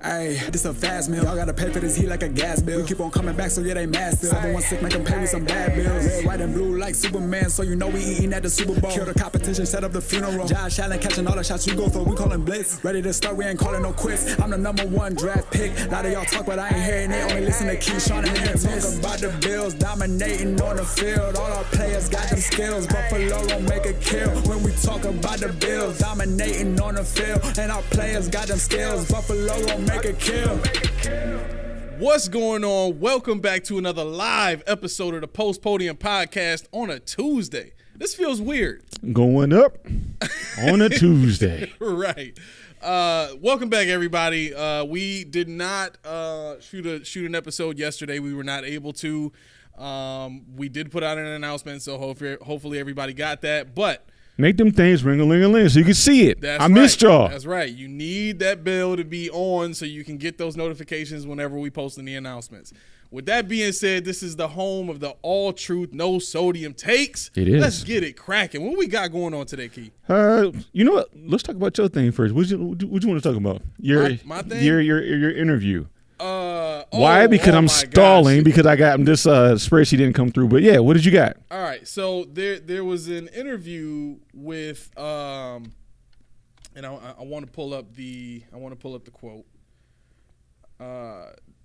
Ayy, this a fast meal. Y'all gotta pay for this heat like a gas bill. We keep on coming back, so yeah, they mad still. 716, make them pay me some bad bills. Red, white, and blue like Superman, so you know we eating at the Super Bowl. Kill the competition, set up the funeral. Josh Allen catching all the shots you go for. We callin' blitz. Ready to start, we ain't calling no quits. I'm the #1 draft pick. A lot of y'all talk, but I ain't hearing it. Only listen to Keyshawn and him. Talk about the Bills dominating on the field. All our players got them skills. Buffalo gon' make a kill. When we talk about the Bills dominating on the field, and our players got them skills. Buffalo gon' make a kill. What's going on? Welcome back to another live episode of the Post Podium Podcast on a Tuesday. This feels weird. Going up on a Tuesday. Right. Welcome back, everybody. We did not shoot an episode yesterday. We were not able to. We did put out an announcement, so hopefully everybody got that. But make them things ring-a-ling-a-ling so you can see it. That's I missed y'all. That's right. You need that bell to be on so you can get those notifications whenever we post any announcements. With that being said, this is the home of the all truth, no sodium takes. It is. Let's get it cracking. What we got going on today, Key? You know what? Let's talk about your thing first. What you want to talk about? My thing? Your interview. Why? Because I'm stalling because I got this spreadsheet didn't come through. But yeah, what did you got? All right, so there was an interview with and I want to pull up the quote.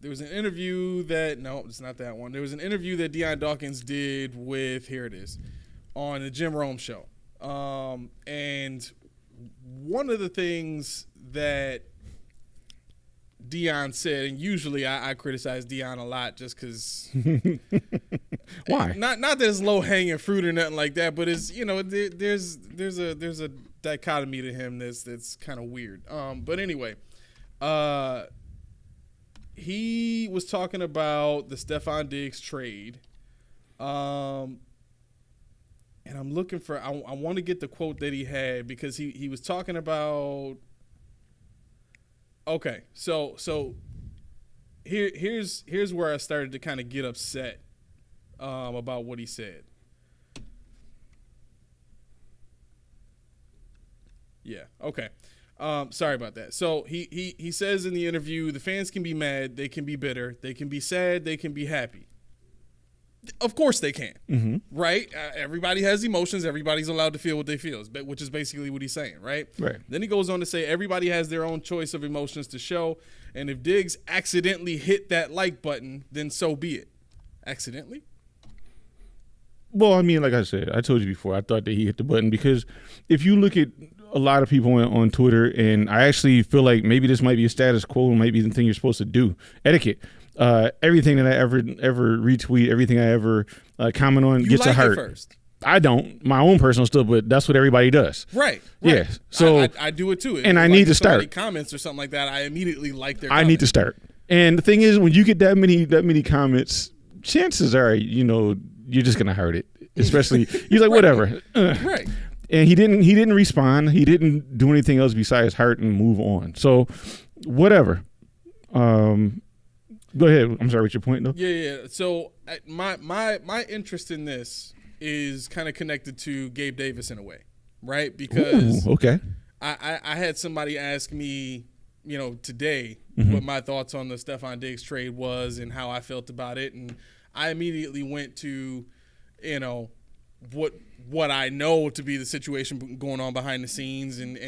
There was an interview it's not that one. There was an interview that Dion Dawkins did with, here it is, on the Jim Rome show. And one of the things that Dion said, and usually I criticize Dion a lot just because. Why? Not that it's low hanging fruit or nothing like that, but it's there's a dichotomy to him that's kind of weird. But anyway, he was talking about the Stefon Diggs trade, and I'm looking for. I want to get the quote that he had because he was talking about. Okay, so here's where I started to kind of get upset about what he said. Yeah, okay. Sorry about that. So he says in the interview, the fans can be mad, they can be bitter, they can be sad, they can be happy. Of course they can, right? Everybody has emotions. Everybody's allowed to feel what they feel, which is basically what he's saying, right? Right. Then he goes on to say everybody has their own choice of emotions to show, and if Diggs accidentally hit that like button, then so be it. Accidentally? Well, I mean, like I said, I told you before, I thought that he hit the button because if you look at a lot of people on Twitter, and I actually feel like maybe this might be a status quo, might be the thing you're supposed to do, etiquette. Everything that I ever retweet, everything I ever comment on gets a heart. First. I don't, my own personal stuff, but that's what everybody does. Right. Yeah. So I do it too. And I need to start. Comments or something like that, I immediately like their. I need to start. And the thing is, when you get that many comments, chances are, you're just gonna hurt it. Especially, you're like, whatever. Right. And he didn't respond. He didn't do anything else besides hurt and move on. So, whatever. Go ahead. I'm sorry, what's your point, though? Yeah. So my interest in this is kind of connected to Gabe Davis in a way, right? Because okay. I had somebody ask me, today what my thoughts on the Stefon Diggs trade was and how I felt about it, and I immediately went to, what I know to be the situation going on behind the scenes, and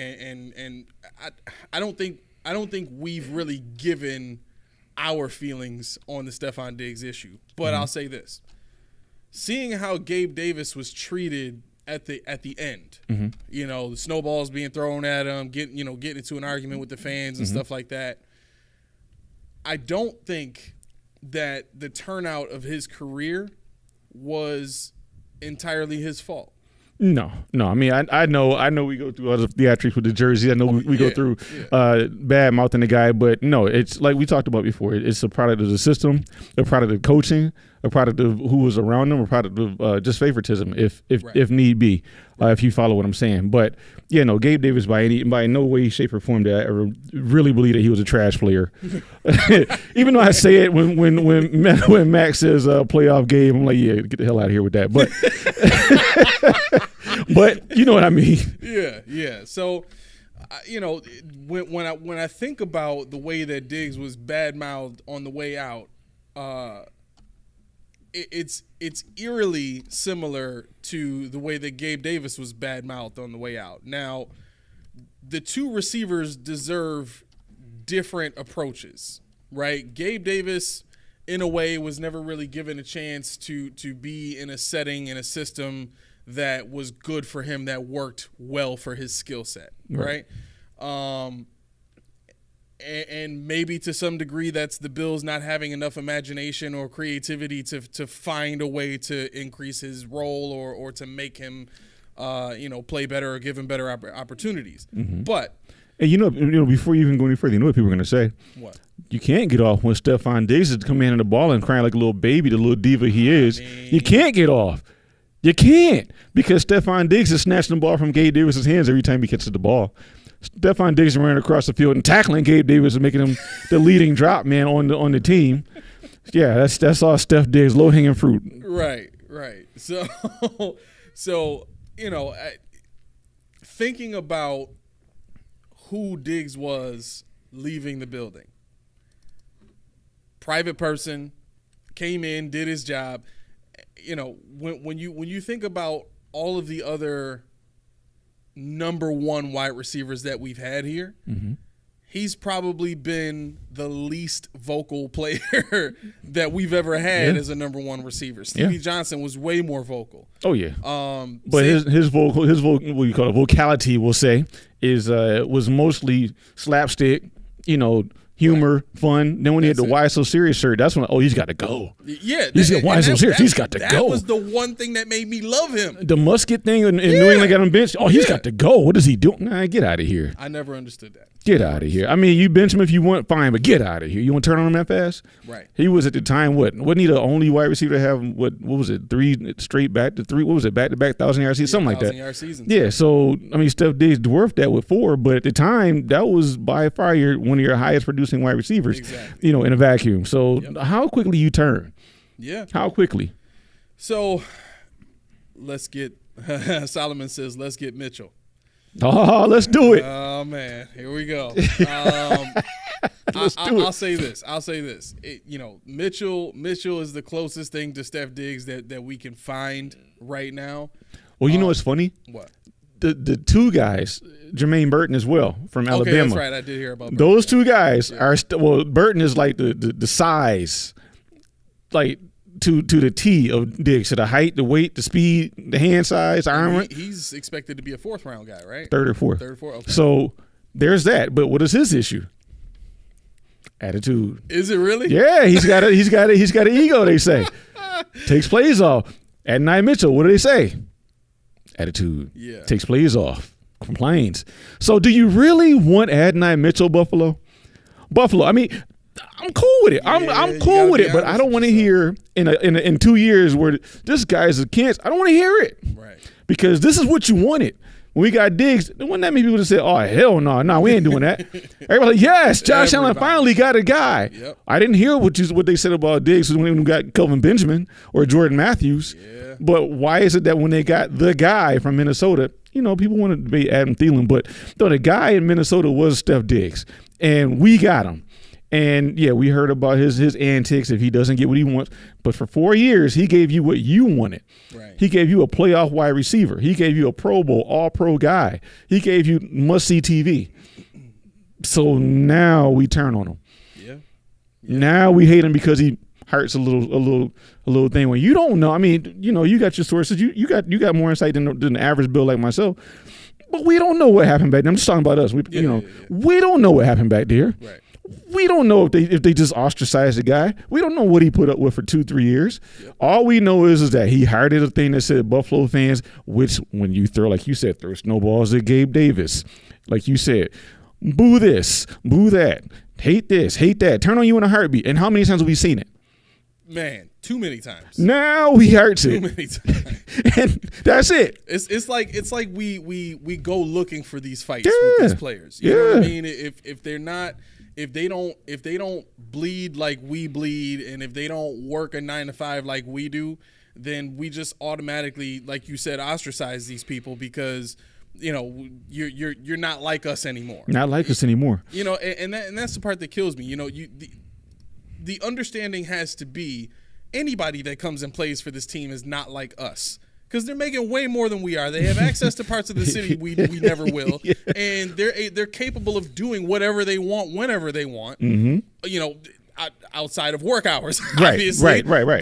I don't think we've really given our feelings on the Stefon Diggs issue. But I'll say this. Seeing how Gabe Davis was treated at the end, the snowballs being thrown at him, getting into an argument with the fans and stuff like that, I don't think that the turnout of his career was entirely his fault. No. I mean, I know we go through all the theatrics with the jersey. I know we go through bad mouthing the guy, but no, it's like we talked about before. It's a product of the system, a product of coaching, a product of who was around him, a product of just favoritism, if need be, if you follow what I'm saying. But Gabe Davis by no way, shape, or form did I ever really believe that he was a trash player. Even though I say it when Max says playoff game, I'm like, yeah, get the hell out of here with that. But but you know what I mean. Yeah. So when I think about the way that Diggs was badmouthed on the way out, it's eerily similar to the way that Gabe Davis was badmouthed on the way out. Now, the two receivers deserve different approaches, right? Gabe Davis, in a way, was never really given a chance to be in a setting, in a system that was good for him, that worked well for his skill set, right? And maybe to some degree that's the Bills not having enough imagination or creativity to find a way to increase his role or to make him, play better or give him better opportunities. Mm-hmm. But and before you even go any further, you know what people are going to say? What? You can't get off when Stephon Diggs is commanding the ball and crying like a little baby, the little diva he is. You can't get off. You can't, because Stephon Diggs is snatching the ball from Gabe Davis' hands every time he catches the ball. Stephon Diggs is running across the field and tackling Gabe Davis and making him the leading drop man on the team. Yeah, that's all Steph Diggs, low hanging fruit. Right. So thinking about who Diggs was leaving the building, private person, came in, did his job. When you think about all of the other number one wide receivers that we've had here, he's probably been the least vocal player that we've ever had as a number one receiver. Stevie Johnson was way more vocal. Oh yeah. But his vocal, what you call it, vocality, we'll say, is was mostly slapstick, humor, fun. Then when he had the Why So Serious shirt, that's when, he's got to go. Yeah. He's got Why So Serious. He's got to go. That was the one thing that made me love him. The musket thing in New England got him benched. He's got to go. What is he doing? Nah, get out of here. I never understood that. Get out of here. I mean, you bench him if you want, fine, but get out of here. You want to turn on him that fast? Right. He was at the time, wasn't he the only wide receiver to have, what was it, 3 straight back-to-back 1,000-yard seasons, something like that. 1,000-yard seasons. Yeah, so, I mean, Steph Diggs dwarfed that with 4, but at the time, that was by far one of your highest producing wide receivers, exactly. In a vacuum. So how quickly you turn? Yeah. How quickly? So let's get, Solomon says, let's get Mitchell. Oh, let's do it. Oh, man. Here we go. Let's do it. I'll say this. Mitchell is the closest thing to Steph Diggs that we can find right now. Well, you know what's funny? What? The two guys, Jermaine Burton as well, from Alabama. Okay, that's right. I did hear about Burton. Those two guys are Burton is like the size, like to the T of Diggs, to the height, the weight, the speed, the hand size, arm. He's expected to be a 4th round guy, right? Third or fourth. Okay. So there's that. But what is his issue? Attitude. Is it really? Yeah, he's got an ego, they say. Takes plays off. Adonai Mitchell, what do they say? Attitude. Yeah. Takes plays off. Complains. So do you really want Adonai Mitchell, Buffalo? I mean, I'm cool with it. I'm cool with it, but I don't want to hear in 2 years where this guy's a cancer. I don't want to hear it. Right. Because this is what you wanted. When we got Diggs, there wasn't that many people that said, "Oh hell no, we ain't doing that." Everybody, like, yes, Josh Allen finally got a guy. Yep. I didn't hear what they said about Diggs when we got Kelvin Benjamin or Jordan Matthews. Yeah. But why is it that when they got the guy from Minnesota, people want to debate Adam Thielen, but the guy in Minnesota was Steph Diggs, and we got him. And yeah, we heard about his antics if he doesn't get what he wants. But for 4 years, he gave you what you wanted. Right. He gave you a playoff wide receiver. He gave you a Pro Bowl, all-pro guy. He gave you must-see TV. So now we turn on him. Yeah. Now we hate him because he hurts a little thing. When you don't know, I mean, you got your sources. You got more insight than the average Bill like myself. But we don't know what happened back there. I'm just talking about us. We don't know what happened back there. Right. We don't know if they just ostracized the guy. We don't know what he put up with for 2-3 years. Yep. All we know is that he hired a thing that said Buffalo fans, which when you throw, like you said, throw snowballs at Gabe Davis. Like you said, boo this, boo that, hate this, hate that, turn on you in a heartbeat. And how many times have we seen it? Man, too many times. Now he hurts it. Too many times. And that's it. It's like we go looking for these fights with these players. You know what I mean? If they don't bleed like we bleed, and if they don't work a 9-to-5 like we do, then we just automatically, like you said, ostracize these people because you know, you're not like us anymore. Not like us anymore. You know, and that's the part that kills me. You know, the understanding has to be anybody that comes and plays for this team is not like us. Because they're making way more than we are. They have access to parts of the city we never will, yeah. And they're capable of doing whatever they want whenever they want. Mm-hmm. You know, outside of work hours, obviously. Right.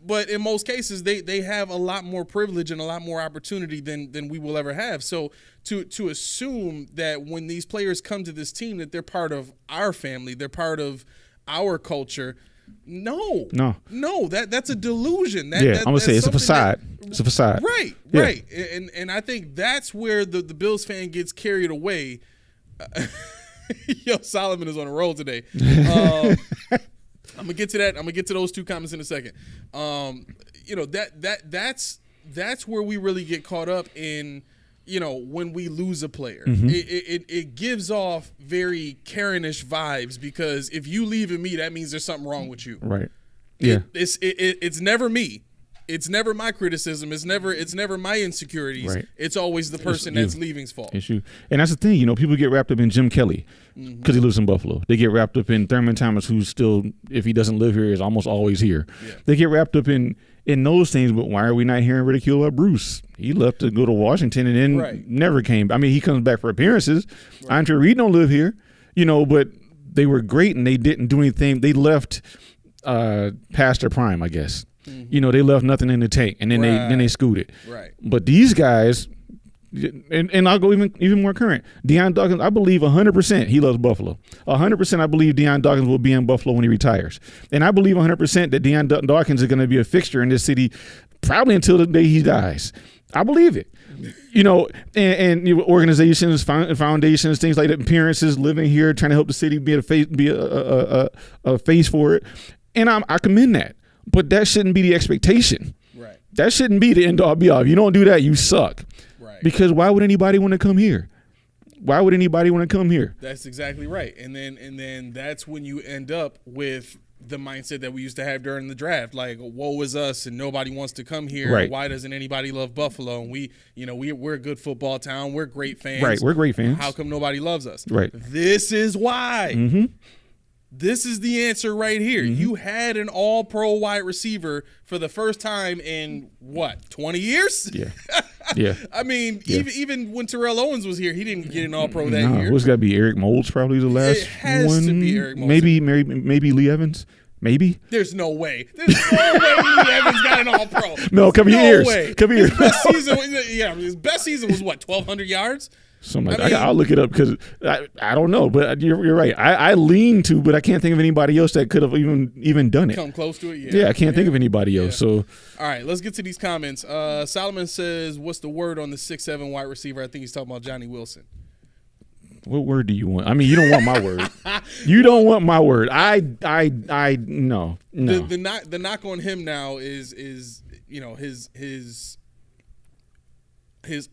But in most cases, they have a lot more privilege and a lot more opportunity than we will ever have. So to assume that when these players come to this team that they're part of our family, they're part of our culture. No, that's a delusion. I'm gonna say it's a facade. It's a facade. Right, yeah. Right. And I think that's where the Bills fan gets carried away. Yo, Solomon is on a roll today. I'm gonna get to that. I'm gonna get to those two comments in a second. You know, that's where we really get caught up in. You know, when we lose a player, mm-hmm. it gives off very Karen-ish vibes, because if you leaving me, that means there's something wrong with you. Right. Yeah. It's never me. It's never my criticism. It's never my insecurities. Right. It's always the person that's leaving's fault. It's you. And that's the thing. You know, people get wrapped up in Jim Kelly because he lives in Buffalo. They get wrapped up in Thurman Thomas, who's still, if he doesn't live here, is almost always here. Yeah. They get wrapped up in those things, but why are we not hearing ridicule of Bruce? He left to go to Washington and then never came. I mean, he comes back for appearances. Right. Andre Reed don't live here, you know, but they were great and they didn't do anything. They left past their prime, I guess. Mm-hmm. You know, they left nothing in the tank, and then they scooted. Right. But these guys, and I'll go even more current. Deion Dawkins, I believe 100% he loves Buffalo. 100% I believe Deion Dawkins will be in Buffalo when he retires. And I believe 100% that Deion Dawkins is going to be a fixture in this city probably until the day he dies. I believe it. You know, and you know, organizations, foundations, things like that, appearances, living here, trying to help the city be a face for it. And I commend that. But that shouldn't be the expectation. Right. That shouldn't be the end all be all. If you don't do that, you suck. Right. Because why would anybody want to come here? Why would anybody want to come here? That's exactly right. And then that's when you end up with the mindset that we used to have during the draft, like woe is us and nobody wants to come here. Right. Why doesn't anybody love Buffalo? And we're a good football town. We're great fans. Right. We're great fans. How come nobody loves us? Right. This is why. Mm-hmm. This is the answer right here. Mm-hmm. You had an all-pro wide receiver for the first time in, 20 years? Yeah. Yeah. I mean, even when Terrell Owens was here, he didn't get an all-pro that year. It's got to be Eric Moulds probably the last one. It has to be Eric Moulds. Maybe Lee Evans. Maybe. There's no way. There's no way Lee Evans got an all-pro. No, come here. Come here. His best season was 1,200 yards? Something like that. I'll look it up because I don't know, but you're right. I lean to, but I can't think of anybody else that could have even done it. Come close to it, yeah. I can't think of anybody else. So, all right, let's get to these comments. Solomon says, "What's the word on the 6'7" wide receiver?" I think he's talking about Johnny Wilson. What word do you want? I mean, you don't want my word. You don't want my word. No. The knock on him now is you know his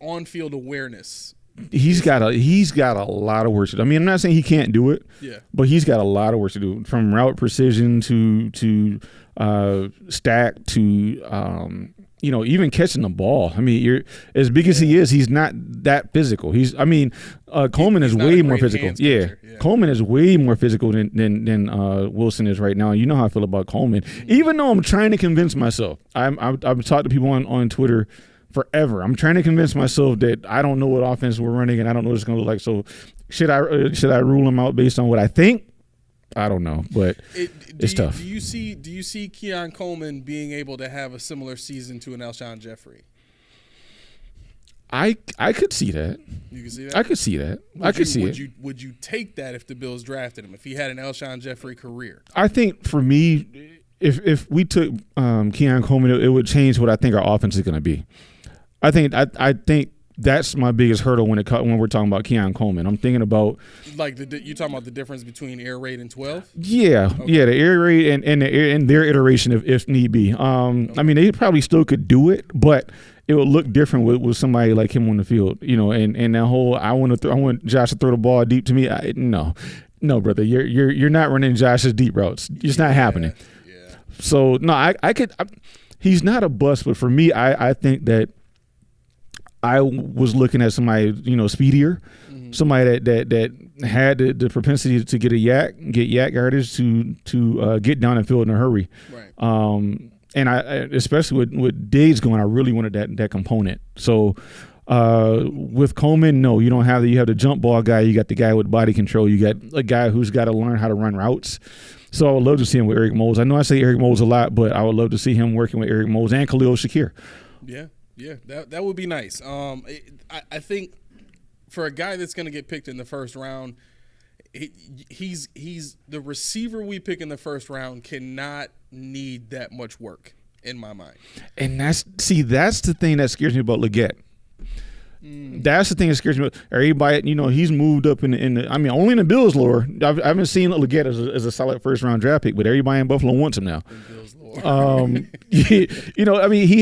on-field awareness. He's got a lot of work to do. I mean, I'm not saying he can't do it, but he's got a lot of work to do, from route precision to stack to even catching the ball. I mean, you're as big as he is, he's not that physical. Coleman is way more physical. Yeah. Coleman is way more physical than Wilson is right now. You know how I feel about Coleman. Mm-hmm. Even though I'm trying to convince myself, I've talked to people on Twitter forever. I'm trying to convince myself that I don't know what offense we're running and I don't know what it's going to look like. So should I rule him out based on what I think? I don't know, but it's tough. Do you see Keon Coleman being able to have a similar season to an Alshon Jeffrey? I could see that. You can see that? I could see that. Would you take that if the Bills drafted him, if he had an Alshon Jeffrey career? I think for me, if we took Keon Coleman, it would change what I think our offense is going to be. I think that's my biggest hurdle when we're talking about Keon Coleman. I'm thinking about you talking about the difference between air raid and 12. Yeah, okay. Yeah, the air raid and their iteration if need be. I mean, they probably still could do it, but it would look different with somebody like him on the field. You know, and that whole I want Josh to throw the ball deep to me. No, brother, you're not running Josh's deep routes. It's not happening. Yeah. So no, I could. He's not a bust, but for me, I think that. I was looking at somebody, speedier, somebody that had the propensity to get yak yardage, to get down and field in a hurry. Right. And I especially with Diggs going, I really wanted that component. So with Coleman, no, you don't have that. You have the jump ball guy. You got the guy with body control. You got a guy who's got to learn how to run routes. So I would love to see him with Eric Moulds. I know I say Eric Moulds a lot, but I would love to see him working with Eric Moulds and Khalil Shakir. Yeah, that would be nice. I think for a guy that's going to get picked in the first round, he's the receiver we pick in the first round cannot need that much work in my mind. And that's the thing that scares me about Leggett. That's the thing that scares me. Everybody, he's moved up in the only in the Bills lore. I haven't seen Leggett as a solid first round draft pick, but everybody in Buffalo wants him now. He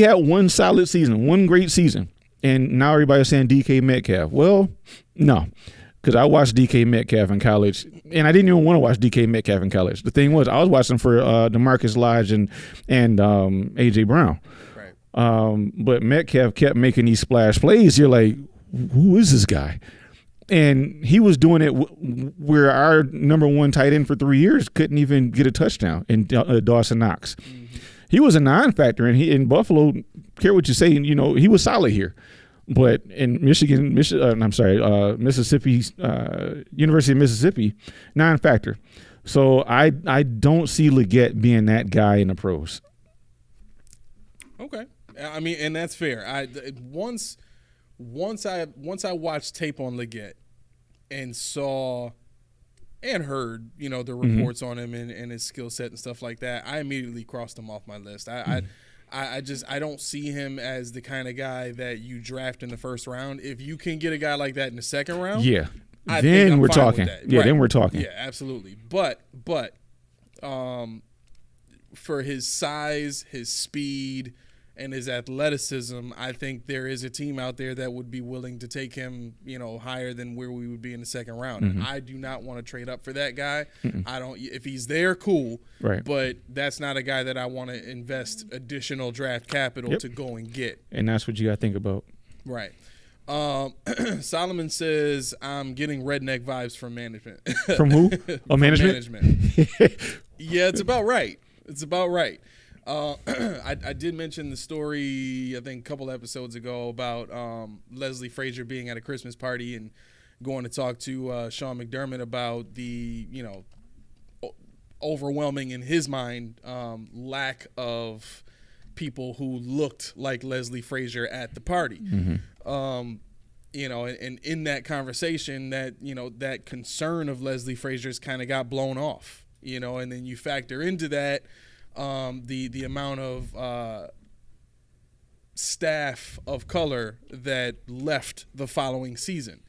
had one solid season, one great season, and now everybody's saying DK Metcalf. Well, no, because I watched DK Metcalf in college, and I didn't even want to watch DK Metcalf in college. The thing was, I was watching for DeMarcus Lodge and AJ Brown. But Metcalf kept making these splash plays. You're like, who is this guy? And he was doing it where our number one tight end for 3 years couldn't even get a touchdown in Dawson Knox. Mm-hmm. He was a non-factor, and in Buffalo, care what you say, he was solid here. But in Mississippi, University of Mississippi, non-factor. So I don't see Leggett being that guy in the pros. Okay. And that's fair. Once I watched tape on Leggett and saw and heard, the reports on him and his skill set and stuff like that, I immediately crossed him off my list. I don't see him as the kind of guy that you draft in the first round. If you can get a guy like that in the second round, then we're talking. Then we're talking. Yeah, absolutely. But for his size, his speed, and his athleticism, I think there is a team out there that would be willing to take him, higher than where we would be in the second round. Mm-hmm. And I do not want to trade up for that guy. Mm-mm. I don't. If he's there, cool. Right. But that's not a guy that I want to invest additional draft capital to go and get. And that's what you got to think about. Right. Solomon says, I'm getting redneck vibes from management. From who? Oh, management? Yeah, it's about right. I did mention the story, I think, a couple episodes ago about Leslie Frazier being at a Christmas party and going to talk to Sean McDermott about the, overwhelming, in his mind, lack of people who looked like Leslie Frazier at the party. Mm-hmm. And in that conversation, that, that concern of Leslie Frazier's kind of got blown off, and then you factor into that the amount of staff of color that left the following season.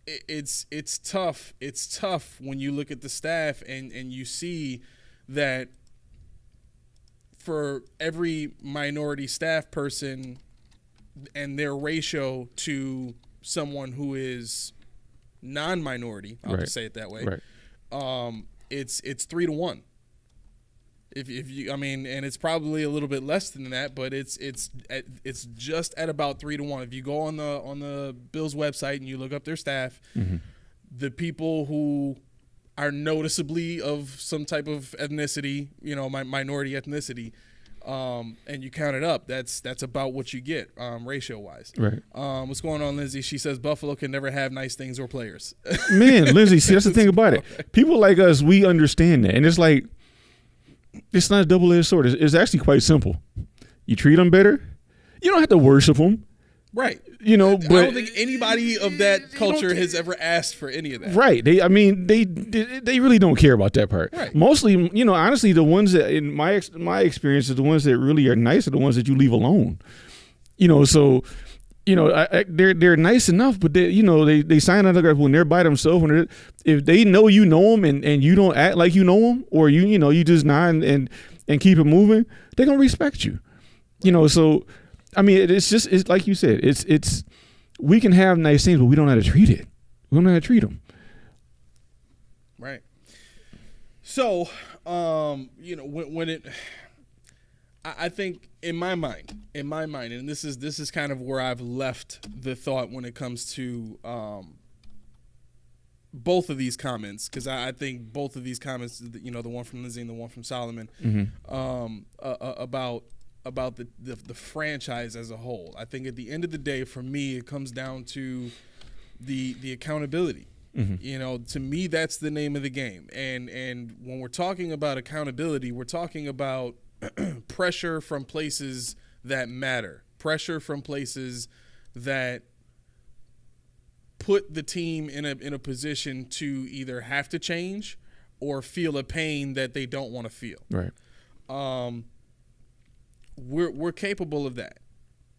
It's tough. It's tough when you look at the staff and you see that for every minority staff person and their ratio to someone who is non-minority, I'll just say it that way. Right. It's 3-1. If you, and it's probably a little bit less than that, but it's just at about 3-1. If you go on the Bills website and you look up their staff, mm-hmm. the people who are noticeably of some type of ethnicity, minority ethnicity, and you count it up, that's about what you get, ratio wise. Right. What's going on, Lindsay? She says Buffalo can never have nice things or players. Man, Lindsay, see, that's the thing about it. People like us, we understand that, and it's like, it's not a double-edged sword. It's actually quite simple. You treat them better. You don't have to worship them. Right. But I don't think anybody of that culture has ever asked for any of that. Right. They really don't care about that part. Right. Mostly, honestly, the ones that, in my experience, are the ones that really are nice are the ones that you leave alone. So, they're nice enough, but they sign autographs when they're by themselves. If they know them and you don't act like you know them, or you just nod and keep it moving, they're gonna respect you. So it's like you said, it's we can have nice things, but we don't know how to treat it. We don't know how to treat them. Right. So, when I think in my mind, and this is kind of where I've left the thought when it comes to both of these comments, because I think both of these comments, the one from Lindsay and the one from Solomon, about the franchise as a whole. I think at the end of the day, for me, it comes down to the accountability. To me, that's the name of the game. And when we're talking about accountability, we're talking about pressure from places that matter, pressure from places that put the team in a position to either have to change or feel a pain that they don't want to feel. Right. We're capable of that.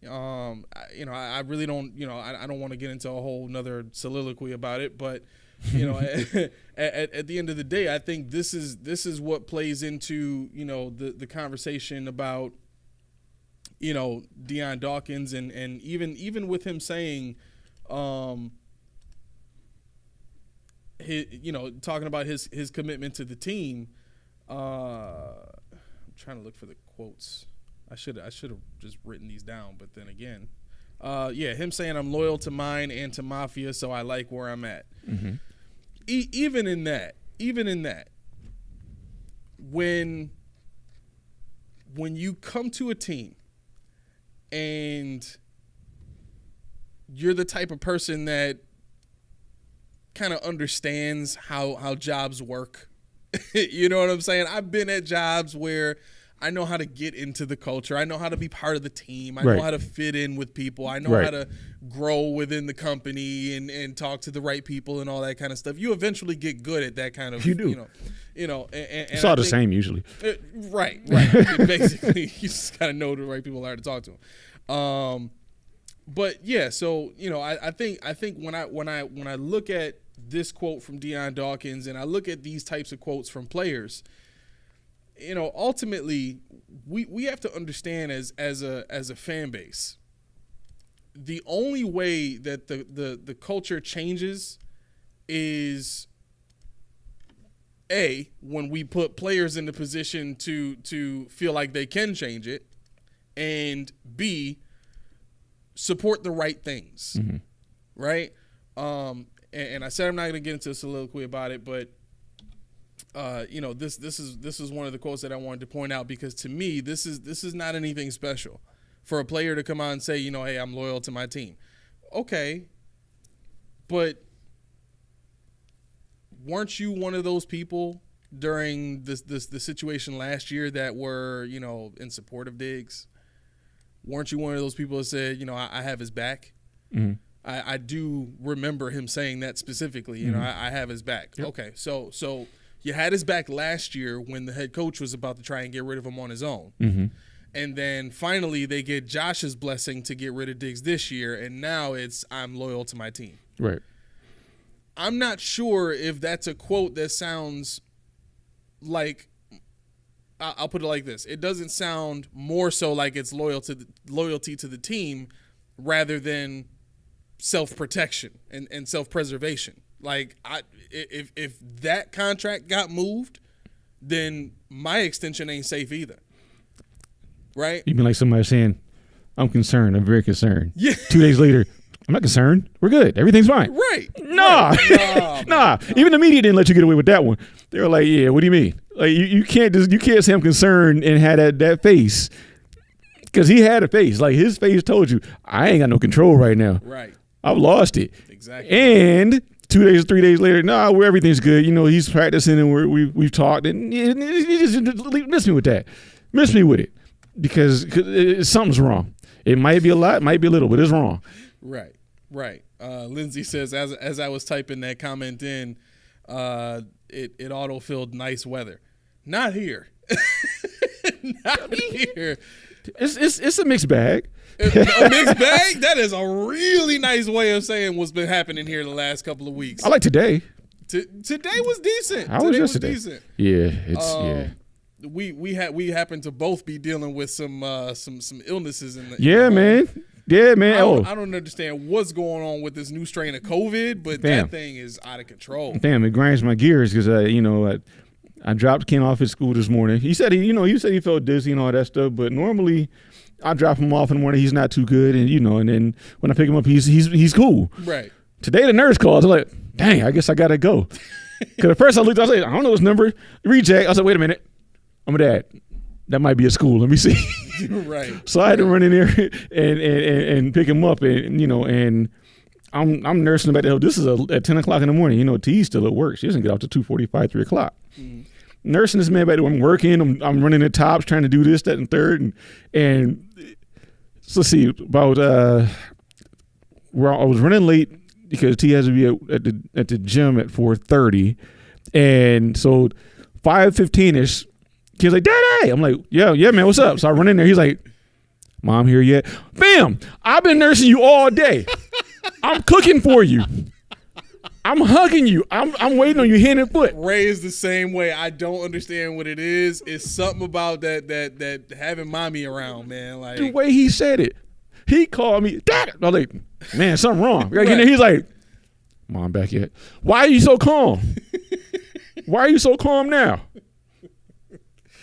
I really don't, I don't want to get into a whole nother soliloquy about it, but at the end of the day, I think this is what plays into, the conversation about, Dion Dawkins and even with him saying, talking about his commitment to the team. I'm trying to look for the quotes. I should have just written these down, but then again, him saying I'm loyal to mine and to Mafia, so I like where I'm at. Mm-hmm. Even in that, when you come to a team and you're the type of person that kind of understands how jobs work, you know what I'm saying? I've been at jobs where I know how to get into the culture. I know how to be part of the team. I know how to fit in with people. I know how to grow within the company and talk to the right people and all that kind of stuff. You eventually get good at that kind of, you do. And it's all the same usually. Right. Basically, you just got to know the right people are to talk to them. But yeah, so I think when I look at this quote from Dion Dawkins and I look at these types of quotes from players, ultimately we have to understand as a fan base, the only way that the culture changes is when we put players in the position to feel like they can change it, and B, support the right things, right? And I said I'm not going to get into a soliloquy about it, but this is one of the quotes that I wanted to point out, because to me this is not anything special for a player to come out and say, hey, I'm loyal to my team. Okay, but weren't you one of those people during the situation last year that were in support of Diggs? Weren't you one of those people that said, I have his back? Mm-hmm. I do remember him saying that specifically. I have his back. Yep. Okay, so you had his back last year when the head coach was about to try and get rid of him on his own. Mm-hmm. And then finally they get Josh's blessing to get rid of Diggs this year, and now it's I'm loyal to my team. Right. I'm not sure if that's a quote that sounds like, I'll put it like this. It doesn't sound more so like it's loyalty to the team rather than self-protection and self-preservation. Like, if that contract got moved, then my extension ain't safe either. Right? You mean like somebody saying, I'm concerned, I'm very concerned. Yeah. 2 days later, I'm not concerned. We're good. Everything's fine. Right. Nah. Right. Nah. Even the media didn't let you get away with that one. They were like, yeah, what do you mean? Like you can't say I'm concerned and had that face. Because he had a face. Like his face told you, I ain't got no control right now. Right. I've lost it. Exactly. And 2 days, 3 days later, everything's good. He's practicing and we've talked, and just miss me with that. Miss me with it. Because something's wrong. It might be a lot, might be a little, but it's wrong. Right. Lindsay says, as I was typing that comment in, it auto-filled nice weather. Not here. Not here. It's a mixed bag. A mixed bag? That is a really nice way of saying what's been happening here the last couple of weeks. I like today. Today was decent. How was yesterday? Decent. Yeah, it's We happen to both be dealing with some illnesses in the man. Yeah, man. I don't understand what's going on with this new strain of COVID, but that thing is out of control. Damn, it grinds my gears because I dropped Ken off at school this morning. He said he felt dizzy and all that stuff, but normally I drop him off in the morning. He's not too good, and and then when I pick him up, he's cool. Right. Today the nurse calls. I'm like, dang, I guess I gotta go. Because at first I looked, I was like, I don't know his number. Reject. I was like, wait a minute, I'm a dad. That might be a school. Let me see. Right. So I had to run in there and pick him up, and I'm nursing him back to health. This is at 10 o'clock in the morning. T's still at work. She doesn't get out to 2:45, 3 o'clock. Mm-hmm. Nursing this man back to I'm working. I'm running the tops, trying to do this, that, and third, and so let's see about where I was running late because T has to be at the gym at 4:30, and so 5:15ish. Kid's like, Daddy. I'm like, yeah, man, what's up? So I run in there. He's like, Mom here yet? Bam! I've been nursing you all day. I'm cooking for you. I'm hugging you. I'm waiting on you hand and foot. Ray is the same way. I don't understand what it is. It's something about that having mommy around, man. Like the way he said it. He called me, Dad. I was like, man, something wrong. We gotta get in there. He's like, Mom back yet? Why are you so calm? Why are you so calm now?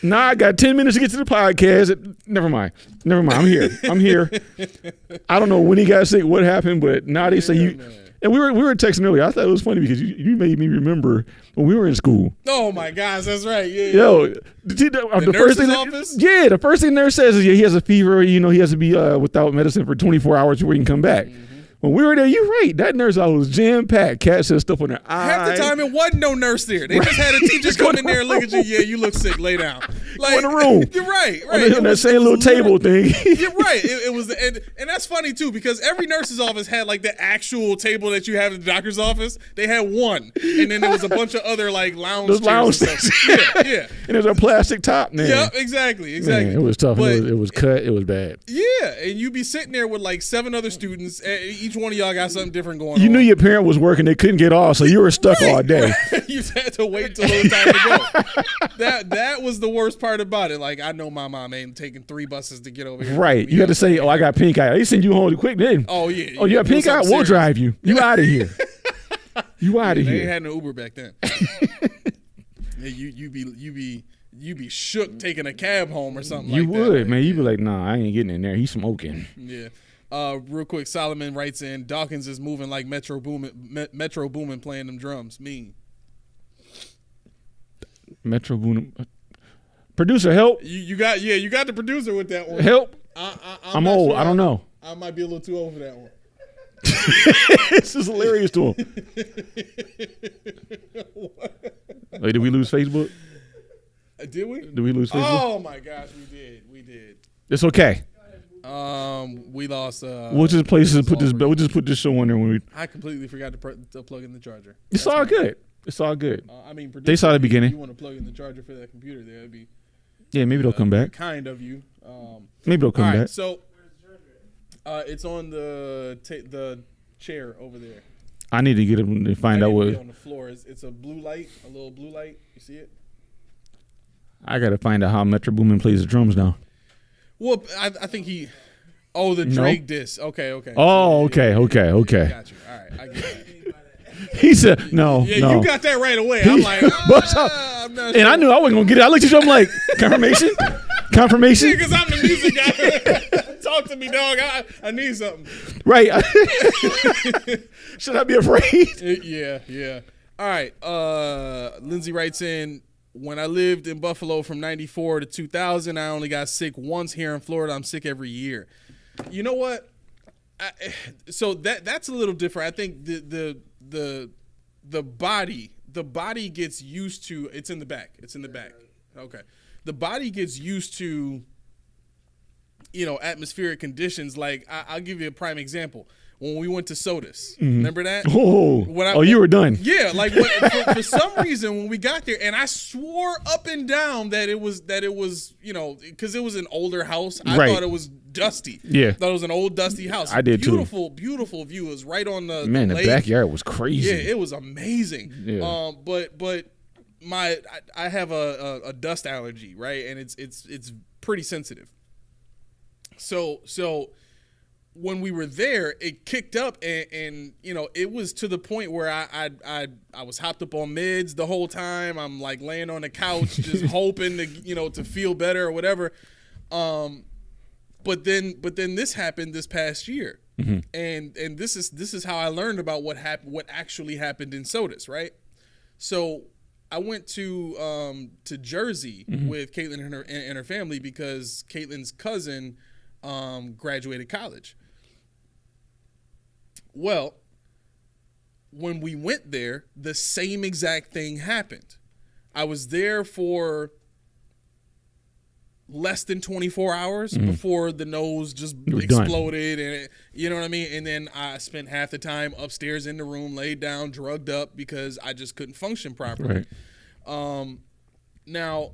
Nah, I got 10 minutes to get to the podcast. Never mind. I'm here. I don't know when he got sick, what happened, but now they say you. Man. And we were texting earlier. I thought it was funny because you made me remember when we were in school. Oh my gosh, that's right. Yeah. Yo, the first thing, office? Yeah, the first thing the nurse says is he has a fever. He has to be without medicine for 24 hours before he can come back. Mm-hmm. When we were there, you're right. That nurse was jam-packed. Cat said stuff on their eye. Half the time, it wasn't no nurse there. They just had a teacher come in there and look at you. Yeah, you look sick. Lay down. Like, in the room. You're right. On that same little table thing. You're right. It was, and that's funny, too, because every nurse's office had, like, the actual table that you have in the doctor's office. They had one. And then there was a bunch of other, like, lounge chairs. Yeah. And there's a plastic top, man. Yep, exactly. Man, it was tough. But it was cut. It was bad. Yeah, and you'd be sitting there with, like, 7 other students. Each one of y'all got something different going on. You knew your parent was working, they couldn't get off, so you were stuck all day. You had to wait till it was time to go. That was the worst part about it. Like, I know my mom ain't taking 3 buses to get over here. Right. You had to say, I got pink eye. They send you home quick then. Oh, yeah. Oh, you got pink eye? We'll drive you. You out of here. You out of here. They ain't had no Uber back then. You be shook taking a cab home or something you like that. You would, man. You'd be like, nah, I ain't getting in there. He's smoking. Yeah. Real quick, Solomon writes in, Dawkins is moving like Metro Boomin playing them drums. Mean. Metro Boomin. Producer, help. You got the producer with that one. Help. I'm old. Sure. I don't know. I might be a little too old for that one. This is hilarious to him. Wait, did we lose Facebook? Did we? Did we lose Facebook? Oh my gosh, we did. It's okay. We lost. We'll just put this show on there when we. I completely forgot to plug in the charger. It's all good. It's all good. They saw the beginning. You want to plug in the charger for that computer? There, that'd be. Yeah, maybe they'll come back. Kind of you. Maybe they'll come back. So, it's on the chair over there. I need to get him to find out what. On the floor, it's a blue light, a little blue light. You see it? I got to find out how Metro Boomin plays the drums now. Well, I think he. Oh, the Drake disc. Okay. Oh, okay. Got you. All right, I get that. He said, no. Yeah, you got that right away. I'm like, I'm not sure. And I knew I wasn't going to get it. I looked at you, I'm like, confirmation? Yeah, because I'm the music guy. Talk to me, dog. I need something. Right. Should I be afraid? Yeah. All right. Lindsay writes in, when I lived in Buffalo from 94 to 2000, I only got sick once. Here in Florida, I'm sick every year. You know what? So that's a little different. I think the body gets used to. It's in the back. Okay. The body gets used to, atmospheric conditions. Like I'll give you a prime example. When we went to Sodas, remember that? You were done. Yeah, like for some reason when we got there, and I swore up and down that it was because it was an older house. I thought it was dusty. Yeah, thought it was an old dusty house. I did beautiful, too. Beautiful view. It was right on the the backyard was crazy. Yeah, it was amazing. Yeah. But I have a dust allergy, right, and it's pretty sensitive. So. when we were there, it kicked up, and you know, it was to the point where I was hopped up on meds the whole time. I'm like laying on the couch, just hoping to, you know, to feel better or whatever. But then this happened this past year, and this is how I learned about what actually happened in SOTUS, right? So I went to Jersey with Caitlin and her family because Caitlin's cousin graduated college. Well, when we went there, the same exact thing happened. I was there for less than 24 hours before the nose just exploded, and you know what I mean? And then I spent half the time upstairs in the room, laid down, drugged up because I just couldn't function properly. Right. Now,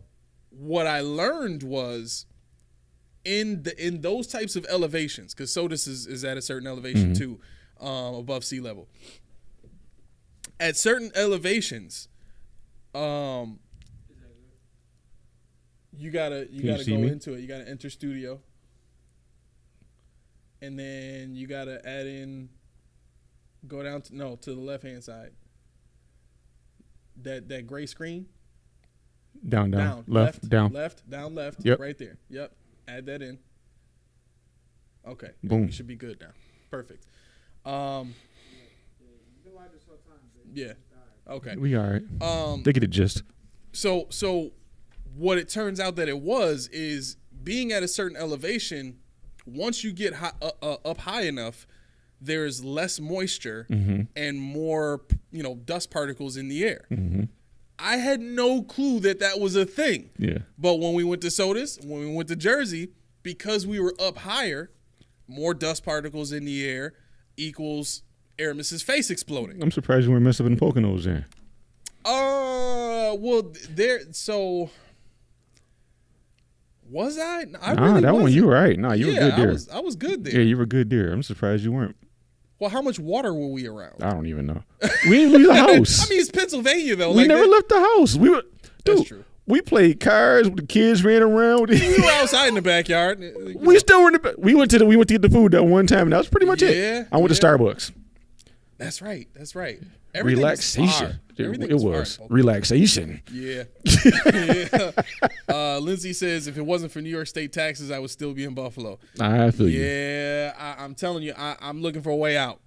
what I learned was in those types of elevations, because SOTUS is at a certain elevation too, above sea level. At certain elevations, you gotta go into it. You gotta enter studio, and then you gotta add in. Go down to the left hand side. That gray screen. Down, left, down. Left, down, left. Yep. Right there. Yep. Add that in. Okay. Boom. You should be good now. Perfect. Yeah. Okay. We all right. They get the gist. So what it turns out that it was is being at a certain elevation, once you get up high enough, there's less moisture and more, you know, dust particles in the air. I had no clue that was a thing. Yeah. But when we went to SOTUS, when we went to Jersey, because we were up higher, more dust particles in the air equals Aramis's face exploding. I'm surprised you weren't messing up in Poconos then. Well, so was I? Nah, that one you were right. Nah, you were good there. I was good there. Yeah, you were good there. I'm surprised you weren't. Well, how much water were we around? I don't even know. We didn't leave the house. I mean, it's Pennsylvania though. We never left the house. We were. Dude, that's true. We played cars. The kids ran around. We were outside in the backyard. We still were in the. We went to get the food that one time, and that was pretty much it. I went to Starbucks. That's right. Relaxation. It was relaxation. Yeah. Lindsay says, if it wasn't for New York State taxes, I would still be in Buffalo. I feel you. Yeah, I'm telling you, I'm looking for a way out.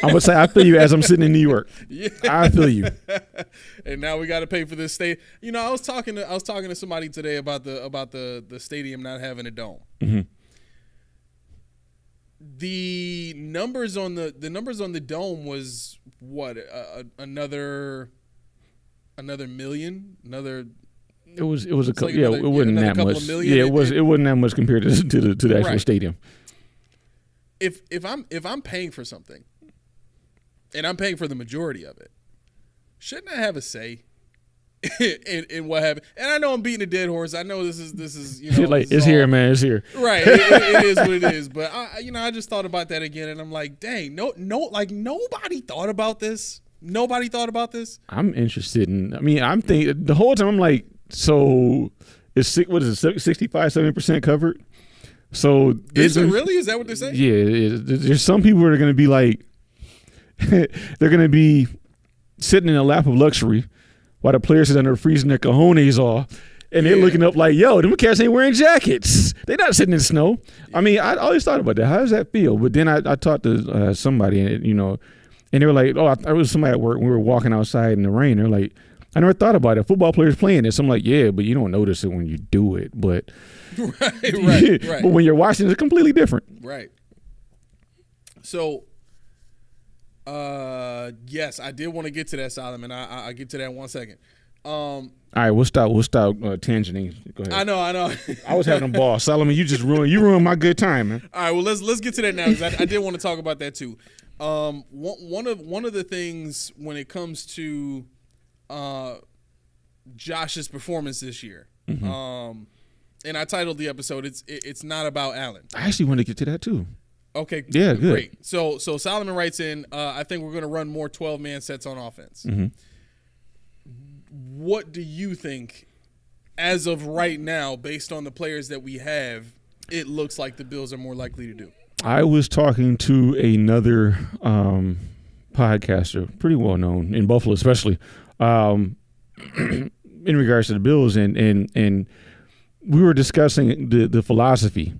I'm gonna say I feel you as I'm sitting in New York. Yeah. I feel you. And now we got to pay for this state. You know, I was talking to somebody today about the stadium not having a dome. The numbers on the dome was what, another million, It was a couple. Yeah, it wasn't that much. Yeah, it wasn't that much compared to the actual stadium. If I'm paying for something, and I'm paying for the majority of it, shouldn't I have a say in what happened? And I know I'm beating a dead horse. I know this is you know, like it's here, man. It's here. Right. It is what it is. But I just thought about that again, and I'm like, dang, like nobody thought about this. Nobody thought about this. I'm interested in. I mean, I'm thinking the whole time. I'm like, so it's 65-70% covered. So is it really? Is that what they're saying? Yeah. There's some people that are going to be like, they're going to be sitting in a lap of luxury while the players sit under freezing their cojones off, and they're looking up like, yo, them cats ain't wearing jackets. They're not sitting in snow. I mean, I always thought about that. How does that feel? But then I talked to somebody, and and they were like, oh, I was somebody at work. We were walking outside in the rain. They're like, I never thought about it. Football players playing this. I'm like, yeah, but you don't notice it when you do it. But right. But when you're watching, it's completely different. Right. So, yes, I did want to get to that, Solomon. I'll get to that in 1 second. All right, we'll stop tangenting. Go ahead. I know. I was having a ball. Solomon, you ruined my good time, man. All right, well let's get to that now, because I did want to talk about that too. One of the things when it comes to Josh's performance this year, and I titled the episode "It's Not About Allen." I actually want to get to that too. Okay. Yeah, good. Great. So Solomon writes in, I think we're going to run more 12-man sets on offense. What do you think, as of right now, based on the players that we have, it looks like the Bills are more likely to do? I was talking to another podcaster, pretty well known in Buffalo, especially in regards to the Bills, and we were discussing the philosophy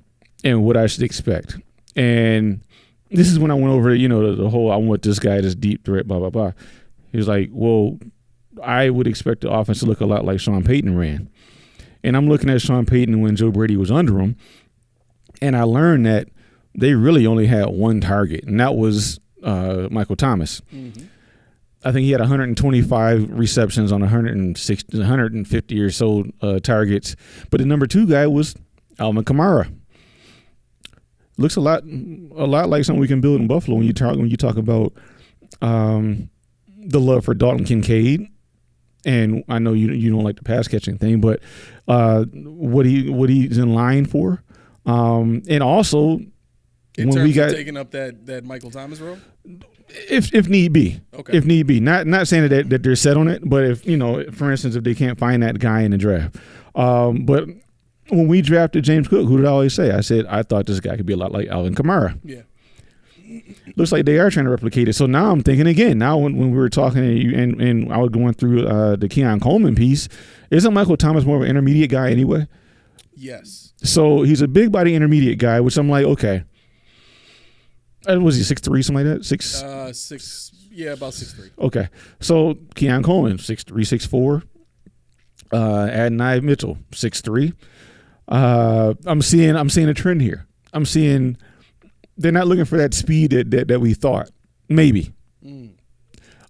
and what I should expect. And this is when I went over, the whole I want this guy, this deep threat, blah blah blah. He was like, well, I would expect the offense to look a lot like Sean Payton ran. And I'm looking at Sean Payton when Joe Brady was under him, and I learned that they really only had one target, and that was Michael Thomas. Mm-hmm. I think he had 125 receptions on 150 or so targets. But the number 2 guy was Alvin Kamara. Looks a lot like something we can build in Buffalo when you talk about the love for Dalton Kincaid. And I know you don't like the pass catching thing, but what he's in line for, and also in terms of taking up that Michael Thomas role, if need be, okay. If need be, not saying that they're set on it, but if for instance, if they can't find that guy in the draft, but when we drafted James Cook, who did I always say? I said I thought this guy could be a lot like Alvin Kamara. Yeah. Looks like they are trying to replicate it. So now I'm thinking again. Now when we were talking and I was going through the Keon Coleman piece, isn't Michael Thomas more of an intermediate guy anyway? Yes. So he's a big body intermediate guy, which I'm like, okay. Was he 6'3", something like that? 6, yeah, about 6'3". Okay. So Keon Coleman, 6'3", 6'4". Adonai Mitchell, 6'3". I'm seeing a trend here. I'm seeing they're not looking for that speed that we thought. Maybe.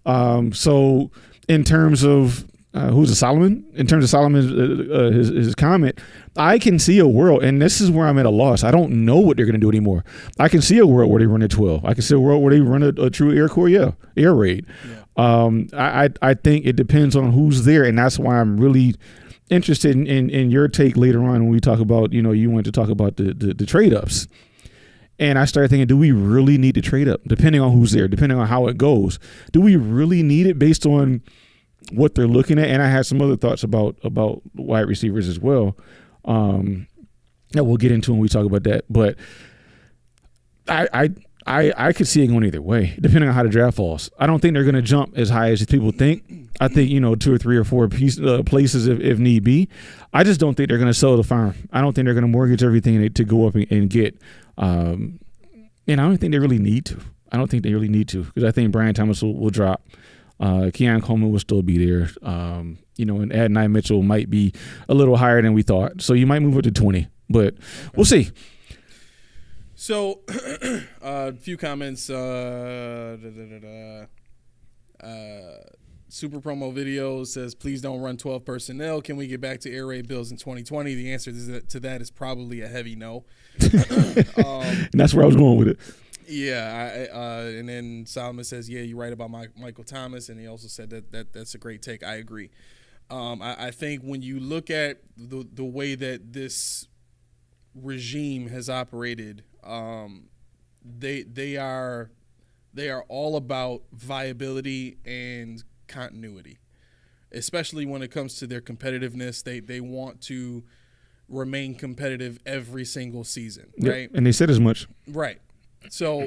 So in terms of who's it, Solomon? In terms of Solomon's his comment, I can see a world, and this is where I'm at a loss. I don't know what they're going to do anymore. I can see a world where they run a 12. I can see a world where they run a true air raid. Yeah. I think it depends on who's there, and that's why I'm really interested in your take later on when we talk about, you want to talk about the trade-ups. And I started thinking, do we really need to trade up, depending on who's there, depending on how it goes? Do we really need it based on what they're looking at? And I had some other thoughts about wide receivers as well that we'll get into when we talk about that. But I could see it going either way, depending on how the draft falls. I don't think they're going to jump as high as people think. I think, 2 or 3 or 4 places if need be. I just don't think they're going to sell the farm. I don't think they're going to mortgage everything to go up and get. And I don't think they really need to. Because I think Brian Thomas will drop. Keon Coleman will still be there. And Adonai Mitchell might be a little higher than we thought. So you might move it to 20, but we'll see. So, a few comments. Super Promo Video says, please don't run 12 personnel. Can we get back to air raid Bills in 2020? The answer to that is probably a heavy no. And that's where I was going with it. Yeah, and then Solomon says, yeah, you're right about Michael Thomas, and he also said that's a great take. I agree. I think when you look at the way that this regime has operated, they are all about viability and continuity, especially when it comes to their competitiveness. They want to remain competitive every single season, right? Yep. And they said as much. Right. So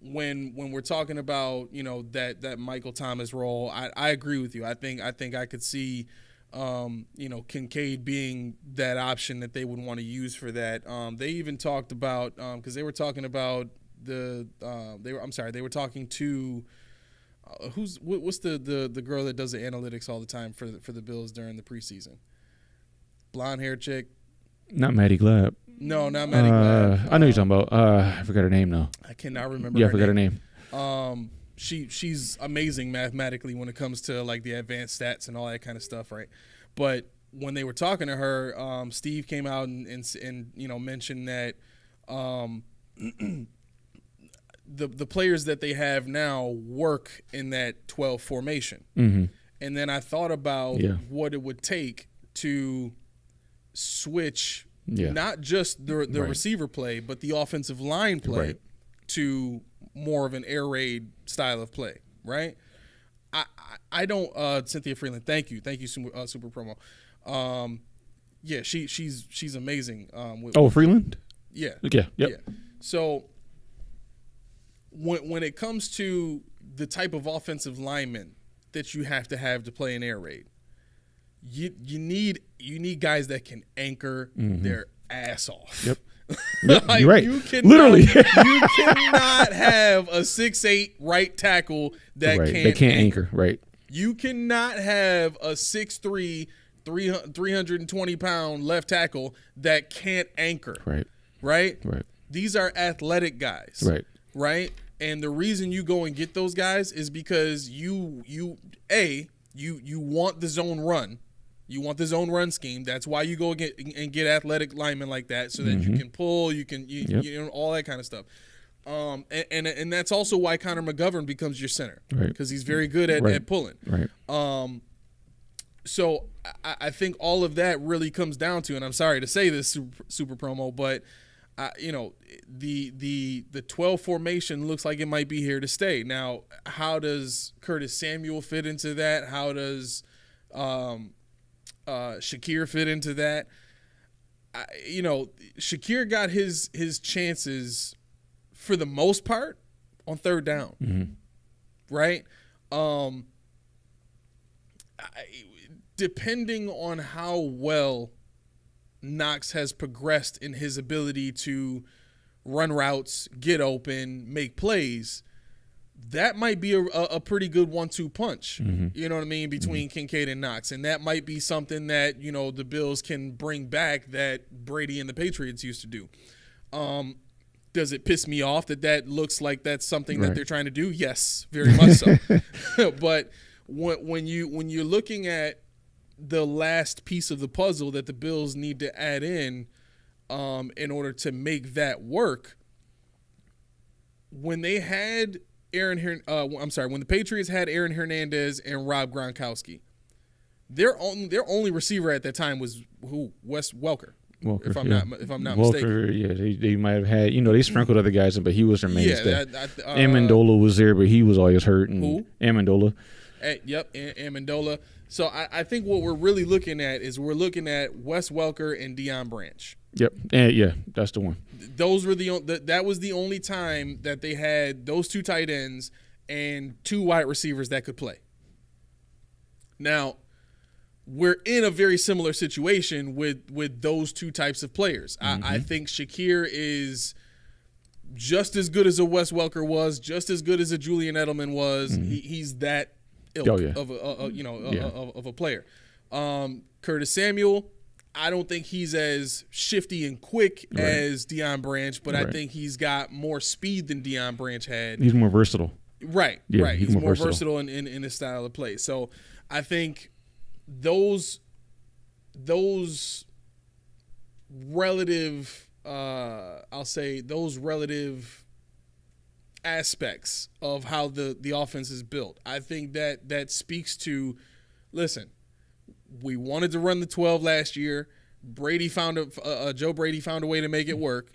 when we're talking about, that Michael Thomas role, I agree with you. I think I could see Kincaid being that option that they would want to use for that. They even talked about because they were talking about they were talking to what's the girl that does the analytics all the time for the Bills during the preseason? Blonde hair chick. Not Maddie Glab. No, not Maddie Glab. I know you're talking about. I forgot her name though. I cannot remember. Yeah, I forgot her name. She's amazing mathematically when it comes to like the advanced stats and all that kind of stuff, right? But when they were talking to her, Steve came out and mentioned that the players that they have now work in that 12 formation. Mm-hmm. And then I thought about what it would take to switch not just the right. receiver play, but the offensive line play right. to more of an air raid style of play, right? I don't Cynthia Freeland, thank you Super Promo. She's amazing. Freeland? Yeah. Okay. Yep. Yeah. So when it comes to the type of offensive lineman that you have to play an air raid, you need guys that can anchor their ass off. Yep. Yep, Like, you're right. Literally, Literally. you cannot have a 6'8" right tackle that Right. can't They can't anchor. Right. You cannot have a 6'3", 320-pound left tackle that can't anchor. Right. Right? Right. These are athletic guys. Right. Right? And the reason you go and get those guys is because you want the zone run. You want the zone run scheme. That's why you go and get athletic linemen like that, so that you can pull, you know, all that kind of stuff. And that's also why Connor McGovern becomes your center, Right. because he's very good at pulling. Right. So I think all of that really comes down to, and I'm sorry to say this, super promo, but you know, the 12 formation looks like it might be here to stay. Now, how does Curtis Samuel fit into that? How does Shakir fit into that? You know, Shakir got his chances for the most part on third down, right? Depending on how well Knox has progressed in his ability to run routes, get open, make plays, that might be a pretty good 1-2 punch, you know what I mean, between Kincaid and Knox. And that might be something that, you know, the Bills can bring back that Brady and the Patriots used to do. Does it piss me off that looks like that's something that they're trying to do? Yes, very much so. But when you're looking at the last piece of the puzzle that the Bills need to add in order to make that work, when they had when the Patriots had Aaron Hernandez and Rob Gronkowski, their only receiver at that time was who? Wes Welker. If I'm not mistaken. Yeah, they might have had, you know, they sprinkled other guys in, but he was their mainstay. Yeah, Amendola was there, but he was always hurt. And who? Amendola. Yep, Amendola. So I think what we're really looking at is Wes Welker and Deion Branch. Yep, and yeah, that's the one. Those were that was the only time that they had those two tight ends and two wide receivers that could play. Now, we're in a very similar situation with those two types of players. I think Shakir is just as good as a Wes Welker was, just as good as a Julian Edelman was. He's that ilk of a player. Curtis Samuel, I don't think he's as shifty and quick as Deion Branch, but I think he's got more speed than Deion Branch had. He's more versatile. Right. He's more versatile in his style of play. So I think those relative aspects of how the offense is built, I think that speaks to, listen, we wanted to run the 12 last year. Joe Brady found a way to make it work.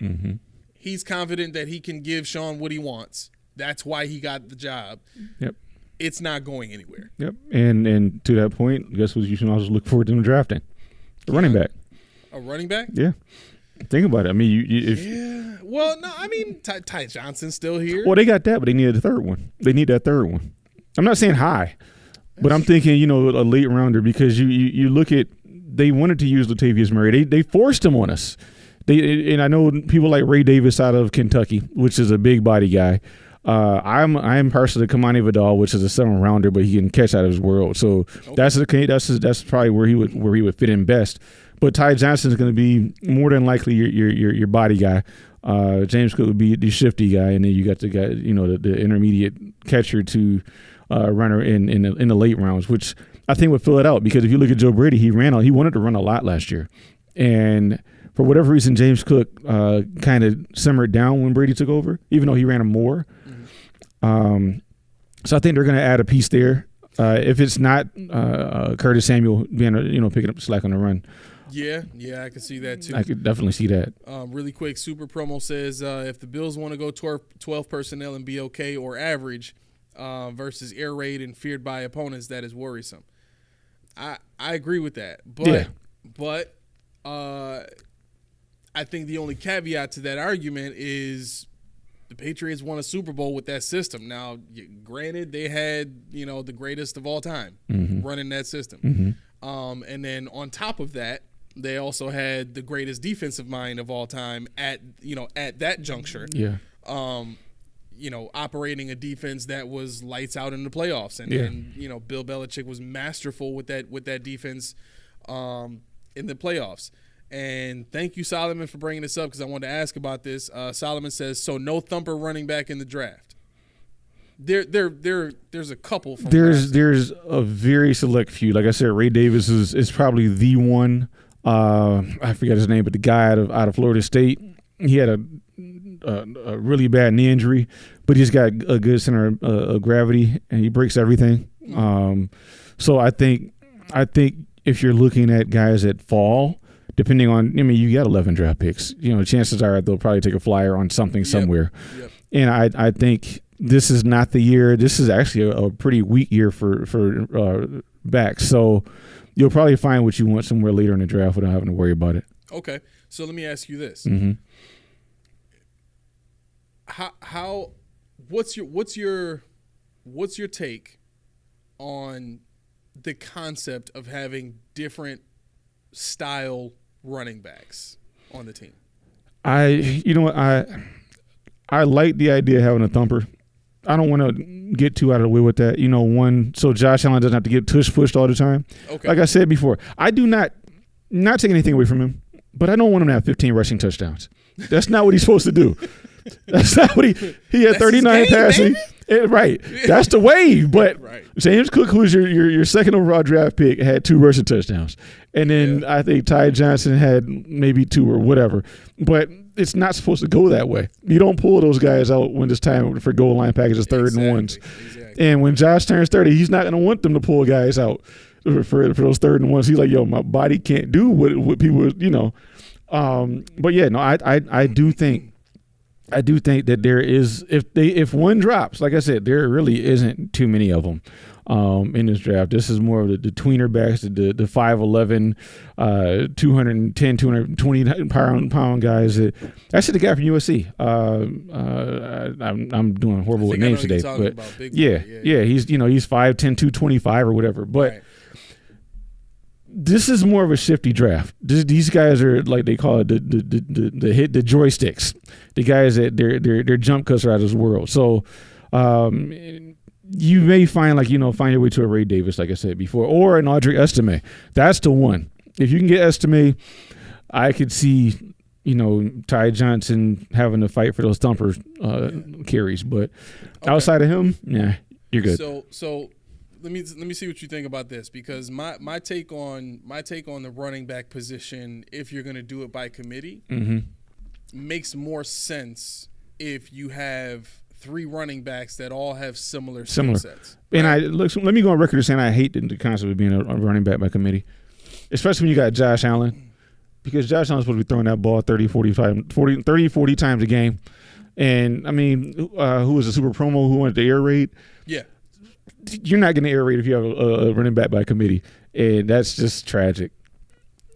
He's confident that he can give Sean what he wants. That's why he got the job. Yep. It's not going anywhere. Yep. And to that point, guess what you should also look forward to them drafting? The running back. A running back? Yeah. Think about it. I mean, Well, no, I mean, Ty Johnson's still here. Well, they got that, but they needed a third one. They need that third one. I'm not saying high, but I'm thinking, you know, a late rounder, because you look at, they wanted to use Latavius Murray. They forced him on us. And I know people like Ray Davis out of Kentucky, which is a big body guy. I'm personally Kamani Vidal, which is a 7th rounder, but he can catch out of his world. So that's probably where he would fit in best. But Ty Johnson is going to be more than likely your body guy. James Cook would be the shifty guy, and then you got the guy, you know, the intermediate catcher to runner in the late rounds, which I think would fill it out. Because if you look at Joe Brady, he wanted to run a lot last year, and for whatever reason, James Cook kind of simmered down when Brady took over, even though he ran him more. So I think they're going to add a piece there. If it's not Curtis Samuel being, picking up the slack on the run. Yeah, I can see that too. I could definitely see that. Really quick, Super Promo says if the Bills want to go 12 personnel and be okay or average versus air raid and feared by opponents, that is worrisome. I agree with that, but I think the only caveat to that argument is the Patriots won a Super Bowl with that system. Now, granted, they had, the greatest of all time running that system. And then on top of that, they also had the greatest defensive mind of all time at that juncture. Yeah. Operating a defense that was lights out in the playoffs. And Bill Belichick was masterful with that defense in the playoffs. And thank you, Solomon, for bringing this up because I wanted to ask about this. Solomon says, so no thumper running back in the draft. There's a couple. From there's a very select few. Like I said, Ray Davis is probably the one. I forget his name, but the guy out of Florida State, he had a really bad knee injury, but he's got a good center of gravity and he breaks everything. So I think if you're looking at guys that fall, depending on, you got 11 draft picks. Chances are they'll probably take a flyer on something somewhere. Yep. And I think this is not the year. This is actually a pretty weak year for backs. So you'll probably find what you want somewhere later in the draft without having to worry about it. Okay, so let me ask you this: what's your take on the concept of having different style running backs on the team? I like the idea of having a thumper. I don't want to get too out of the way with that. So Josh Allen doesn't have to get tush pushed all the time. Okay. Like I said before, I do not take anything away from him, but I don't want him to have 15 rushing touchdowns. That's not what he's supposed to do. That's not what he had 39 passing. Right. That's the wave. But right. James Cook, who's your second overall draft pick, had 2 rushing touchdowns. And then I think Ty Johnson had maybe 2 or whatever. But it's not supposed to go that way. You don't pull those guys out when it's time for goal line packages, third and ones. Exactly. And when Josh turns 30, he's not going to want them to pull guys out for those third and ones. He's like, my body can't do what people, But yeah, no, I do think that there is, if one drops, like I said, there really isn't too many of them in this draft. This is more of the tweener backs, the 5'11", 210, 220 pound guys. That's the guy from USC. I'm doing horrible with names today, but yeah, he's 5'10", 225 or whatever. But right. This is more of a shifty draft. These guys are, like they call it, the joysticks. The guys that their jump cuts are out of this world. So you may find find your way to a Ray Davis, like I said before, or an Audrey Estime. That's the one. If you can get Estime, I could see Ty Johnson having to fight for those thumper carries. But outside of him, you're good. So. Let me see what you think about this, because my take on the running back position, if you're going to do it by committee, makes more sense if you have 3 running backs that all have similar skill sets. Right? And let me go on record as saying I hate the concept of being a running back by committee, especially when you got Josh Allen, because Josh Allen's supposed to be throwing that ball 30, 40 times a game. And I mean, who was a super promo who wanted the air raid? Yeah. You're not going to air raid if you have a running back by committee, and that's just tragic.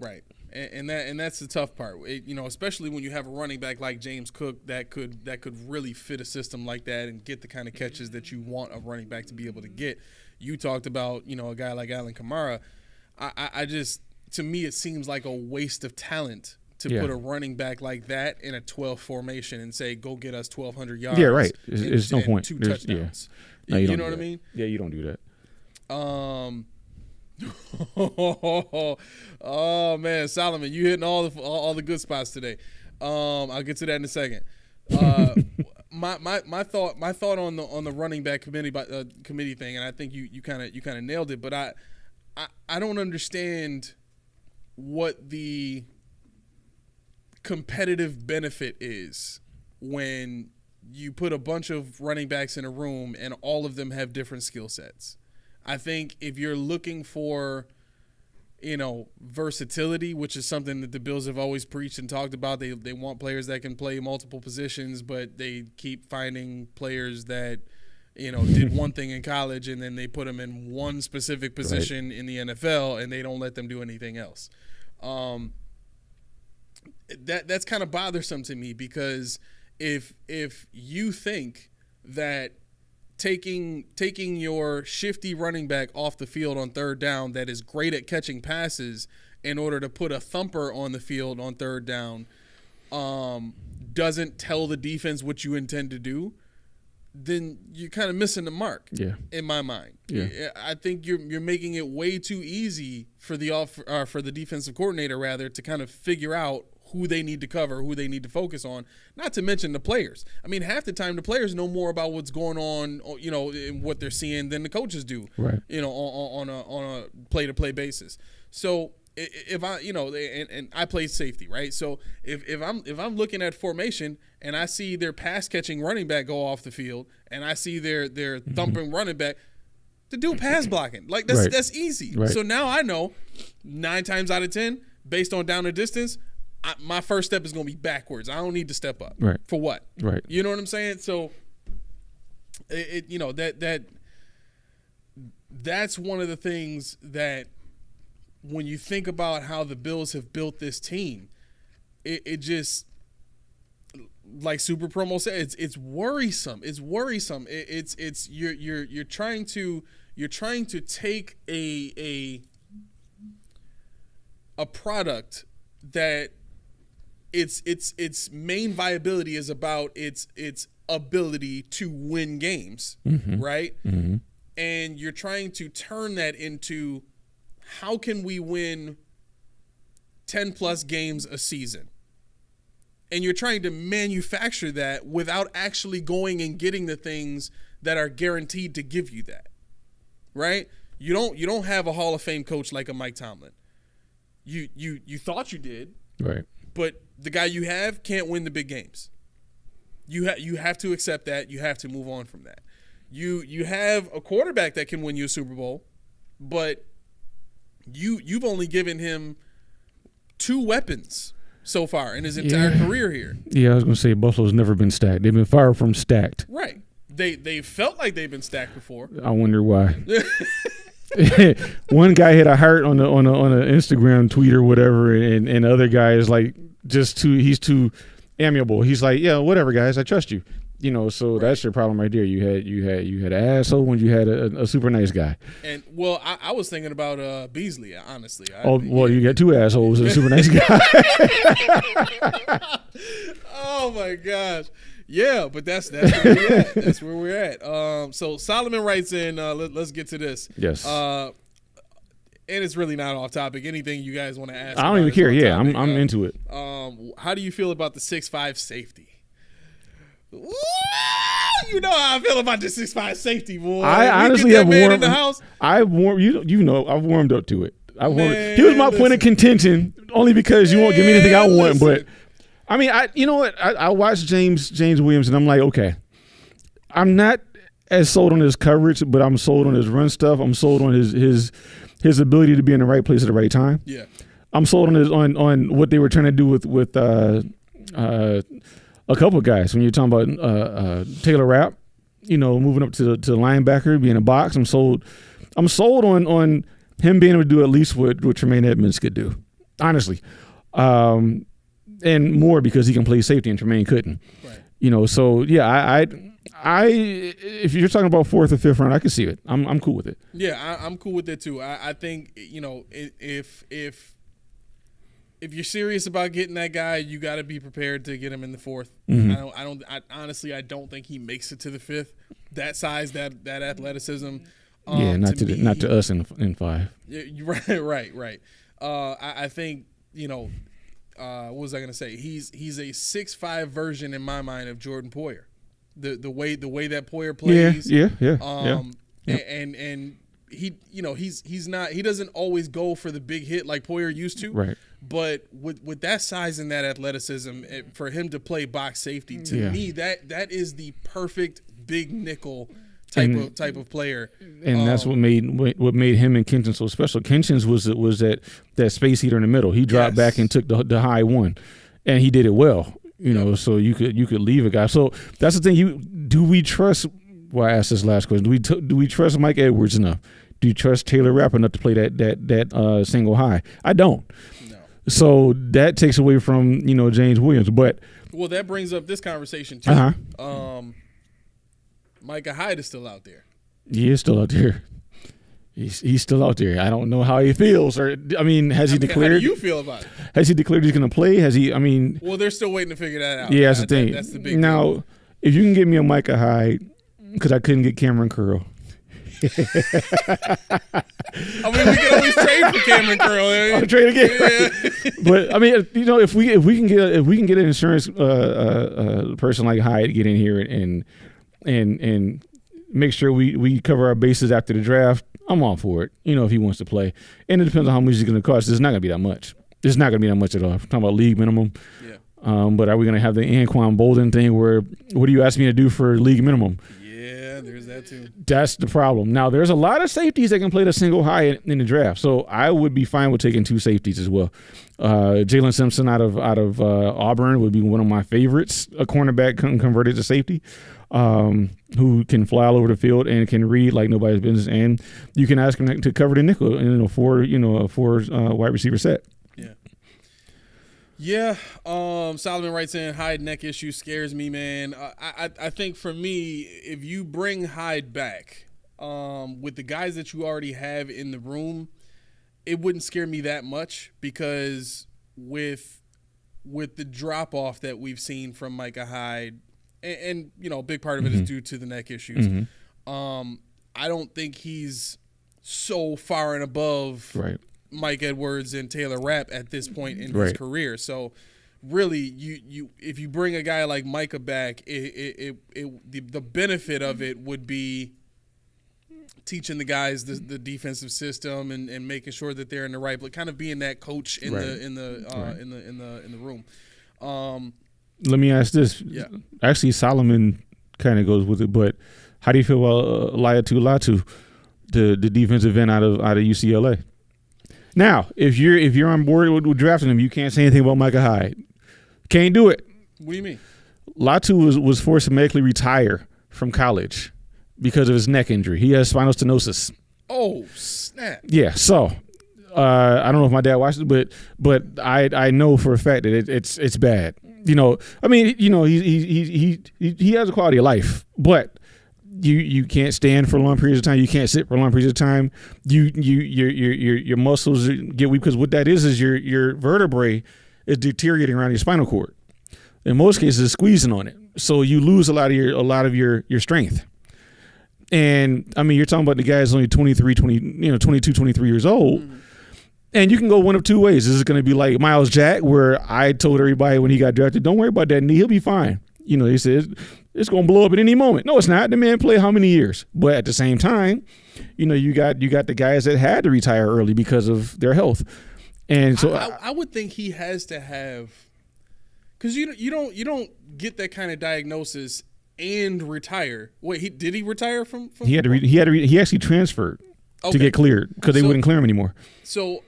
Right, and that's the tough part. Especially when you have a running back like James Cook that could really fit a system like that and get the kind of catches that you want a running back to be able to get. You talked about a guy like Alvin Kamara. I just, to me, it seems like a waste of talent to put a running back like that in a 12 formation and say, go get us 1,200 yards. Yeah, right. There's no point. 2 touchdowns. Yeah. No, you know what I mean? Yeah, you don't do that. Oh man, Solomon, you hitting all the good spots today. I'll get to that in a second. My thought on the running back committee thing, and I think you kind of nailed it. But I don't understand what the competitive benefit is when you put a bunch of running backs in a room and all of them have different skill sets. I think if you're looking for, versatility, which is something that the Bills have always preached and talked about, they want players that can play multiple positions, but they keep finding players that, did one thing in college and then they put them in one specific position in the NFL and they don't let them do anything else. that's kind of bothersome to me, because if you think that taking your shifty running back off the field on third down that is great at catching passes in order to put a thumper on the field on third down doesn't tell the defense what you intend to do, then you're kind of missing the mark. Yeah. In my mind. Yeah. I think you're making it way too easy for the defensive coordinator rather to kind of figure out who they need to cover, who they need to focus on, not to mention the players. I mean, half the time the players know more about what's going on, you know, and what they're seeing than the coaches do, right? You know, on a play-to-play basis. So if I, you know, and I play safety, right? So if I'm looking at formation and I see their pass-catching running back go off the field and I see their thumping running back, to do pass blocking, like that's easy. Right. So now I know 9 times out of 10, based on down and distance, my first step is going to be backwards. I don't need to step up. Right. For what? Right. You know what I'm saying? So, you know, that's one of the things that when you think about how the Bills have built this team, it just, like Super Promo said, it's worrisome. It's worrisome. It's you're trying to take a product that its main viability is about its ability to win games, right? Mm-hmm. And you're trying to turn that into, how can we win 10 plus games a season? And you're trying to manufacture that without actually going and getting the things that are guaranteed to give you that, right? You don't have a Hall of Fame coach like a Mike Tomlin. You thought you did, right? But the guy you have can't win the big games. You have to accept that. You have to move on from that. You have a quarterback that can win you a Super Bowl, but you've only given him 2 weapons so far in his entire career here. Yeah, I was going to say Buffalo's never been stacked. They've been far from stacked. Right. They felt like they've been stacked before. I wonder why. One guy hit a heart on a Instagram tweet or whatever, and the other guy is like he's too amiable. He's like, yeah, whatever, guys, I trust you. You know, so right. That's your problem right there. You had an asshole when you had a super nice guy. And well, I was thinking about Beasley, honestly. You got 2 assholes and a super nice guy. Oh my gosh. Yeah, but that's where we're at. That's where we're at. So Solomon writes in, let's get to this. Yes. And it's really not off topic. Anything you guys want to ask? I don't even care. Yeah, I'm into it. How do you feel about the 6'5" safety? Ooh, you know how I feel about the 6'5" safety, boy. I honestly have warmed in the house. I've warmed up to it. He was my point of contention only because you won't give me anything I want, but. I mean, you know what? I watched James Williams, and I'm like, okay, I'm not as sold on his coverage, but I'm sold on his run stuff. I'm sold on his ability to be in the right place at the right time. Yeah, I'm sold on what they were trying to do with a couple of guys. When you're talking about Taylor Rapp, you know, moving up to the linebacker, being a box. I'm sold on him being able to do at least what Tremaine Edmonds could do. Honestly. And more because he can play safety and Tremaine couldn't. Right. You know, so yeah, I if you're talking about 4th or 5th round, I can see it. I'm cool with it. Yeah, I'm cool with it too. I think, you know, if you're serious about getting that guy, you got to be prepared to get him in the 4th. Mm-hmm. I don't think he makes it to the 5th. That size, that athleticism. Not to us in 5. Yeah, right. I think, you know. What was I gonna say? He's a 6'5" version in my mind of Jordan Poyer. The way that Poyer plays. Yeah. And he, you know, he doesn't always go for the big hit like Poyer used to. Right. But with that size and that athleticism, for him to play box safety, to me that is the perfect big nickel type of player, and that's what made him and Kenshin so special. Kenshin's was that space heater in the middle. He dropped back and took the high one, and he did it well. You know, so you could leave a guy. So that's the thing. Do we trust? Well, I asked this last question. Do we trust Mike Edwards enough? Do you trust Taylor Rapp enough to play that single high? I don't. No. So that takes away from, James Williams. But well, that brings up this conversation too. Micah Hyde is still out there. He is still out there. He's still out there. I don't know how he feels. Has he declared? How do you feel about it? Has he declared he's going to play? Well, they're still waiting to figure that out. Yeah, that's the thing. That's the big now, thing. If you can get me a Micah Hyde, because I couldn't get Cameron Curl. We can always trade for Cameron Curl. I'll trade again. Yeah. But if we can get an insurance person like Hyde to get in here and make sure we cover our bases after the draft, I'm all for it. If he wants to play, and it depends on how much it's going to cost. It's not going to be that much. It's not going to be that much at all. I'm talking about league minimum. Yeah. But are we going to have the Anquan Bolden thing where what do you ask me to do for league minimum? Yeah, there's that too. That's the problem. Now, there's a lot of safeties that can play the single high in the draft, so I would be fine with taking two safeties as well. Jalen Simpson out of Auburn would be one of my favorites, a cornerback converted to safety, who can fly all over the field and can read like nobody's business, and you can ask him to cover the nickel in a four wide receiver set. Yeah. Solomon writes in, Hyde neck issue scares me, man. I think for me, if you bring Hyde back with the guys that you already have in the room, it wouldn't scare me that much because with the drop off that we've seen from Micah Hyde, and a big part of it is due to the neck issues. I don't think he's so far and above Mike Edwards and Taylor Rapp at this point in his career. So really, you if you bring a guy like Micah back, the benefit of it would be teaching the guys the defensive system and making sure that they're in the right, but kind of being that coach in the room. Let me ask this. Yeah. Actually, Solomon kind of goes with it, but how do you feel about Laiatu Latu, the defensive end out of UCLA? Now, if you're on board with drafting him, you can't say anything about Micah Hyde. Can't do it. What do you mean? Latu was forced to medically retire from college because of his neck injury. He has spinal stenosis. Oh, snap. Yeah, so I don't know if my dad watched it, but I know for a fact that it's bad. He has a quality of life, but you can't stand for long periods of time. You can't sit for long periods of time. Your muscles get weak because what that is your vertebrae is deteriorating around your spinal cord. In most cases, it's squeezing on it, so you lose a lot of your strength. And you're talking about the guy that's only 22, 23 years old. Mm-hmm. And you can go one of two ways. This is going to be like Miles Jack, where I told everybody when he got drafted, don't worry about that knee. He'll be fine. He said, it's going to blow up at any moment. No, it's not. The man played how many years? But at the same time, you got the guys that had to retire early because of their health. And so I would think he has to have, because you don't get that kind of diagnosis and retire. Wait, did he retire from he actually transferred to get cleared because they wouldn't clear him anymore. So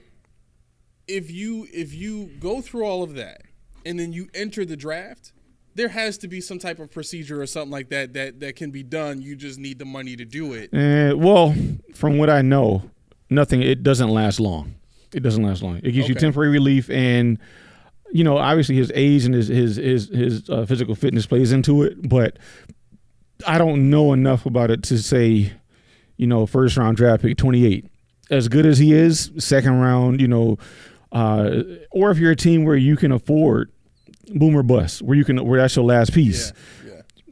if you go through all of that and then you enter the draft, there has to be some type of procedure or something like that can be done. You just need the money to do it. Well, from what I know, nothing. It doesn't last long. It doesn't last long. It gives you temporary relief, and obviously his age and his physical fitness plays into it. But I don't know enough about it to say, first round draft pick 28. As good as he is, second round, or if you're a team where you can afford boom or bust, where that's your last piece,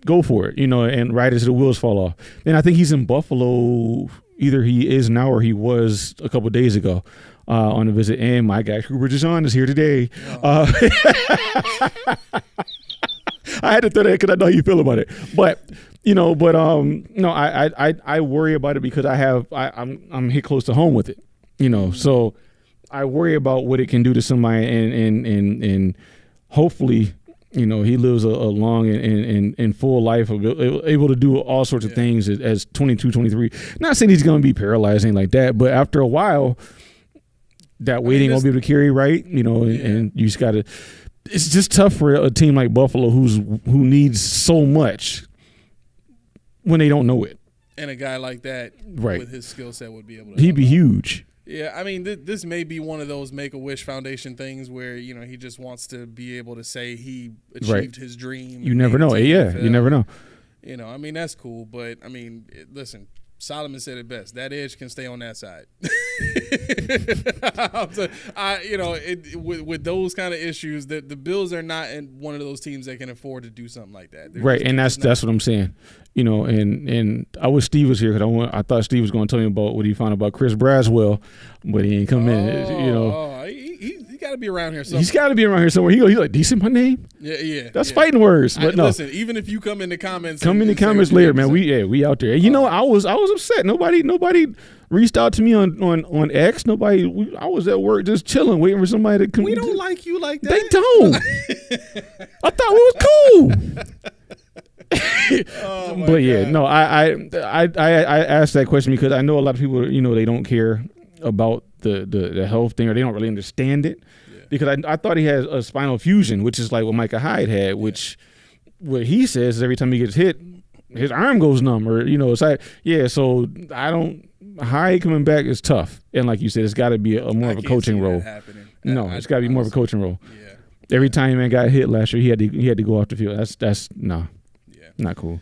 go for it, and right as the wheels fall off. And I think he's in Buffalo. Either he is now or he was a couple of days ago on a visit. And my guy Cooper DeJean is here today. I had to throw that because I know how you feel about it. But no, I worry about it because I'm hit close to home with it. So I worry about what it can do to somebody, and hopefully, he lives a long and full life, able to do all sorts of things as 22, 23. Not saying he's going to be paralyzed, anything like that, but after a while, that weight ain't going to be able to carry, right? And you just got to. It's just tough for a team like Buffalo who needs so much when they don't know it. And a guy like that, right, with his skill set, would be able to. He'd be huge. Yeah, I mean, this may be one of those Make-A-Wish Foundation things where, he just wants to be able to say he achieved his dream. You never know. Yeah, you never know. I mean, that's cool. But, I mean, listen, Solomon said it best. That edge can stay on that side. With those kind of issues, the Bills are not one of those teams that can afford to do something like that. Right, and that's what I'm saying. And I wish Steve was here because I thought Steve was going to tell me about what he found about Chris Braswell, but he ain't come in. He got to be around here somewhere. He's got to be around here somewhere. He's like, decent my name? Yeah. That's fighting words. But no. Listen, even if you come in the comments. Come in the comments later, man. We out there. I was upset. Nobody reached out to me on X. I was at work just chilling, waiting for somebody to come. We don't like you like that. They don't. I thought we was cool. But yeah, God. No, I asked that question because I know a lot of people, they don't care about the health thing, or they don't really understand it. Yeah. Because I thought he has a spinal fusion, which is like what Micah Hyde had, which what he says is every time he gets hit, his arm goes numb, or it's like so Hyde coming back is tough, and like you said, it's got to be more of a coaching role. It's got to be more of a coaching role. Yeah. Every time man got hit last year, he had to go off the field. That's not cool.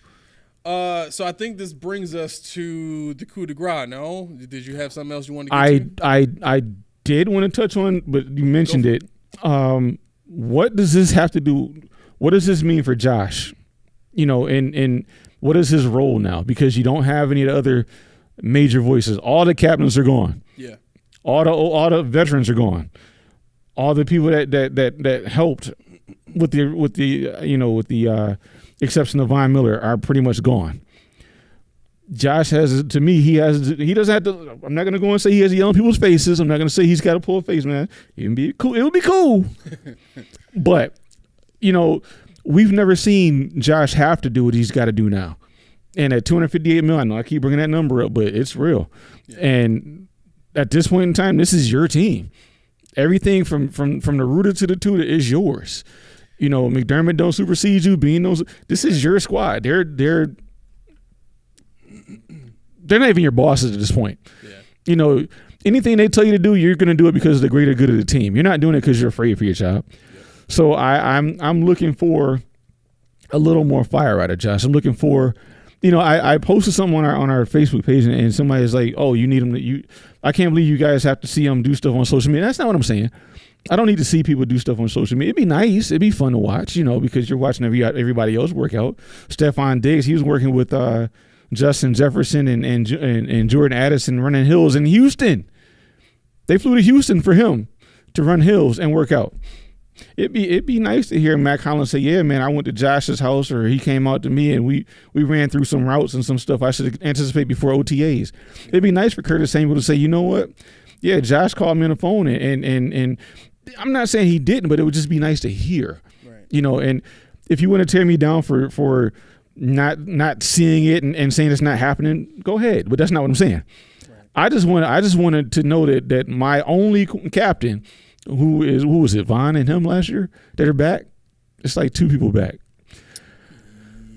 So I think this brings us to the coup de grace. No, did you have something else you wanted to get to? I did want to touch on, but you mentioned it. What does this have to do? What does this mean for Josh? And what is his role now? Because you don't have any of the other major voices. All the captains are gone. Yeah. All the veterans are gone. All the people that helped with the exception of Von Miller are pretty much gone. Josh he doesn't have to. I'm not gonna go and say he has young people's faces. I'm not gonna say he's got to pull a face, man. It would be cool. But we've never seen Josh have to do what he's got to do now. And at $258 million, I know I keep bringing that number up, but it's real. Yeah. And at this point in time, this is your team. Everything from the rooter to the tutor is yours. McDermott don't supersede you. This is your squad. They're not even your bosses at this point. Yeah. Anything they tell you to do, you're going to do it because of the greater good of the team. You're not doing it because you're afraid for your job. Yeah. So I'm looking for a little more fire out of Josh. I'm looking for, I posted something on our Facebook page, and somebody's like, "Oh, you need him to I can't believe you guys have to see him do stuff on social media." That's not what I'm saying. I don't need to see people do stuff on social media. It'd be nice. It'd be fun to watch, because you're watching everybody else work out. Stephon Diggs, he was working with Justin Jefferson and Jordan Addison running hills in Houston. They flew to Houston for him to run hills and work out. It'd be nice to hear Matt Collins say, "Yeah, man, I went to Josh's house, or he came out to me, and we ran through some routes and some stuff I should anticipate before OTAs." It'd be nice for Curtis Samuel to say, "You know what? Yeah, Josh called me on the phone, and I'm not saying he didn't, but it would just be nice to hear." Right. And if you want to tear me down for not seeing it and saying it's not happening, go ahead. But that's not what I'm saying. Right. I just wanted to know that my only captain, who was it, Von and him last year, that are back? It's like two people back.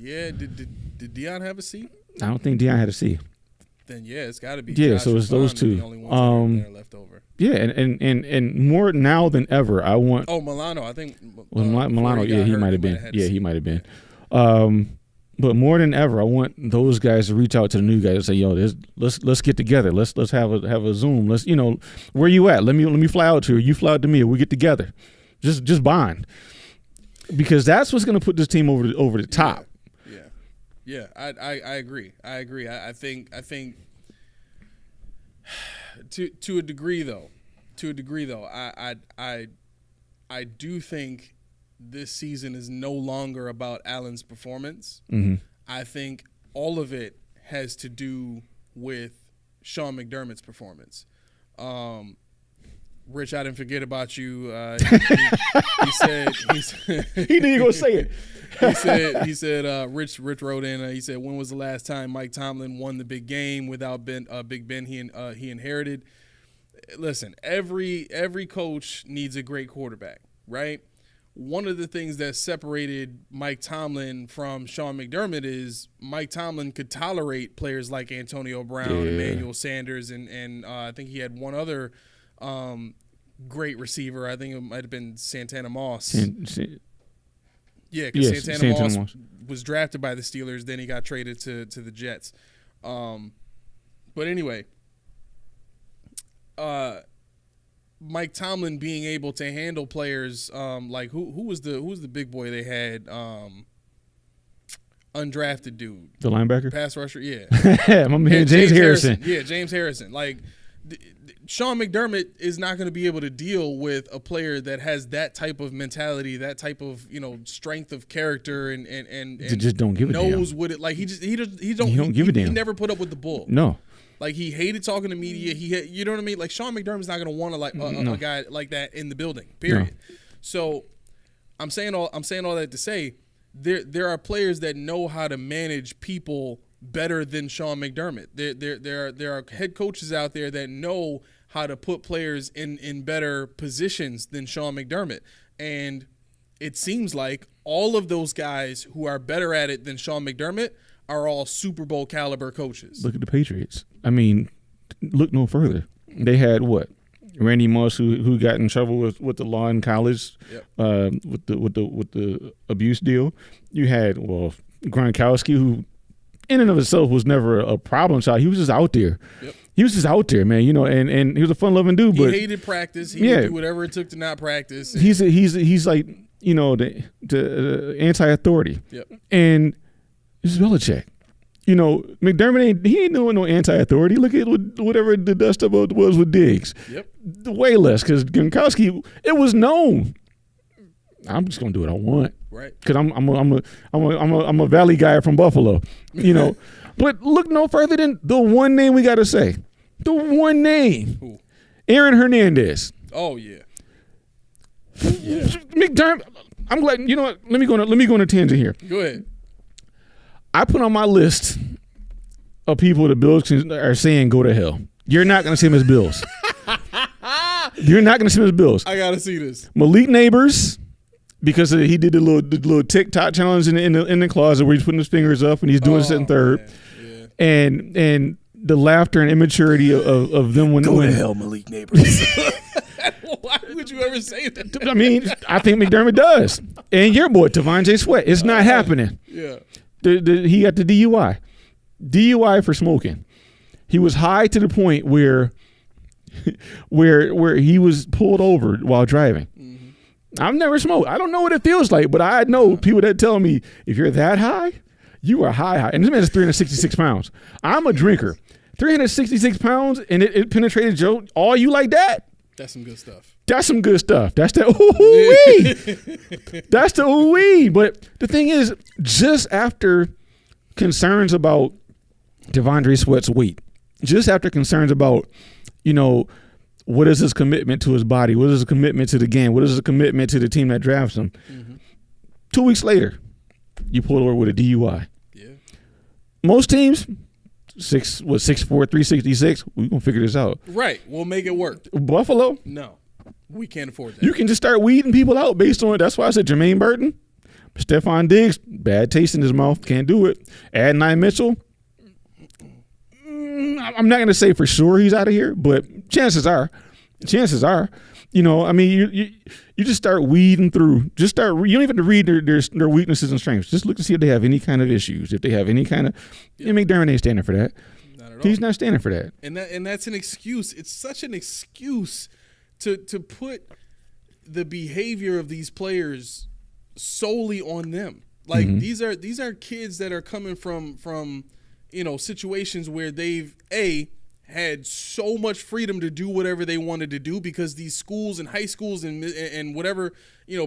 Yeah, did Deion have a seat? I don't think Deion had a seat. Then it's got to be. Yeah, Josh, so it's those two. The only ones that are left over. Yeah, and more now than ever, I want. Oh, Milano, I think. Milano, he might have been. Yeah, he might have been. But more than ever, I want those guys to reach out to the new guys and say, "Yo, let's get together. Let's have a Zoom. Let's where you at? Let me fly out to you. You fly out to me. We get together. Just bond, because that's what's going to put this team over the top." Yeah, I agree. I think to a degree though, I do think this season is no longer about Allen's performance. Mm-hmm. I think all of it has to do with Sean McDermott's performance. Rich, I didn't forget about you. He said he knew you were gonna say it. He said Rich wrote in. He said, "When was the last time Mike Tomlin won the big game without Big Ben he inherited?" Listen, every coach needs a great quarterback, right? one of the things that separated Mike Tomlin from Sean McDermott is Mike Tomlin could tolerate players like Antonio Brown, Emmanuel Sanders, and I think he had one other great receiver. I think it might have been Santana Moss. Because Santana Moss was drafted by the Steelers. Then he got traded to the Jets. But anyway, Mike Tomlin being able to handle players like who was the big boy they had, undrafted dude, the linebacker, pass rusher, yeah, my man James Harrison. Yeah, James Harrison. Like Sean McDermott is not going to be able to deal with a player that has that type of mentality, that type of strength of character, and just don't give a damn. Knows what it like. He don't give a damn. He never put up with the bull. No. Like he hated talking to media. You know what I mean? Like Sean McDermott's not going to want to a guy like that in the building. Period. No. So I'm saying all that to say there are players that know how to manage people better than Sean McDermott. There are head coaches out there that know how to put players in better positions than Sean McDermott. And it seems like all of those guys who are better at it than Sean McDermott are all Super Bowl caliber coaches. Look at the Patriots. I mean, look no further. They had what? Randy Moss, who got in trouble with the law in college, with the abuse deal. You had Gronkowski, who in and of itself was never a problem child. He was just out there. Yep. He was just out there, man. And he was a fun-loving dude. But he hated practice. He would do whatever it took to not practice. He's like the anti-authority. Yep. And this is Belichick. McDermott ain't doing no anti-authority. Look at whatever the dust up was with Diggs. Yep. Way less, because Gronkowski, it was known. I'm just gonna do what I want, right? Because I'm a Valley guy from Buffalo, But look no further than the one name we gotta say. The one name. Who? Aaron Hernandez. Oh yeah. McDermott. I'm glad. You know what? Let me go on a tangent here. Go ahead. I put on my list of people the Bills are saying go to hell. You're not going to see him as Bills. You're not going to see him as Bills. I got to see this. Malik Neighbors, because he did the little TikTok challenge in the closet where he's putting his fingers up and he's doing second third. Yeah. And the laughter and immaturity of them when go to hell, Malik Neighbors. Why would you ever say that? I mean, I think McDermott does. And your boy, T'Vondre Sweat. It's not happening. Yeah. He got the DUI for smoking. He was high to the point where he was pulled over while driving. Mm-hmm. I've never smoked. I don't know what it feels like, but I know people that tell me if you're that high, you are high. And this man is 366 pounds. I'm a drinker. 366 pounds and it penetrated Joe. All you like that? That's some good stuff. That's some good stuff. That's the ooh-wee. That's the ooh-wee. But the thing is, just after concerns about T'Vondre Sweat's weight, just after concerns about, what is his commitment to his body? What is his commitment to the game? What is his commitment to the team that drafts him? Mm-hmm. 2 weeks later, you pull over with a DUI. Yeah. Most teams, 6'4", 366, we're going to figure this out. Right. We'll make it work. Buffalo? No. We can't afford that. You can just start weeding people out based on it. That's why I said Jermaine Burton, Stephon Diggs, bad taste in his mouth, can't do it. Adonai Mitchell, I'm not going to say for sure he's out of here, but chances are. You just start weeding through. You don't even have to read their weaknesses and strengths. Just look to see if they have any kind of issues. If they have any kind of, McDermott ain't standing for that. Not at all. He's not standing for that. And that's an excuse. It's such an excuse to put the behavior of these players solely on them. Like mm-hmm. these are kids that are coming from situations where they've had so much freedom to do whatever they wanted to do because these schools and high schools and whatever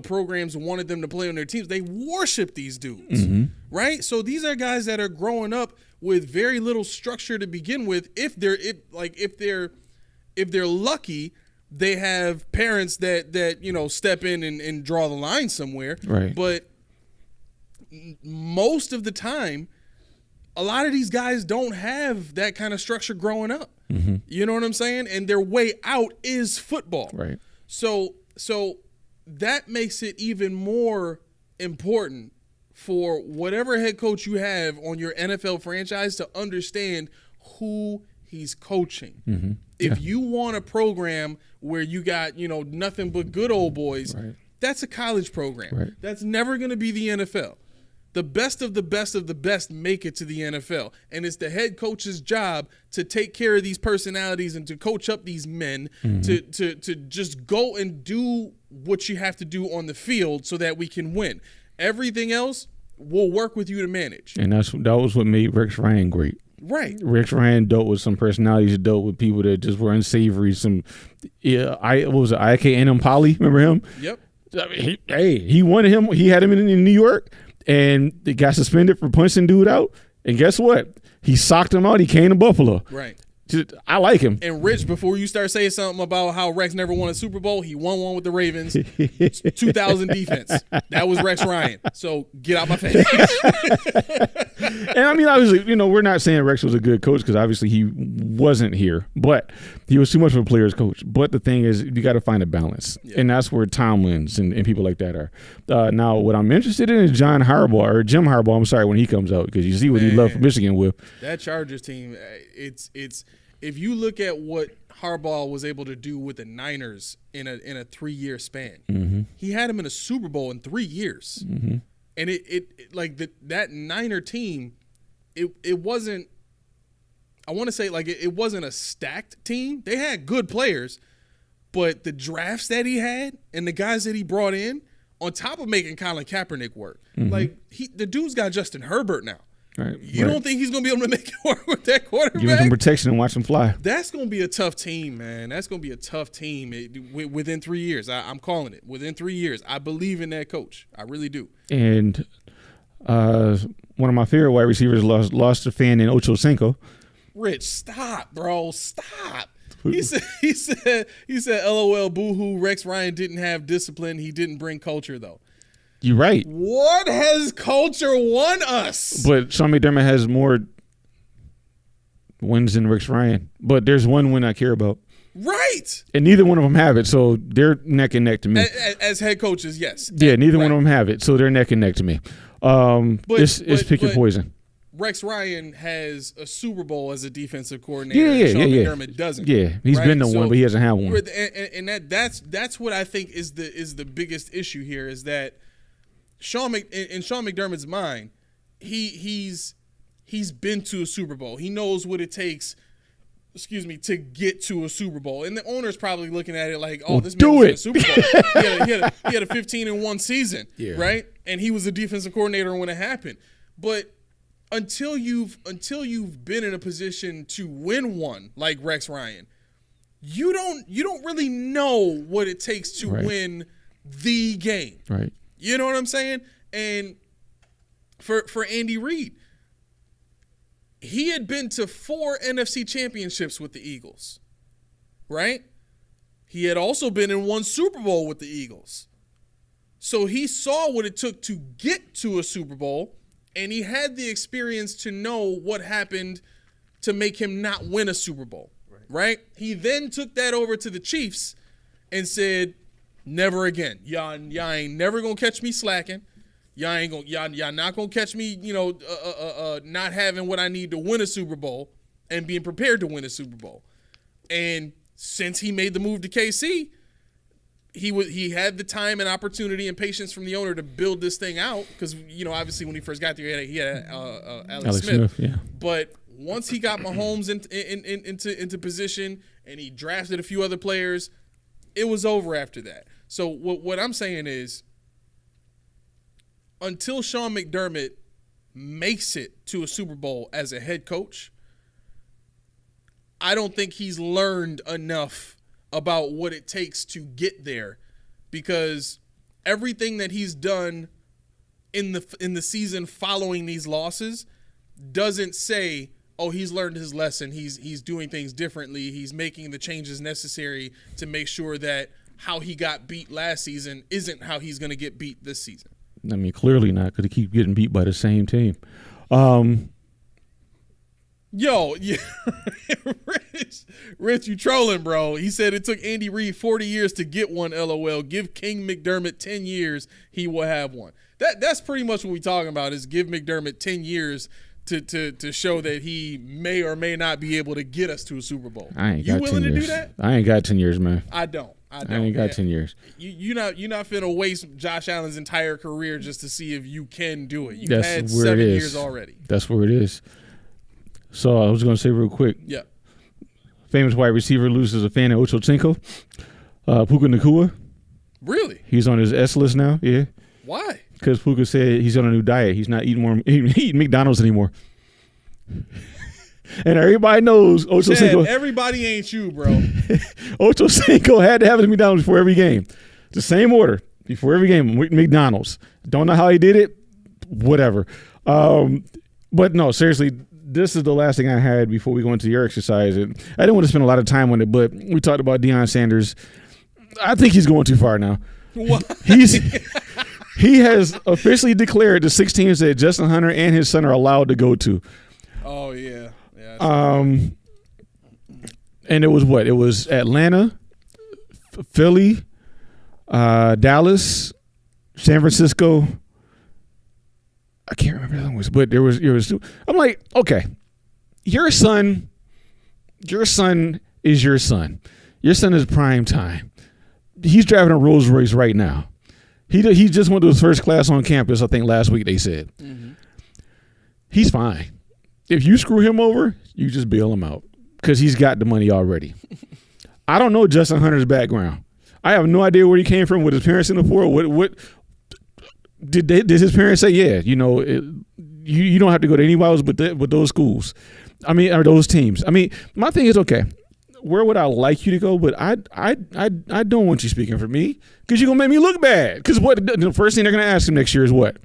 programs wanted them to play on their teams. They worship these dudes, mm-hmm. right? So these are guys that are growing up with very little structure to begin with. If they're lucky, they have parents that step in and draw the line somewhere. Right. But most of the time, a lot of these guys don't have that kind of structure growing up. Mm-hmm. You know what I'm saying? And their way out is football. Right. So that makes it even more important for whatever head coach you have on your NFL franchise to understand who he's coaching. Mm-hmm. If you want a program where you got, nothing but good old boys, Right. that's a college program. Right. That's never going to be the NFL. The best of the best of the best make it to the NFL. And it's the head coach's job to take care of these personalities and to coach up these men to just go and do what you have to do on the field so that we can win. Everything else will work with you to manage. And that was what made Rex Ryan great. Right. Rex Ryan dealt with some personalities. He dealt with people that just were unsavory. What was it? IK Enum Poly, remember him? Yep. I mean, he wanted him. He had him in New York, and they got suspended for punching dude out. And guess what? He socked him out. He came to Buffalo. Right. I like him. And Rich, before you start saying something about how Rex never won a Super Bowl, he won one with the Ravens. 2000 defense. That was Rex Ryan. So get out my face. And I mean, obviously, we're not saying Rex was a good coach because obviously he wasn't here, but he was too much of a player's coach. But the thing is, you got to find a balance, and that's where Tomlins and people like that are. Now, what I'm interested in is Jim Harbaugh. I'm sorry, when he comes out, because you see what he left Michigan with. That Chargers team, it's if you look at what Harbaugh was able to do with the Niners in a 3-year span, he had him in a Super Bowl in 3 years. Mm-hmm. And it like that Niner team, it wasn't, I want to say like it wasn't a stacked team. They had good players, but the drafts that he had and the guys that he brought in, on top of making Colin Kaepernick work, like the dude's got Justin Herbert now. Right. You don't think he's going to be able to make it work with that quarterback? Give him some protection and watch him fly. That's going to be a tough team, man. That's going to be a tough team within 3 years. I'm calling it. Within 3 years. I believe in that coach. I really do. And one of my favorite wide receivers lost a fan in Ocho Cinco. Rich, stop, bro. Stop. He said, LOL, boo-hoo, Rex Ryan didn't have discipline. He didn't bring culture, though. You're right. What has culture won us? But Sean McDermott has more wins than Rex Ryan. But there's one win I care about. Right. And neither one of them have it, so they're neck and neck to me. As head coaches, yes. Yeah, neither one of them have it, so they're neck and neck to me. It's pick your poison. Rex Ryan has a Super Bowl as a defensive coordinator. Sean McDermott doesn't. Yeah, he's been to one, but he hasn't had one. And that's what I think is the biggest issue here is that in Sean McDermott's mind, he's been to a Super Bowl. He knows what it takes, to get to a Super Bowl. And the owner's probably looking at it like, this man was in a Super Bowl. he had a 15-1 season, right? And he was a defensive coordinator when it happened. But until you've been in a position to win one like Rex Ryan, you don't really know what it takes to win the game. Right. You know what I'm saying? And for Andy Reid, he had been to 4 NFC championships with the Eagles, right? He had also been in 1 Super Bowl with the Eagles. So he saw what it took to get to a Super Bowl, and he had the experience to know what happened to make him not win a Super Bowl, right? He then took that over to the Chiefs and said, never again. Y'all ain't never gonna catch me slacking. Y'all not gonna catch me, not having what I need to win a Super Bowl and being prepared to win a Super Bowl. And since he made the move to KC, he had the time and opportunity and patience from the owner to build this thing out because obviously when he first got there he had Alex Smith. Yeah. But once he got Mahomes into position and he drafted a few other players, it was over after that. So what I'm saying is, until Sean McDermott makes it to a Super Bowl as a head coach, I don't think he's learned enough about what it takes to get there, because everything that he's done in the season following these losses doesn't say, oh, he's learned his lesson. He's doing things differently. He's making the changes necessary to make sure that how he got beat last season isn't how he's going to get beat this season. I mean, clearly not, because he keeps getting beat by the same team. Yo, yeah. Rich, you trolling, bro. He said it took Andy Reid 40 years to get one, LOL. Give King McDermott 10 years, he will have one. That's pretty much what we're talking about, is give McDermott 10 years to show that he may or may not be able to get us to a Super Bowl. I ain't got 10 years. You willing to do that? I ain't got 10 years, man. I don't. I ain't got 10 years. You're not finna waste Josh Allen's entire career just to see if you can do it. You've That's had where 7 it is. years already. That's where it is. So I was going to say real quick. Yeah. Famous wide receiver loses a fan at Ocho Cinco. Puka Nacua. Really? He's on his S list now. Yeah. Why? Because Puka said he's on a new diet. He's not eating McDonald's anymore. And everybody knows Ocho Cinco. Everybody ain't you, bro. Ocho Cinco had to have his McDonald's before every game. The same order before every game. McDonald's. Don't know how he did it. Whatever. But no, seriously, this is the last thing I had before we go into your exercise. And I didn't want to spend a lot of time on it, but we talked about Deion Sanders. I think he's going too far now. What? He has officially declared the 6 teams that Justin Hunter and his son are allowed to go to. Oh, yeah. And it was what? It was Atlanta, Philly, Dallas, San Francisco. I can't remember the other ones, but there was. I'm like, okay, your son is your son. Your son is prime time. He's driving a Rolls Royce right now. He just went to his first class on campus, I think last week they said. Mm-hmm. He's fine. If you screw him over, you just bail him out because he's got the money already. I don't know Justin Hunter's background. I have no idea where he came from with his parents in the world. What did his parents say? Yeah, you don't have to go to anywhere else but those schools. I mean, or those teams. I mean, my thing is, okay, where would I like you to go? But I don't want you speaking for me because you're gonna make me look bad. Because what the first thing they're gonna ask him next year is what?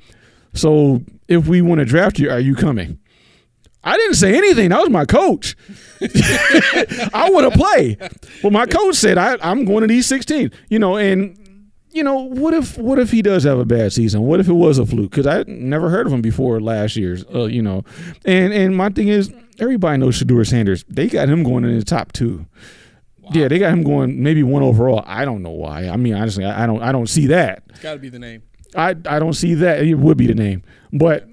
So if we want to draft you, are you coming? I didn't say anything. That was my coach. I want to play. But my coach said, I'm going to these 16. What if he does have a bad season? What if it was a fluke? Because I never heard of him before last year's, And my thing is, everybody knows Shedeur Sanders. They got him going in the top 2. Wow. Yeah, they got him going maybe 1 overall. I don't know why. I mean, honestly, I don't see that. It's got to be the name. I don't see that. It would be the name. But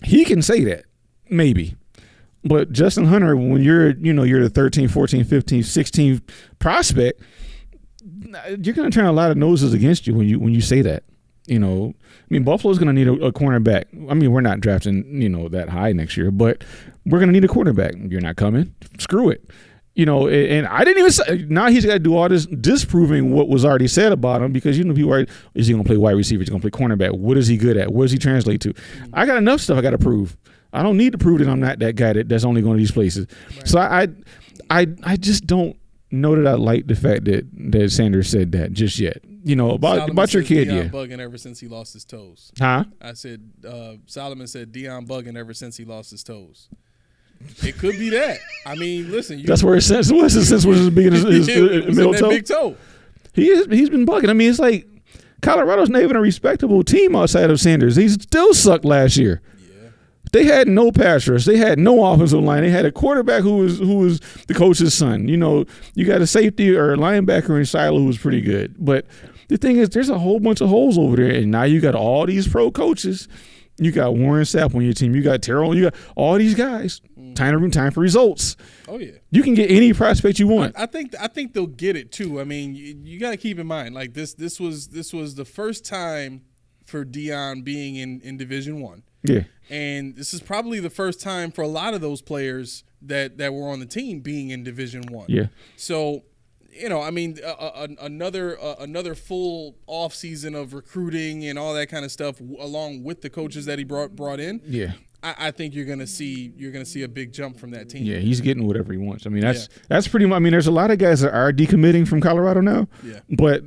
he can say that. Maybe. But Justin Hunter, when you're the 13, 14, 15, 16 prospect, you're going to turn a lot of noses against you when you say that. I mean, Buffalo's going to need a cornerback. I mean, we're not drafting, that high next year, but we're going to need a quarterback. You're not coming. Screw it. And I didn't even say, now he's got to do all this disproving what was already said about him because, people are, is he going to play wide receiver? Is he going to play cornerback? What is he good at? What does he translate to? I got enough stuff I got to prove. I don't need to prove that I'm not that guy that's only going to these places. Right. So I just don't know that I like the fact that Sanders said that just yet. About your kid, Deion bugging ever since he lost his toes. Huh? I said Solomon said Deion bugging ever since he lost his toes. It could be that. I mean, listen. That's where his sense was. His sense was his middle toe. Big toe. He's been bugging. I mean, it's like Colorado's not even a respectable team outside of Sanders. He still sucked last year. They had no pass rush. They had no offensive line. They had a quarterback who was the coach's son. You got a safety or a linebacker in Shiloh who was pretty good. But the thing is, there's a whole bunch of holes over there, and now you got all these pro coaches. You got Warren Sapp on your team. You got Terrell. You got all these guys. Time for results. Oh yeah. You can get any prospect you want. I think they'll get it too. I mean, you got to keep in mind, like this was the first time for Deion being in Division I. Yeah. And this is probably the first time for a lot of those players that were on the team being in Division I. Yeah. So, I mean, another full off season of recruiting and all that kind of stuff, along with the coaches that he brought in. Yeah. I think you're gonna see a big jump from that team. Yeah, he's getting whatever he wants. I mean, that's pretty much. I mean, there's a lot of guys that are decommitting from Colorado now. Yeah. But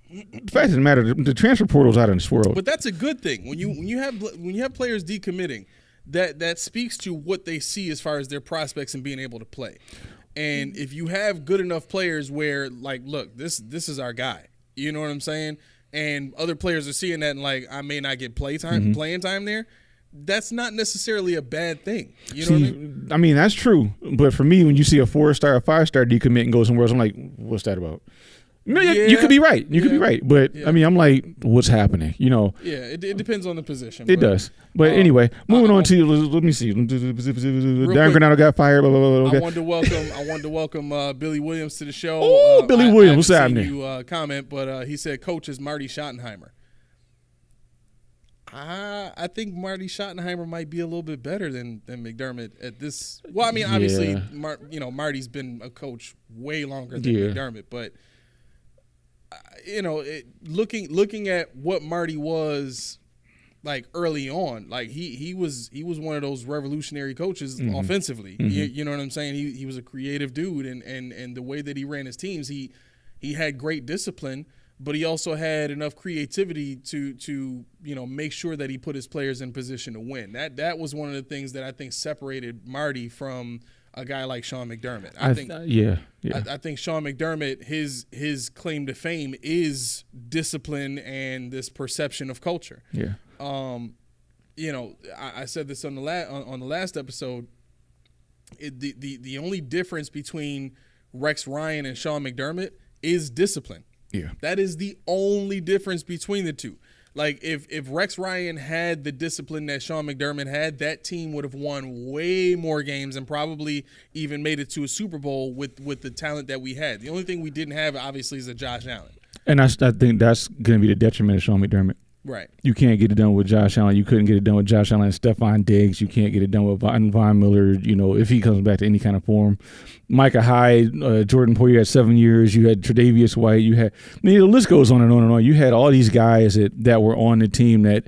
the fact of the matter, the transfer portal's out in this world. But that's a good thing when you have players decommitting. That speaks to what they see as far as their prospects and being able to play. And if you have good enough players where, like, look, this is our guy. You know what I'm saying? And other players are seeing that and like, I may not get playing time there. that's not necessarily a bad thing. You know what I mean? That's true. But for me, when you see a 4-star, a 5-star decommit and go somewhere else, I'm like, what's that about? You could be right. You could be right. But, I mean, I'm like, what's happening? You know? Yeah, it depends on the position. It does. But anyway, moving on to, let me see. Darren Granado got fired. Blah, blah, blah, okay. I wanted to welcome Billy Williams to the show. Oh, Billy Williams, what's happening? You comment, but he said coach is Marty Schottenheimer. I think Marty Schottenheimer might be a little bit better than McDermott at this. Well, I mean, obviously, Marty's been a coach way longer than McDermott, but looking at what Marty was like early on, like he was one of those revolutionary coaches offensively. You know what I'm saying? He was a creative dude, and the way that he ran his teams, he had great discipline. But he also had enough creativity to make sure that he put his players in position to win. That was one of the things that I think separated Marty from a guy like Sean McDermott. I think Sean McDermott, his claim to fame is discipline and this perception of culture. Yeah. I said this on the last episode. The only difference between Rex Ryan and Sean McDermott is discipline. Yeah. That is the only difference between the two. Like, if Rex Ryan had the discipline that Sean McDermott had, that team would have won way more games and probably even made it to a Super Bowl with the talent that we had. The only thing we didn't have, obviously, is a Josh Allen. And I think that's going to be the detriment of Sean McDermott. Right. You can't get it done with Josh Allen. You couldn't get it done with Josh Allen and Stephon Diggs. You can't get it done with Von Miller, if he comes back to any kind of form. Micah Hyde, Jordan Poyer had 7 years. You had Tre'Davious White. You had, the list goes on and on and on. You had all these guys that were on the team that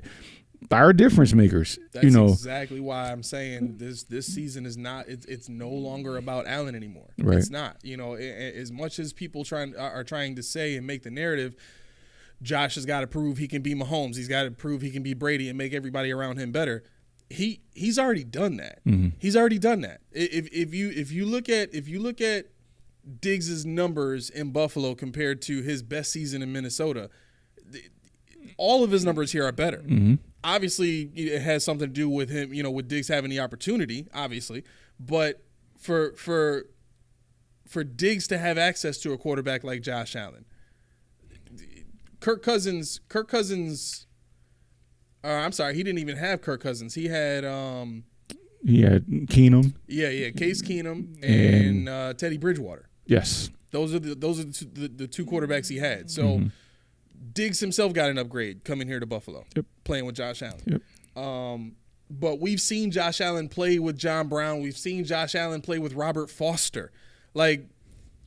are difference makers. That's exactly why I'm saying this season is not. It's no longer about Allen anymore. Right. It's not. As much as people are trying to say and make the narrative, Josh has got to prove he can be Mahomes. He's got to prove he can be Brady and make everybody around him better. He's already done that. Mm-hmm. He's already done that. If you look at Diggs' numbers in Buffalo compared to his best season in Minnesota, all of his numbers here are better. Mm-hmm. Obviously, it has something to do with him, with Diggs having the opportunity, obviously. But for Diggs to have access to a quarterback like Josh Allen, Kirk Cousins. I'm sorry, he didn't even have Kirk Cousins. He had Keenum. Yeah, Case Keenum and Teddy Bridgewater. Yes, those are the two quarterbacks he had. So Diggs himself got an upgrade coming here to Buffalo, playing with Josh Allen. Yep. But we've seen Josh Allen play with John Brown. We've seen Josh Allen play with Robert Foster. Like,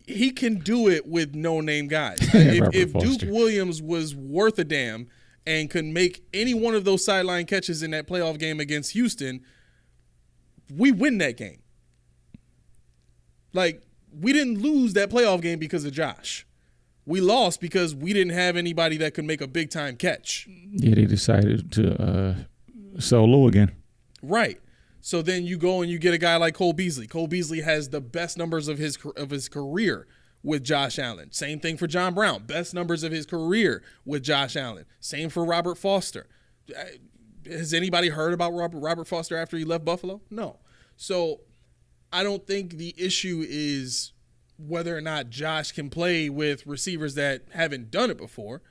he can do it with no-name guys. If Duke Williams was worth a damn and could make any one of those sideline catches in that playoff game against Houston, we win that game. Like, we didn't lose that playoff game because of Josh. We lost because we didn't have anybody that could make a big-time catch. Yeah, they decided to sell low again. Right. So then you go and you get a guy like Cole Beasley. Cole Beasley has the best numbers of his career with Josh Allen. Same thing for John Brown. Best numbers of his career with Josh Allen. Same for Robert Foster. Has anybody heard about Robert Foster after he left Buffalo? No. So I don't think the issue is whether or not Josh can play with receivers that haven't done it before,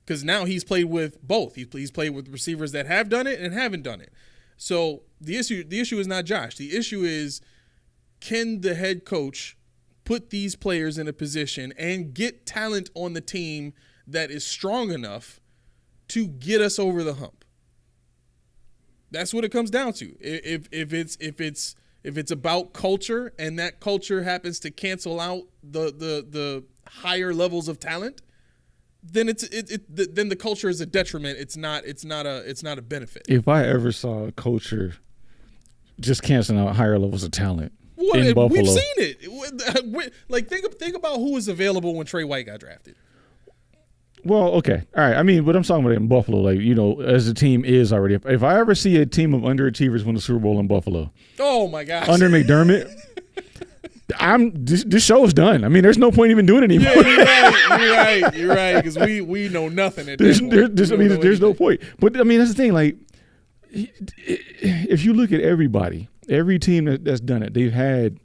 because now he's played with both. He's played with receivers that have done it and haven't done it. So the issue is not Josh. The issue is, can the head coach put these players in a position and get talent on the team that is strong enough to get us over the hump? That's what it comes down to. If it's about culture and that culture happens to cancel out the higher levels of talent, then then the culture is a detriment. It's not a benefit. If I ever saw a culture just canceling out higher levels of talent in Buffalo, we've seen it. Like, think about who was available when Trey White got drafted. Well, okay, all right. I mean, but I'm talking about in Buffalo, like, as the team is already. If I ever see a team of underachievers win the Super Bowl in Buffalo, oh my gosh, under McDermott. This show is done. I mean, there's no point even doing it anymore. Yeah, you're right. Because we know nothing at this point. There's no point. But I mean, that's the thing. Like, if you look at everybody, every team that's done it, they've had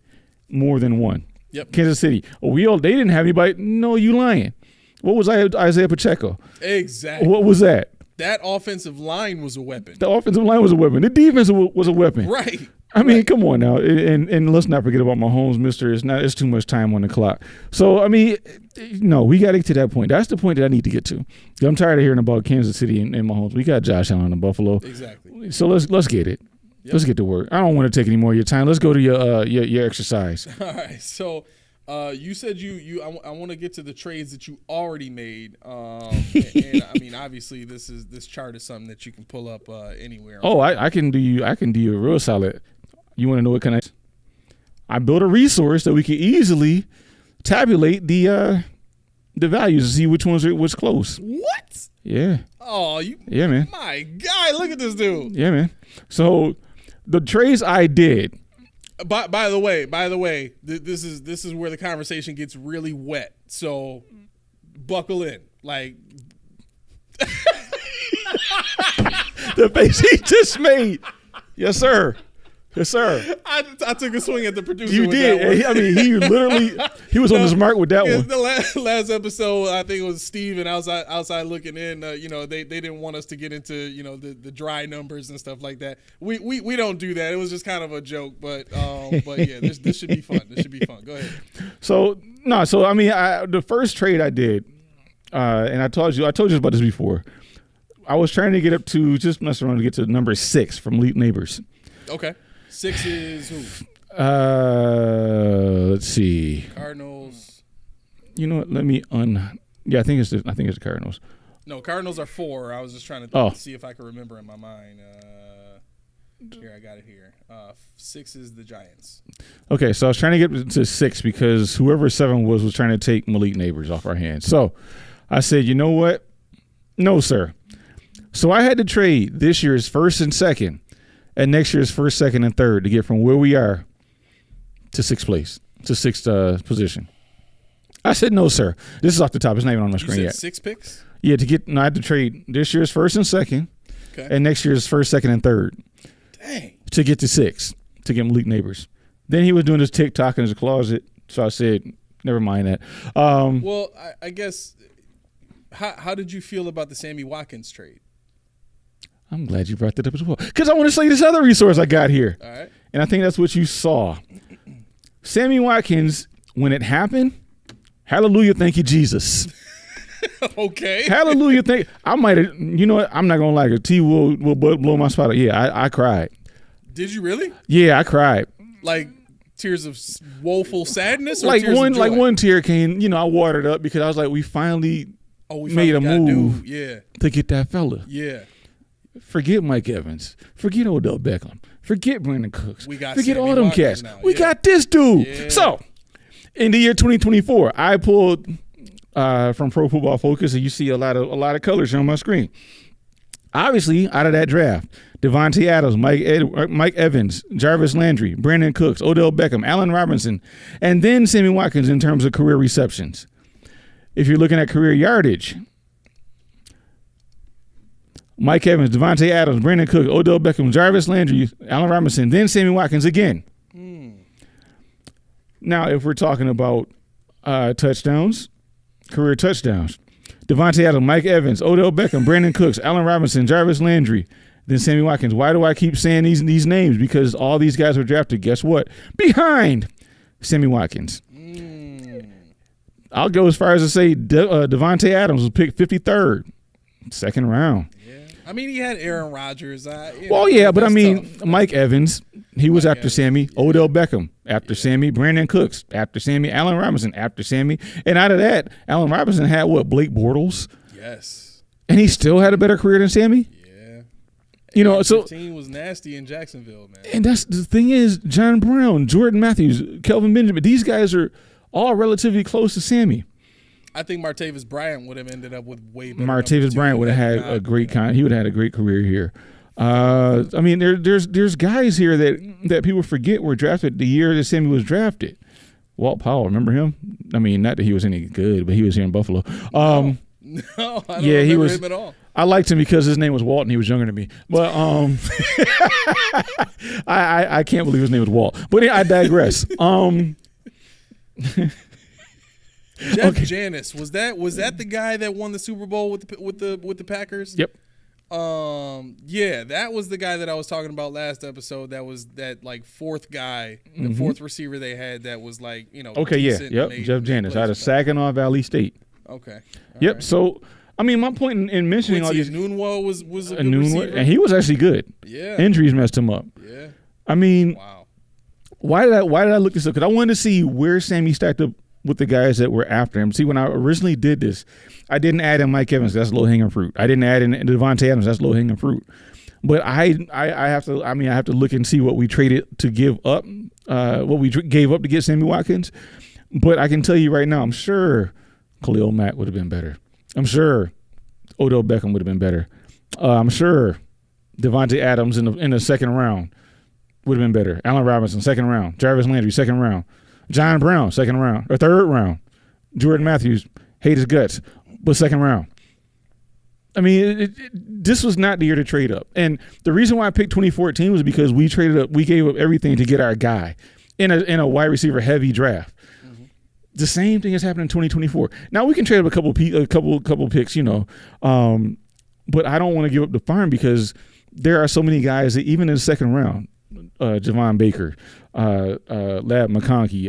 more than one. Yep. Kansas City. They didn't have anybody. No, you lying. What was Isaiah Pacheco? Exactly. What was that? That offensive line was a weapon. The offensive line was a weapon. The defense was a weapon. Right. I mean, come on now, and let's not forget about Mahomes, Mister. It's too much time on the clock. So I mean, no, we got to get to that point. That's the point that I need to get to. I'm tired of hearing about Kansas City and Mahomes. We got Josh Allen in Buffalo. Exactly. So let's get it. Yep. Let's get to work. I don't want to take any more of your time. Let's go to your exercise. All right. So you said I want to get to the trades that you already made. And I mean, obviously, this chart is something that you can pull up anywhere. Oh, I can do you a real solid. You want to know what I built a resource that we can easily tabulate the values to see which ones was close. What? Yeah. Oh, yeah, man. My guy, look at this dude. Yeah, man. So the trades I did. By the way, this is where the conversation gets really wet. So buckle in. Like the face he just made. Yes, sir. Yes, sir. I took a swing at the producer. You with did. That one. I mean, he was on his mark with that one. The last episode, I think it was Steve and outside looking in. They didn't want us to get into the dry numbers and stuff like that. We don't do that. It was just kind of a joke, but yeah, this should be fun. This should be fun. Go ahead. So I mean, the first trade I did, and I told you about this before. I was trying to get up to just mess around to get to number 6 from Elite Neighbors. Okay. 6 is who? Let's see. Cardinals. You know what? Let me Yeah, I think it's the Cardinals. No, Cardinals are 4. I was just trying to see if I could remember in my mind. Here, I got it here. 6 is the Giants. Okay, so I was trying to get to 6 because whoever 7 was trying to take Malik Neighbors off our hands. So I said, you know what? No, sir. So I had to trade this year's first and second and next year's first, second, and third to get from where we are to 6th place, to 6th position. I said, no, sir. This is off the top. It's not even on my screen yet. 6 picks? Yeah, I had to trade this year's first and second and next year's first, second, and third. Dang. To get to 6, to get Malik Neighbors. Then he was doing his TikTok in his closet, so I said, never mind that. Well, I guess, how did you feel about the Sammy Watkins trade? I'm glad you brought that up as well, because I want to show you this other resource I got here. All right. And I think that's what you saw. Sammy Watkins, when it happened, hallelujah, thank you, Jesus. Okay. Hallelujah, I might have, you know what, I'm not going to lie, T will blow my spot up. Yeah, I cried. Did you really? Yeah, I cried. Like tears of woeful sadness? Or like tears of joy? one tear came, I watered up because I was like, we finally made a move to get that fella. Yeah. Forget Mike Evans. Forget Odell Beckham. Forget Brandon Cooks. Forget Sammy all them Watkins cats. now. We got this dude. Yeah. So, in the year 2024, I pulled from Pro Football Focus, and you see a lot of colors on my screen. Obviously, out of that draft, Devontae Adams, Mike Evans, Jarvis Landry, Brandon Cooks, Odell Beckham, Allen Robinson, and then Sammy Watkins in terms of career receptions. If you're looking at career yardage, Mike Evans, Devontae Adams, Brandon Cooks, Odell Beckham, Jarvis Landry, Allen Robinson, then Sammy Watkins again. Now, if we're talking about touchdowns, career touchdowns, Devontae Adams, Mike Evans, Odell Beckham, Brandon Cooks, Allen Robinson, Jarvis Landry, then Sammy Watkins. Why do I keep saying these names? Because all these guys were drafted, guess what? Behind Sammy Watkins. I'll go as far as to say Devontae Adams was picked 53rd, second round. I mean, he had Aaron Rodgers. But I mean, tough. Mike Evans, he was after Sammy. Odell Beckham, after Sammy. Brandon Cooks, after Sammy. Allen Robinson, after Sammy. And out of that, Allen Robinson had what? Blake Bortles? Yes. And he still had a better career than Sammy? Yeah. So 15 was nasty in Jacksonville, man. And that's the thing is, John Brown, Jordan Matthews, Kelvin Benjamin, these guys are all relatively close to Sammy. I think Martavis Bryant would have ended up with way better. Martavis Bryant would have had a great he would have had a great career here. I mean, there's guys here that people forget were drafted the year that Sammy was drafted. Walt Powell, remember him? I mean, not that he was any good, but he was here in Buffalo. No, I don't Yeah, he remember was. him at all. I liked him because his name was Walt and he was younger than me. But I can't believe his name was Walt. But I digress. Jeff Janis, was that the guy that won the Super Bowl with the Packers? Yep. Yeah, that was the guy that I was talking about last episode. That was that like fourth guy, the fourth receiver they had that was like, you know. Okay, yeah, yep. Jeff Janis out of Saginaw Valley State. Okay. Yep. Right. So, I mean, my point in mentioning all these. Nunwa was a good receiver. And he was actually good. Yeah. Injuries messed him up. Yeah. I mean, wow. Why did I look this up? Because I wanted to see where Sammy stacked up with the guys that were after him. See, when I originally did this, I didn't add in Mike Evans. That's low hanging fruit. I didn't add in Devontae Adams. That's low hanging fruit. But I have to. I mean, I have to look and see what we traded to give up, what we gave up to get Sammy Watkins. But I can tell you right now, I'm sure Khalil Mack would have been better. I'm sure Odell Beckham would have been better. I'm sure Devontae Adams in the second round would have been better. Allen Robinson, second round. Jarvis Landry, second round. John Brown, second round or third round. Jordan Matthews, hate his guts, but second round. I mean, this was not the year to trade up. And the reason why I picked 2014 was because we traded up. We gave up everything to get our guy in a wide receiver heavy draft. Mm-hmm. The same thing has happened in 2024. Now we can trade up a couple picks, you know, but I don't want to give up the farm because there are so many guys that even in the second round, Javon Baker, Lab McConkey,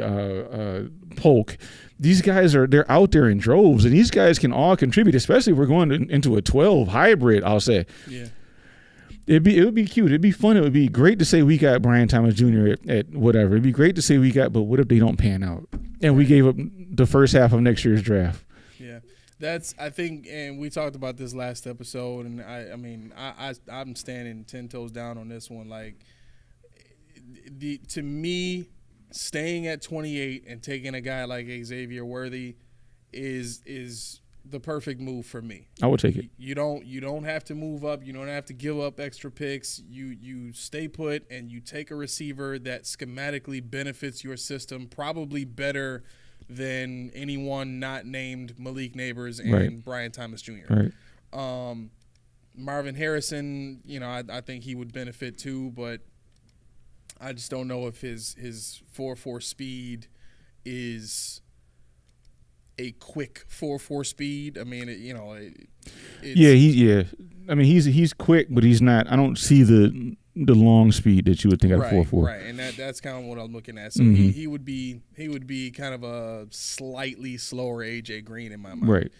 Polk. These guys they're out there in droves, and these guys can all contribute, especially if we're going into a 12 hybrid, I'll say. Yeah. It would be cute. It'd be fun. It would be great to say we got Brian Thomas Jr. at whatever. It'd be great to say we got, but what if they don't pan out? And we gave up the first half of next year's draft. Yeah. That's, I think, and we talked about this last episode, and I'm standing 10 toes down on this one. Like, to me, staying at 28 and taking a guy like Xavier Worthy is the perfect move for me. I would take it. You don't have to move up. You don't have to give up extra picks. You stay put and you take a receiver that schematically benefits your system probably better than anyone not named Malik Neighbors and Brian Thomas Jr. Right. Marvin Harrison, you know, I think he would benefit too, but I just don't know if his 4.4 speed is a quick 4.4 speed. I mean, I mean, he's quick, but he's not. I don't see the long speed that you would think at 4.4. Right, and that's kind of what I'm looking at. So he would be kind of a slightly slower AJ Green in my mind. Right.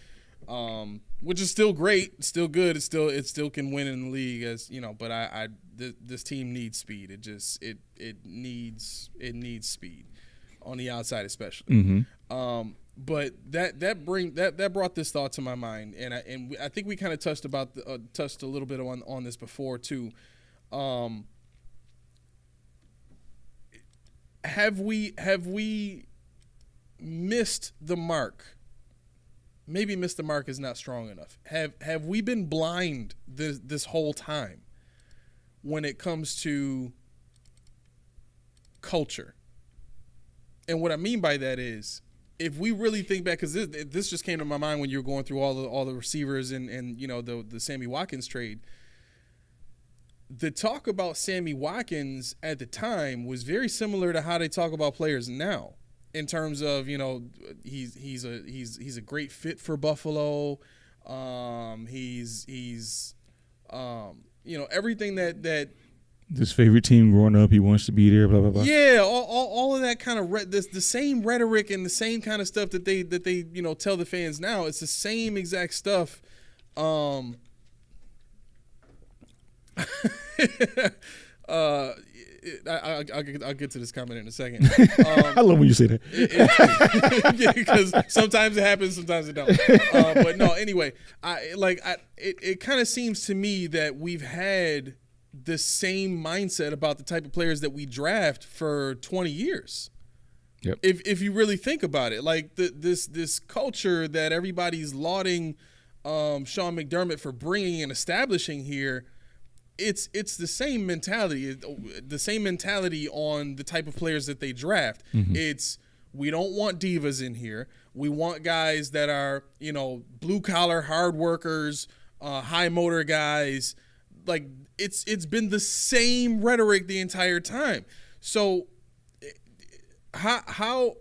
Which is still great, still good. It still can win in the league, as you know. But this team needs speed. It needs speed on the outside, especially. Mm-hmm. But that brought this thought to my mind, and I think we kind of touched a little bit on this before too. Have we missed the mark? Maybe missed the mark is not strong enough. Have we been blind this whole time when it comes to culture? And what I mean by that is, if we really think back, because this just came to my mind when you were going through all the receivers and you know the Sammy Watkins trade. The talk about Sammy Watkins at the time was very similar to how they talk about players now, in terms of, you know, he's a great fit for Buffalo. He's you know, everything that his favorite team growing up, he wants to be there, blah blah blah. Yeah, all of that kind of the same rhetoric and the same kind of stuff that they you know tell the fans now. It's the same exact stuff. I'll get to this comment in a second. I love when you say that. Because sometimes it happens, sometimes it don't. But no, anyway, it kind of seems to me that we've had the same mindset about the type of players that we draft for 20 years. Yep. If you really think about it, like this culture that everybody's lauding Sean McDermott for bringing and establishing here, it's the same mentality on the type of players that they draft. Mm-hmm. It's, We don't want divas in here. We want guys that are, blue collar, hard workers, high motor guys. Like it's been the same rhetoric the entire time. So how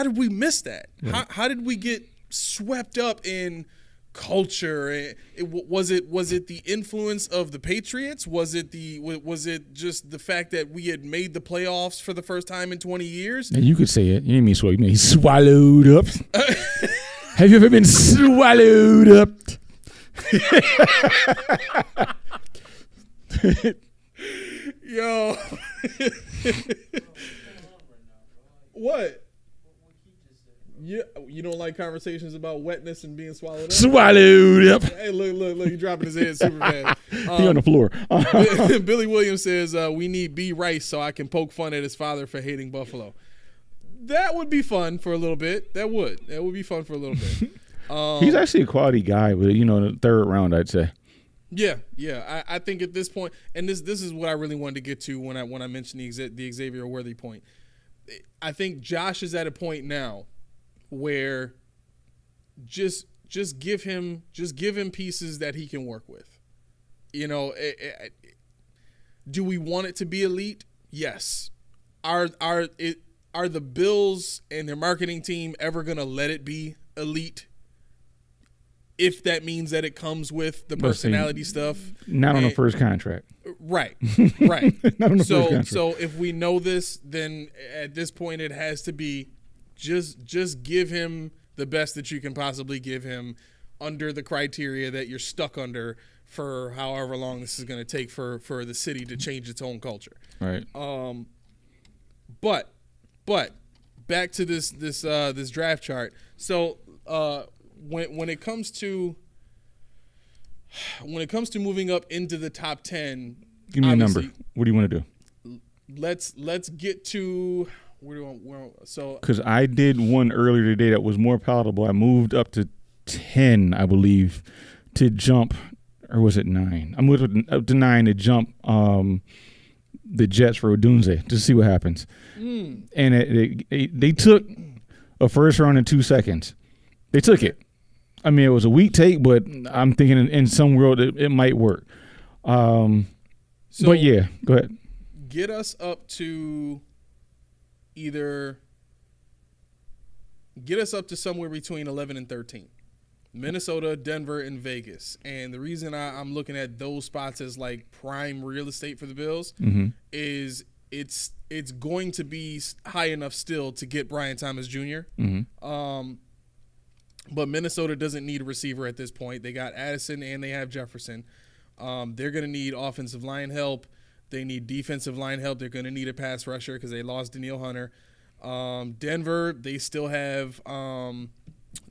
did we miss that? Right. How did we get swept up in culture? Was it the influence of the Patriots? Was it just the fact that we had made the playoffs for the first time in 20 years? And you could say it. You didn't mean swallow. You mean swallowed up. Have you ever been swallowed up? Yo. What? Yeah, you don't like conversations about wetness and being swallowed up? Swallowed up. Hey, look, he's dropping his head super fast. He on the floor. Billy Williams says, we need B. Rice so I can poke fun at his father for hating Buffalo. That would be fun for a little bit. That would be fun for a little bit. He's actually a quality guy, but in the third round, I'd say. Yeah. I think at this point, and this is what I really wanted to get to when I mentioned the Xavier Worthy point. I think Josh is at a point now where just give him pieces that he can work with. Do we want it to be elite? Yes. Are the Bills and their marketing team ever going to let it be elite? If that means that it comes with the personality stuff. Not on the first contract. Right. Not on the first contract. So if we know this, then at this point it has to be just give him the best that you can possibly give him under the criteria that you're stuck under for however long this is going to take for the city to change its own culture. Right. But back to this draft chart. So when it comes to moving up into the top 10, give me a number. What do you want to do? Let's get to because I did one earlier today that was more palatable. I moved up to 10, I believe, to jump, or was it 9? I moved up to 9 to jump the Jets for Odunze to see what happens. And they took a first round in 2 seconds. They took it. I mean, it was a weak take, but I'm thinking in some world it might work. But yeah, go ahead. Get us up to somewhere between 11 and 13. Minnesota, Denver, and Vegas. And the reason I'm looking at those spots as like prime real estate for the Bills is it's going to be high enough still to get Brian Thomas Jr. But Minnesota doesn't need a receiver at this point. They got Addison and they have Jefferson. They're going to need offensive line help. They need defensive line help. They're going to need a pass rusher because they lost Danielle Hunter. Denver, they still have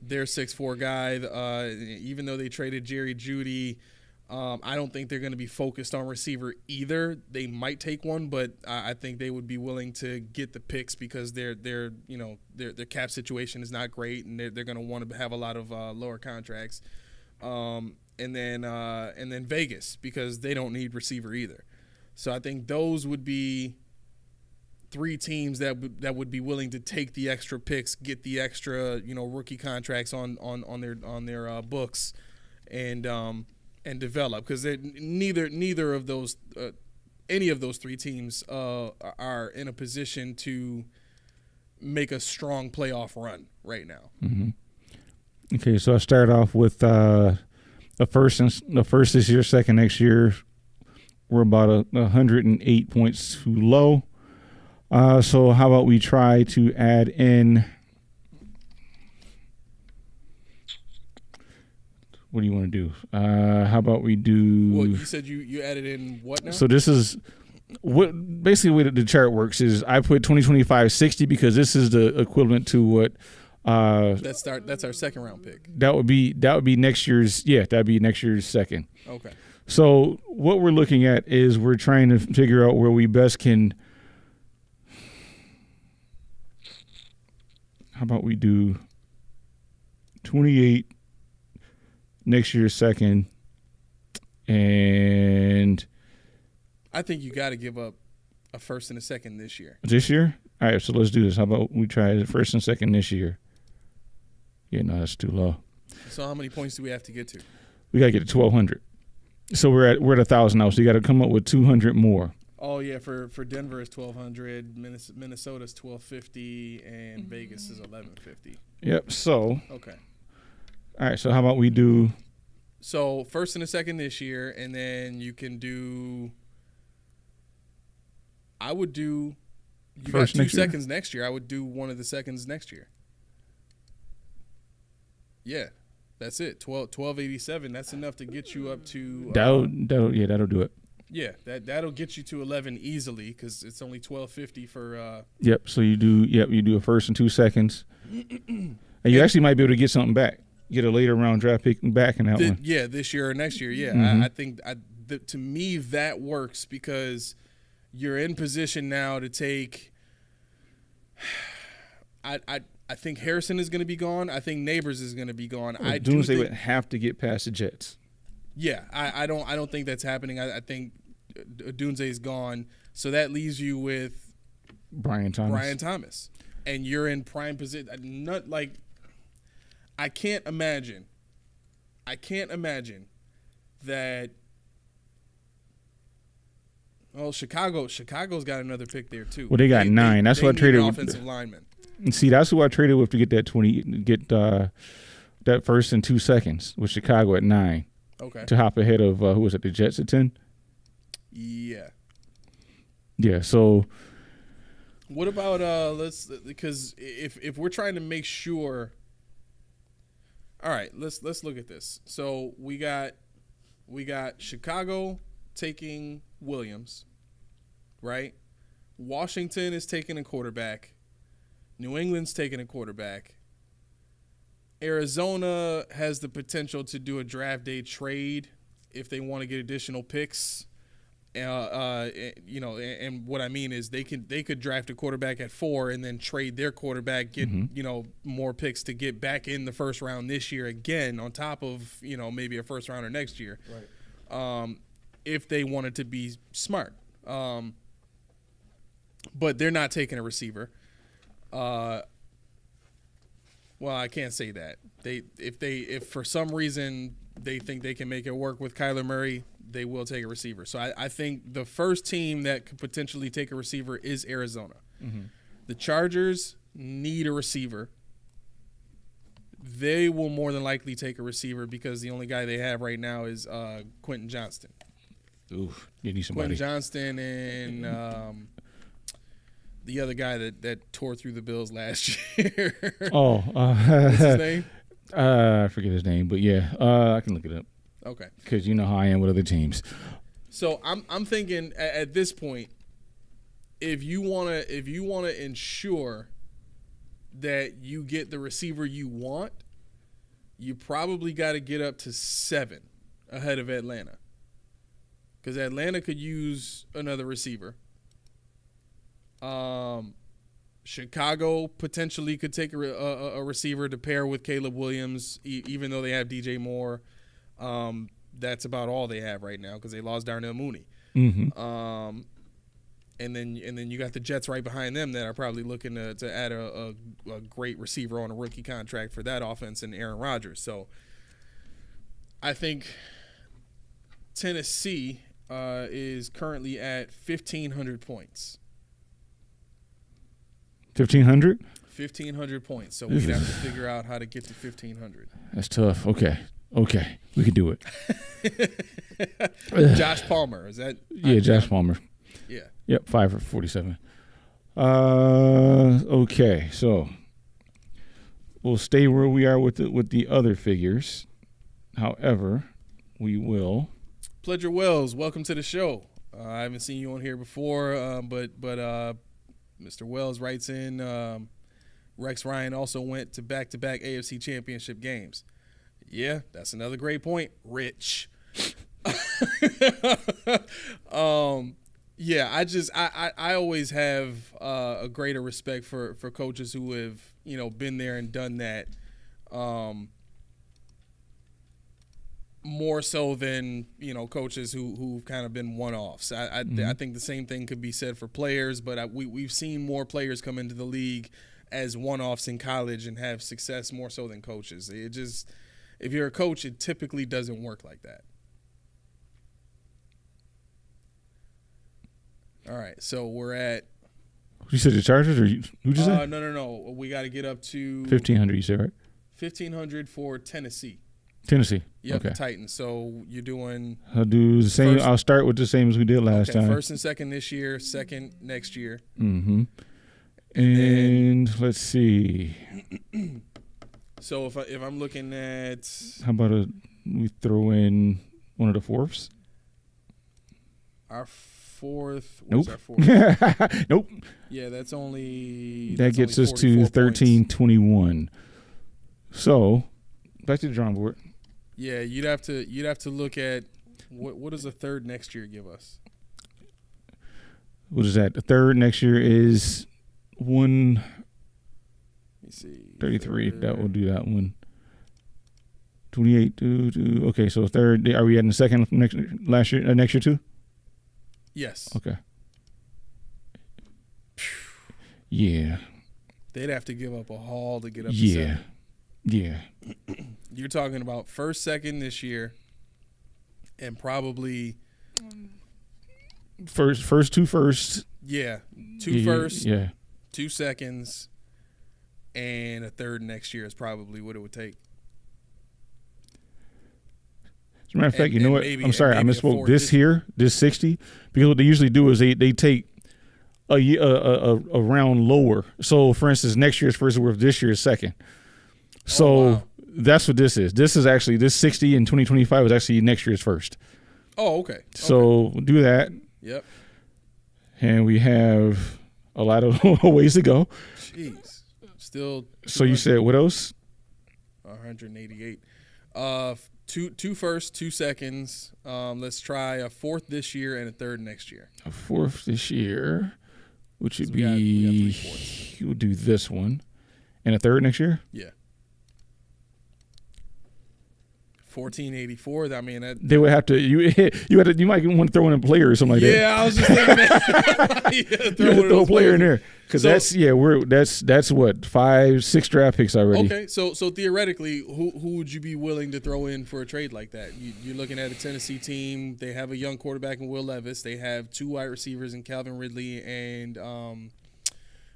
their 6'4" guy. Even though they traded Jerry Jeudy, I don't think they're going to be focused on receiver either. They might take one, but I think they would be willing to get the picks because their cap situation is not great, and they're going to want to have a lot of lower contracts. And then Vegas because they don't need receiver either. So I think those would be 3 teams that would be willing to take the extra picks, get the extra rookie contracts on their books, and develop because neither of those any of those 3 teams are in a position to make a strong playoff run right now. Okay, so I start off with the first this year, second next year. We're about 108 points too low. So how about we try to add in? What do you want to do? How about we do? Well, you said you added in what now? So this is what basically the way the chart works is I put 2025 60 because this is the equivalent to what. That's our second round pick. That would be next year's. Yeah, that'd be next year's second. Okay. So what we're looking at is we're trying to figure out where we best can. How about we do 28 next year's second, and I think you got to give up a first and a second this year. This year? All right, so let's do this. How about we try the first and second this year? Yeah, no, that's too low. So how many points do we have to get to? We gotta get to 1,200. So we're at 1,000 now. So you got to come up with 200 more. Oh yeah, for Denver is 1,200, Minnesota's 1,250, and Vegas is 1,150. Yep. So Okay. all right. So how about we do? So first and a second this year, and then you can do. I would do. You First got 2 next year? seconds next year. I would do one of the seconds next year. Yeah, that's it. 1287. That's enough to get you up to. That'll do it. Yeah, that'll get you to 11 easily because it's only 1250 for. Yep. So you do a first and 2 seconds, and you actually might be able to get something back. Get a later round draft pick back in that one. Yeah, this year or next year. Yeah, Mhm. I think to me that works because you're in position now to take. I think Harrison is going to be gone. I think Neighbors is going to be gone. I do Doomsday think, would have to get past the Jets. Yeah, I don't think that's happening. I think Doomsday is gone, so that leaves you with Brian Thomas. And you're in prime position. Not like I can't imagine that. Well, Chicago's got another pick there too. Well, they got 9. That's why I traded an with offensive lineman. And see, that's who I traded with to get that that first and 2 seconds with Chicago at 9 Okay. to hop ahead of who was it? The Jets at 10. Yeah. Yeah. So What about because if we're trying to make sure. All right, let's look at this. So we got Chicago taking Williams, right? Washington is taking a quarterback. New England's taking a quarterback. Arizona has the potential to do a draft day trade if they want to get additional picks. And what I mean is they could draft a quarterback at 4 and then trade their quarterback, get more picks to get back in the first round this year again on top of maybe a first rounder next year. Right. If they wanted to be smart, but they're not taking a receiver. Well, I can't say that. If for some reason they think they can make it work with Kyler Murray, they will take a receiver. So I think the first team that could potentially take a receiver is Arizona. Mm-hmm. The Chargers need a receiver. They will more than likely take a receiver because the only guy they have right now is Quentin Johnston. Ooh, you need somebody. Quentin Johnston and the other guy that tore through the Bills last year. What's his name? I forget his name, but yeah, I can look it up. Okay. Because you know how I am with other teams. So I'm thinking at this point, if you wanna ensure that you get the receiver you want, you probably got to get up to 7 ahead of Atlanta. Because Atlanta could use another receiver. Chicago potentially could take a receiver to pair with Caleb Williams, even though they have DJ Moore. That's about all they have right now because they lost Darnell Mooney. Mm-hmm. And then you got the Jets right behind them that are probably looking to add a great receiver on a rookie contract for that offense and Aaron Rodgers. So I think Tennessee is currently at 1,500 points. 1,500? 1,500 points. So we'd have to figure out how to get to 1,500. That's tough. Okay. We can do it. Josh Palmer. Is that? Yeah, Josh Palmer. Yeah. Yep, 5 for 47. Okay, so we'll stay where we are with the other figures. However, we will. Pledger Wells, welcome to the show. I haven't seen you on here before, but Mr. Wells writes in, Rex Ryan also went to back-to-back AFC Championship games. Yeah, that's another great point. Rich. Yeah, I always have a greater respect for coaches who have more so than coaches who've kind of been one-offs. I think the same thing could be said for players, but we've seen more players come into the league as one-offs in college and have success more so than coaches. It just, if you're a coach, it typically doesn't work like that. All right, so we're at. You said the Chargers, or who'd you say? No. We got to get up to 1,500. You said, right? 1,500 for Tennessee. Tennessee. Yep, okay. The Titans. So you're doing. I'll do the same. I'll start with the same as we did last time. First and second this year, second next year. Mm-hmm. And let's see. So if I'm looking at. How about we throw in one of the fourths? Our fourth. Nope. What's our fourth? Nope. Yeah, that's only. That gets us to 1321. So, back to the drawing board. Yeah, you'd have to look at what does a third next year give us? What is that? The third next year is 133. That will do that one. 28. Okay, so third. Are we adding the second next year too? Yes. Okay. Yeah. They'd have to give up a haul to get up to seven. Yeah. You're talking about first, second this year, and probably first two firsts. Yeah, two firsts. Yeah. 2 seconds, and a third next year is probably what it would take. As a matter of fact, you know what? I'm sorry, I misspoke. This 60, because what they usually do is they take a round lower. So, for instance, next year's first worth this year's second. So that's what this is. This 60 in 2025 is actually next year's first. Oh, okay. So we'll do that. Yep. And we have a lot of ways to go. Jeez. Still. So you said what else? 188. Two firsts, 2 seconds. Let's try a fourth this year and a third next year. A fourth this year, which would we got 3/4. We'll do this one. And a third next year? Yeah. 1484. I mean, they would have to. You might want to throw in a player or something like that. Yeah, I was just thinking that. throw a player in there because that's what 5-6 draft picks already. Okay, so theoretically, who would you be willing to throw in for a trade like that? You're looking at a Tennessee team. They have a young quarterback in Will Levis. They have 2 wide receivers in Calvin Ridley and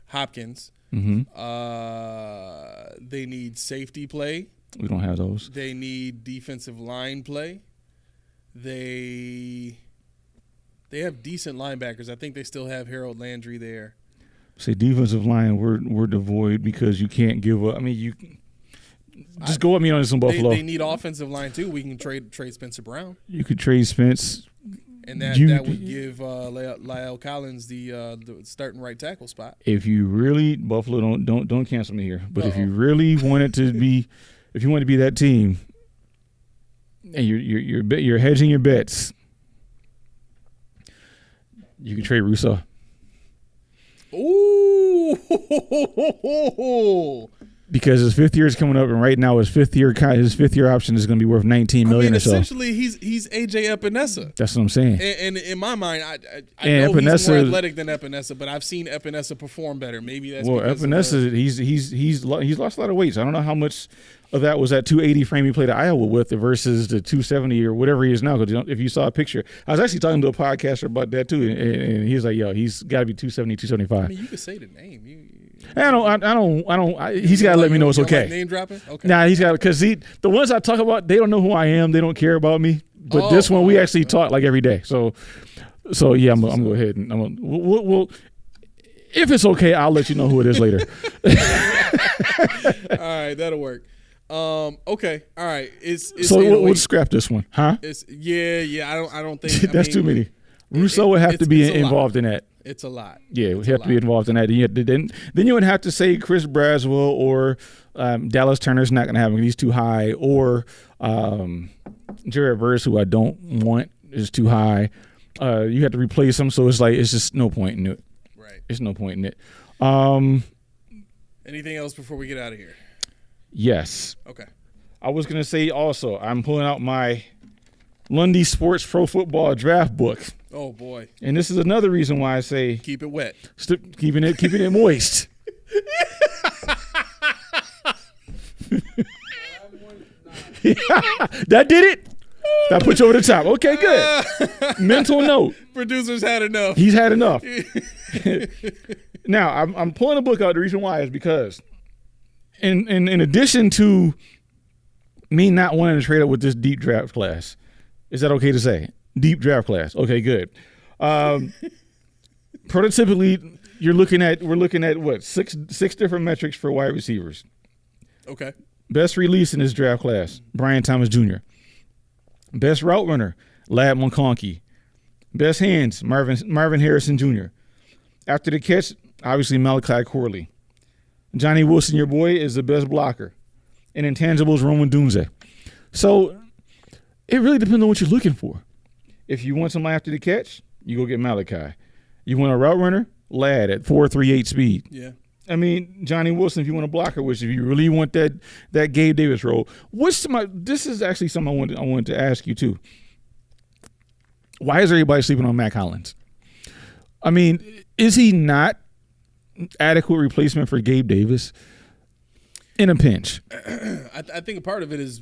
Hopkins. Mm-hmm. They need safety play. We don't have those. They need defensive line play. They have decent linebackers. I think they still have Harold Landry there. Say defensive line, we're devoid because you can't give up. I mean, you just go at me on this in Buffalo. They need offensive line too. We can trade Spencer Brown. You could trade Spence. And that would give La'el Collins the starting right tackle spot. If you really Buffalo, don't cancel me here. But if you really wanted to be, if you want to be that team, and you're hedging your bets, you can trade Rousseau. Ooh. Because his 5th year is coming up, and right now his fifth year option is going to be worth $19 million or so. Essentially, he's AJ Epinesa. That's what I'm saying. And in my mind, I know he's more athletic than Epinesa, but I've seen Epinesa perform better. Maybe that's Epinesa. He's lost a lot of weight. So I don't know how much of that was that 280 frame he played at Iowa with versus the 270 or whatever he is now. Because if you saw a picture, I was actually talking to a podcaster about that too, and he's like, "Yo, he's got to be 270, 275." I mean, you could say the name. I don't. He's got to let me know it's okay. Like name dropping? Okay. Nah, he's got because the ones I talk about, they don't know who I am. They don't care about me. But this one, we actually talk like every day. So yeah, I'm gonna go ahead and we'll if it's okay, I'll let you know who it is later. All right, that'll work. Okay, all right. We'll scrap this one, huh? Yeah. I don't think that's too many. Rousseau would have to be involved in that. It's a lot. Yeah, we have to be involved in that. Then you would have to say Chris Braswell or Dallas Turner's not going to have him. He's too high. Or Jared Verse, who I don't want, is too high. You have to replace him, so it's just no point in it. Right. There's no point in it. Anything else before we get out of here? Yes. Okay. I was going to say also, I'm pulling out my Lundy Sports Pro Football Draft Book. Oh boy! And this is another reason why I say keep it wet, keeping it moist. That did it. That put you over the top. Okay, good. Mental note. Producer's had enough. He's had enough. Now I'm pulling the book out. The reason why is because, in addition to me not wanting to trade up with this deep draft class, is that okay to say? Deep draft class. Okay, good. Prototypically, we're looking at what six different metrics for wide receivers. Okay. Best release in this draft class, Brian Thomas Jr. Best route runner, Ladd McConkey. Best hands, Marvin Harrison Jr. After the catch, obviously Malachi Corley. Johnny Wilson, your boy, is the best blocker. And intangibles, Roman Dunze. So it really depends on what you're looking for. If you want somebody after the catch, you go get Malachi. You want a route runner, Ladd at 4.38 speed. Yeah. I mean, Johnny Wilson, if you want a blocker, which if you really want that Gabe Davis role, this is actually something I wanted to ask you too. Why is everybody sleeping on Mack Hollins? I mean, is he not adequate replacement for Gabe Davis in a pinch? I think a part of it is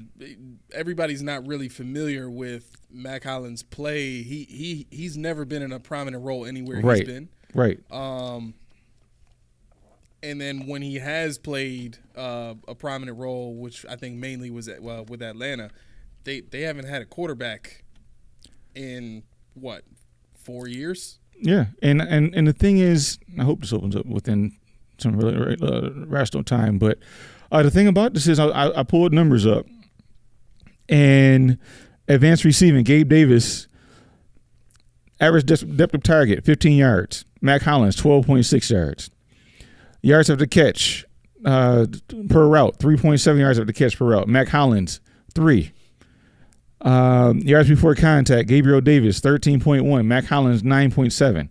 everybody's not really familiar with Mack Hollins' play. He's never been in a prominent role anywhere he's been. Right. And then when he has played a prominent role, which I think mainly was with Atlanta, they haven't had a quarterback in 4 years. Yeah, and the thing is, I hope this opens up within some really rational time. But the thing about this is, I pulled numbers up, and advanced receiving, Gabe Davis, average depth of target 15 yards. Mack Hollins 12.6 yards. Yards after catch per route, 3.7 yards after catch per route. Mack Hollins, 3. Yards before contact, Gabriel Davis, 13.1. Mack Hollins, 9.7.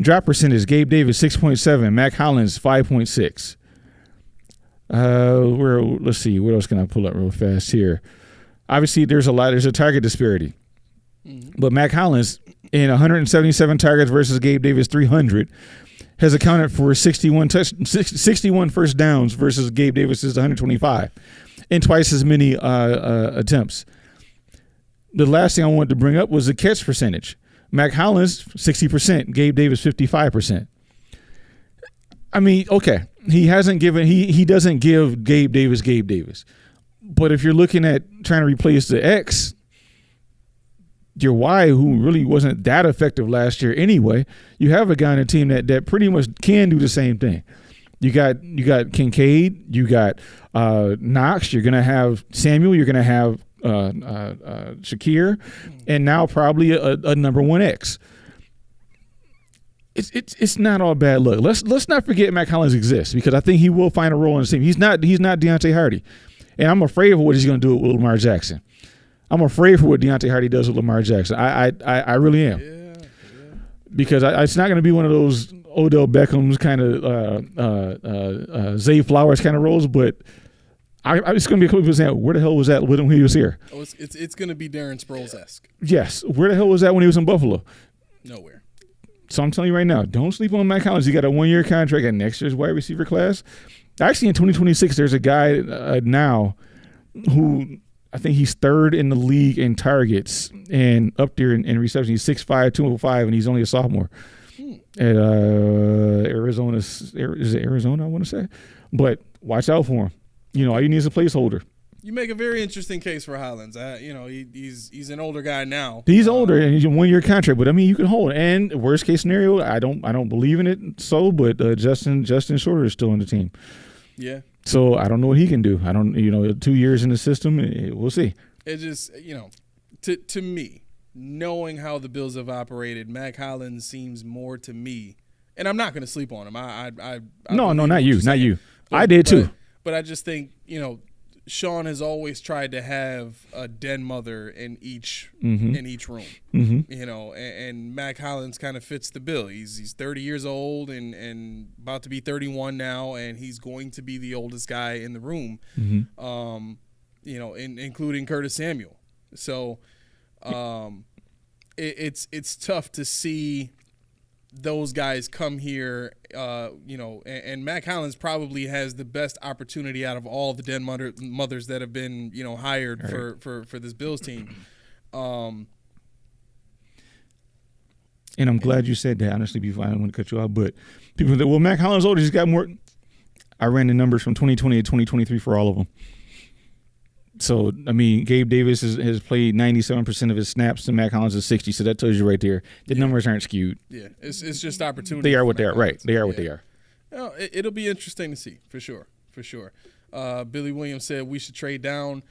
Drop percentage, Gabe Davis, 6.7. Mack Hollins, 5.6. Let's see, what else can I pull up real fast here? Obviously, there's a target disparity. Mm-hmm. But Mack Hollins, in 177 targets versus Gabe Davis, 300, has accounted for 61 first downs versus Gabe Davis's 125, and twice as many attempts. The last thing I wanted to bring up was the catch percentage. Mack Hollins, 60%. Gabe Davis, 55%. I mean, okay, he doesn't give Gabe Davis. But if you're looking at trying to replace the X, your Y, who really wasn't that effective last year anyway, you have a guy on the team that pretty much can do the same thing. You got Kincaid, you got Knox, you're gonna have Samuel, you're gonna have Shakir, and now probably a number 1X. It's not all bad luck. Let's not forget Mack Hollins exists, because I think he will find a role in the team. He's not Deontay Hardy, and I'm afraid of what he's gonna do with Lamar Jackson. I'm afraid for what Deontay Hardy does with Lamar Jackson. I really am. Yeah. Because it's not going to be one of those Odell Beckham's kind of Zay Flowers kind of roles, but it's going to be a couple people saying, where the hell was that when he was here? Oh, it's going to be Darren Sproles-esque. Yes. Where the hell was that when he was in Buffalo? Nowhere. So I'm telling you right now, don't sleep on Mack Hollins. He got a 1-year contract at next year's wide receiver class. Actually, in 2026, there's a guy now who – I think he's 3rd in the league in targets and up there in reception. He's 6'5", 205, and he's only a sophomore at Arizona. Is it Arizona, I want to say? But watch out for him. All you need is a placeholder. You make a very interesting case for Hollins. He's an older guy now. He's older, and he's a 1-year contract. But I mean, you can hold it. And worst case scenario, I don't believe in it. But Justin Shorter is still on the team. Yeah. So I don't know what he can do. 2 years in the system, we'll see. It just, to me, knowing how the Bills have operated, Mack Hollins seems more to me, and I'm not going to sleep on him. No, not you. But, I did too. But I just think, Sean has always tried to have a den mother in each room, and Mack Hollins kind of fits the bill. He's 30 years old and about to be 31 now, and he's going to be the oldest guy in the room, including Curtis Samuel. So It's tough to see those guys come here, and Mac Hollins probably has the best opportunity out of all the Den mothers that have been, hired for this Bills team. And I'm glad you said that. Honestly, before I don't want to cut you off, but people that, well, Mac Hollins older, he's got more. I ran the numbers from 2020 to 2023 for all of them. So, I mean, Gabe Davis has played 97% of his snaps, and Mac Hollins is 60. So that tells you right there. The numbers aren't skewed. Yeah, it's just opportunity. They are what they are, right? They are what they are. Well, it'll be interesting to see, for sure. Billy Williams said we should trade down.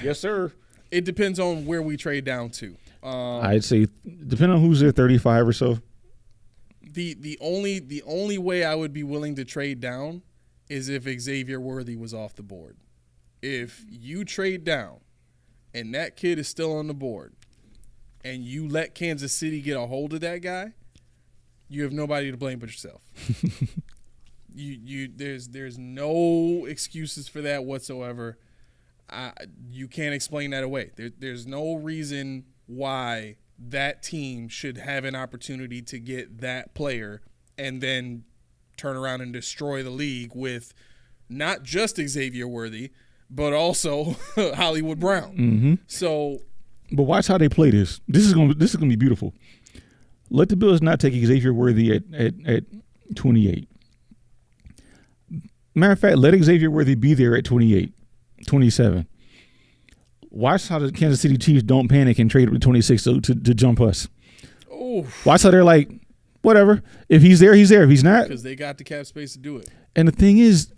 Yes, sir. It depends on where we trade down to. I'd say, depending on who's there, 35 or so. The only way I would be willing to trade down is if Xavier Worthy was off the board. If you trade down and that kid is still on the board and you let Kansas City get a hold of that guy, you have nobody to blame but yourself. There's no excuses for that whatsoever. You can't explain that away. There's no reason why that team should have an opportunity to get that player and then turn around and destroy the league with not just Xavier Worthy, but also Hollywood Brown. Mm-hmm. So, but watch how they play this. This is gonna be beautiful. Let the Bills not take Xavier Worthy at 28. Matter of fact, let Xavier Worthy be there at 28, 27. Watch how the Kansas City Chiefs don't panic and trade with 26 to jump us. Oh, watch how they're like, whatever. If he's there, he's there. If he's not, because they got the cap space to do it. And the thing is,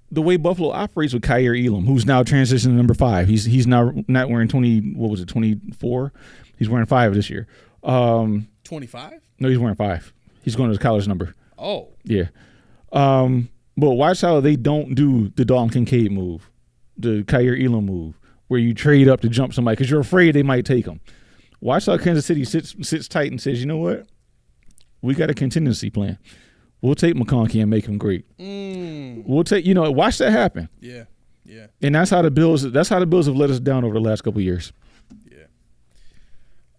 the way Buffalo operates with Kaiir Elam, who's now transitioned to number 5. He's now not wearing 24? He's wearing 5 this year. 25? No, he's wearing 5. He's going to his college number. Oh. Yeah. But watch how they don't do the Dalton Kincaid move, the Kaiir Elam move, where you trade up to jump somebody because you're afraid they might take him. Watch how Kansas City sits tight and says, you know what? We got a contingency plan. We'll take McConkey and make him great. We'll take, watch that happen. Yeah. And that's how the Bills have let us down over the last couple of years. Yeah.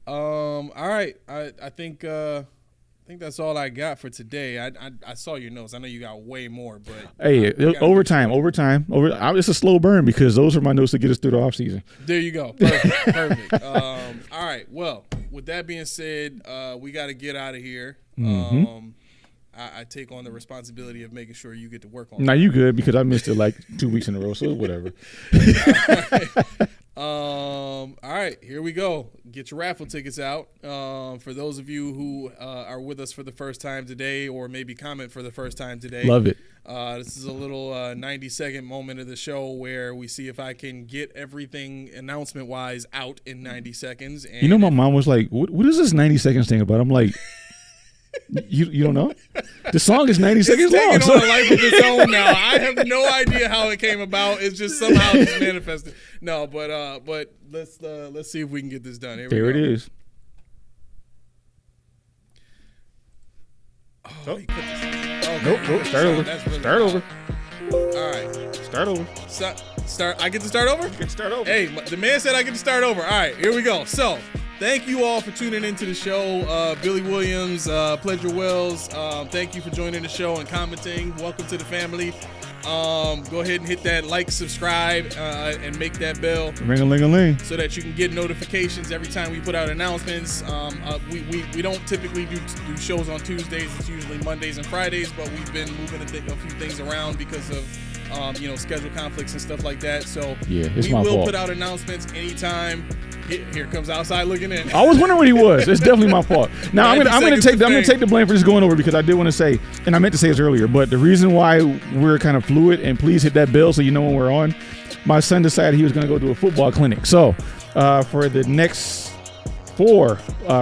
All right. I think that's all I got for today. I saw your notes. I know you got way more, but hey, overtime. It's a slow burn because those are my notes to get us through the offseason. There you go. Perfect. All right. Well, with that being said, we got to get out of here. Mm-hmm. I take on the responsibility of making sure you get to work on. Now you good because I missed it like 2 weeks in a row, so whatever. All right, here we go. Get your raffle tickets out. For those of you who are with us for the first time today, or maybe comment for the first time today, love it. This is a little 90-second moment of the show where we see if I can get everything announcement-wise out in 90 seconds. And my mom was like, "What is this 90 seconds thing about?" I'm like, You don't know? The song is 90 seconds long. It's taking on a life of its own now. I have no idea how it came about. It's just somehow just manifested. No, but let's see if we can get this done. There it is. Oh, he put this. Okay. Nope. Start over. Really start over. All right. Start over. Start. I get to start over? You get to start over. Hey, the man said I get to start over. All right, here we go. So, thank you all for tuning into the show. Billy Williams, Pleasure Wells, thank you for joining the show and commenting. Welcome to the family. Go ahead and hit that like, subscribe, and make that bell. Ring-a-ling-a-ling. So that you can get notifications every time we put out announcements. We don't typically do shows on Tuesdays. It's usually Mondays and Fridays, but we've been moving a few things around because of schedule conflicts and stuff like that. So yeah, it's we my will fault. put out announcements anytime. Here comes outside looking in. I was wondering what he was. It's definitely my fault. Now I'm gonna take the blame for this going over because I did want to say, and I meant to say this earlier, but the reason why we're kind of fluid, and please hit that bell so you know when we're on. My son decided he was gonna go to a football clinic, so for the next 4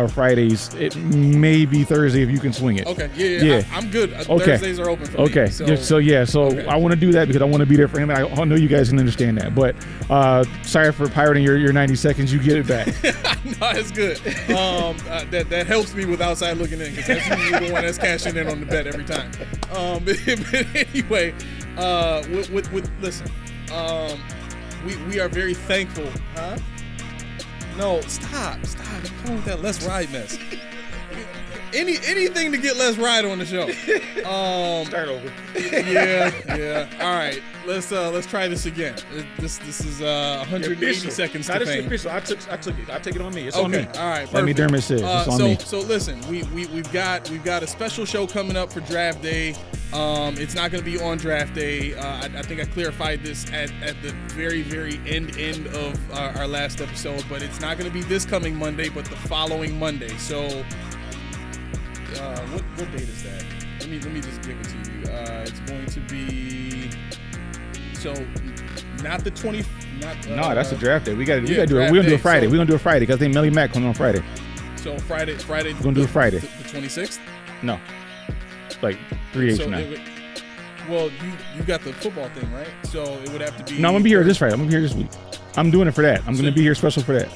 Fridays, it may be Thursday if you can swing it. Okay, yeah. I'm good. Okay. Thursdays are open for me. Okay, so okay. I want to do that because I want to be there for him, and I know you guys can understand that. But sorry for pirating your 90 seconds. You get it back. No, it's good. That helps me with outside looking in because that's usually the one that's cashing in on the bet every time. But anyway, listen, we are very thankful. Huh? No, stop. You come with that Let's Ride mess. Anything to get Let's Ride on the show. Start over. Yeah. All right, let's try this again. This is 180 seconds to fame. Official. I took it. I take it on me. It's Okay, on me. all right. Like McDermott said, it's on me. So listen, we've got a special show coming up for draft day. It's not going to be on draft day. I think I clarified this at the very, very end of our last episode, but it's not going to be this coming Monday, but the following Monday. So, what date is that? Let me just give it to you. It's going to be not the 20. No, that's the draft day. We got to do it. draft We're gonna do day. it Friday. So- We're gonna do it Friday because I think Melly Mack comes on Friday. So Friday. We're gonna do it Friday. The 26th. No, like 3 days So from now. well, you got the football thing, right? So it would have to be. No, I'm gonna be here this Friday. I'm gonna be here this week. I'm doing it for that. I'm gonna be here special for that.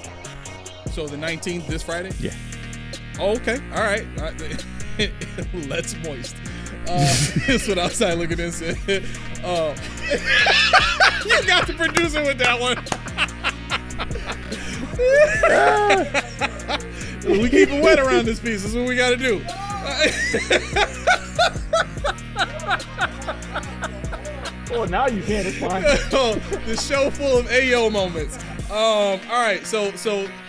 So the 19th, this Friday. Yeah. Oh, okay. All right. Let's moist. That's what outside looking in said. You got the producer with that one. We keep it wet around this piece. That's what we got to do. Oh, now you can. It's fine. The show full of Ayo moments. All right, so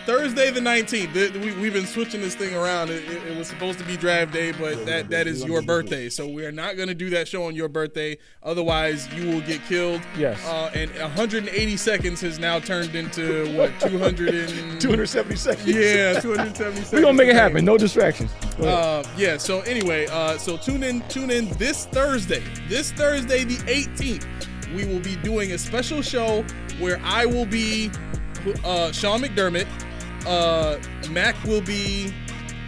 Thursday the 19th. We've been switching this thing around. It was supposed to be draft day, but that is your birthday. So we are not going to do that show on your birthday. Otherwise, you will get killed. Yes. And 180 seconds has now turned into what 270 seconds. Yeah, 270 seconds. We're gonna make it happen. No distractions. Yeah. So anyway, so tune in this Thursday the 18th. We will be doing a special show where I will be Sean McDermott, Mac will be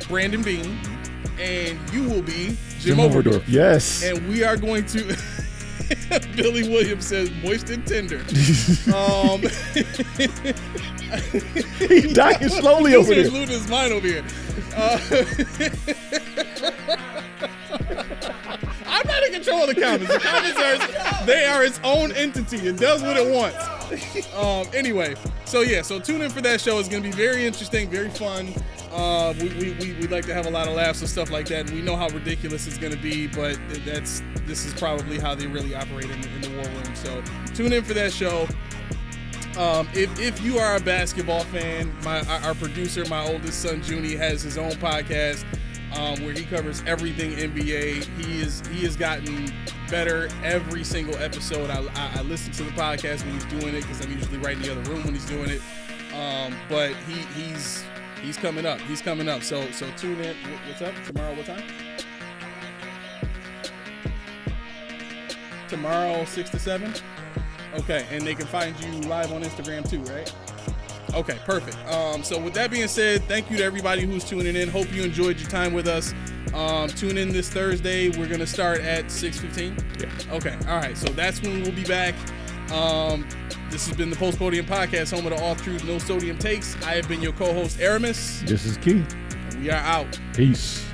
Brandon Bean, and you will be Jim Overdorf. Yes. And we are going to. Billy Williams says moist and tender. He's dying slowly over there. He's losing his mind over here. I'm not in control of the comments. The comments are its own entity. It does what it wants. Anyway, so tune in for that show. It's going to be very interesting, very fun. We like to have a lot of laughs and stuff like that, and we know how ridiculous it's going to be, but this is probably how they really operate in the war room. So tune in for that show. If you are a basketball fan, our producer, my oldest son Junie, has his own podcast where he covers everything NBA. He has gotten better every single episode. I listen to the podcast when he's doing it because I'm usually right in the other room when he's doing it. But he's coming up. He's coming up. So tune in. What's up tomorrow? What time? Tomorrow 6 to 7. Okay, and they can find you live on Instagram too, right? Okay, perfect. So with that being said, thank you to everybody who's tuning in. Hope you enjoyed your time with us. Tune in this Thursday. We're going to start at 6:15. Yeah. Okay, all right. So that's when we'll be back. This has been the Post Podium Podcast, home of the All Truth, No Sodium Takes. I have been your co-host, Aramis. This is Keith. We are out. Peace.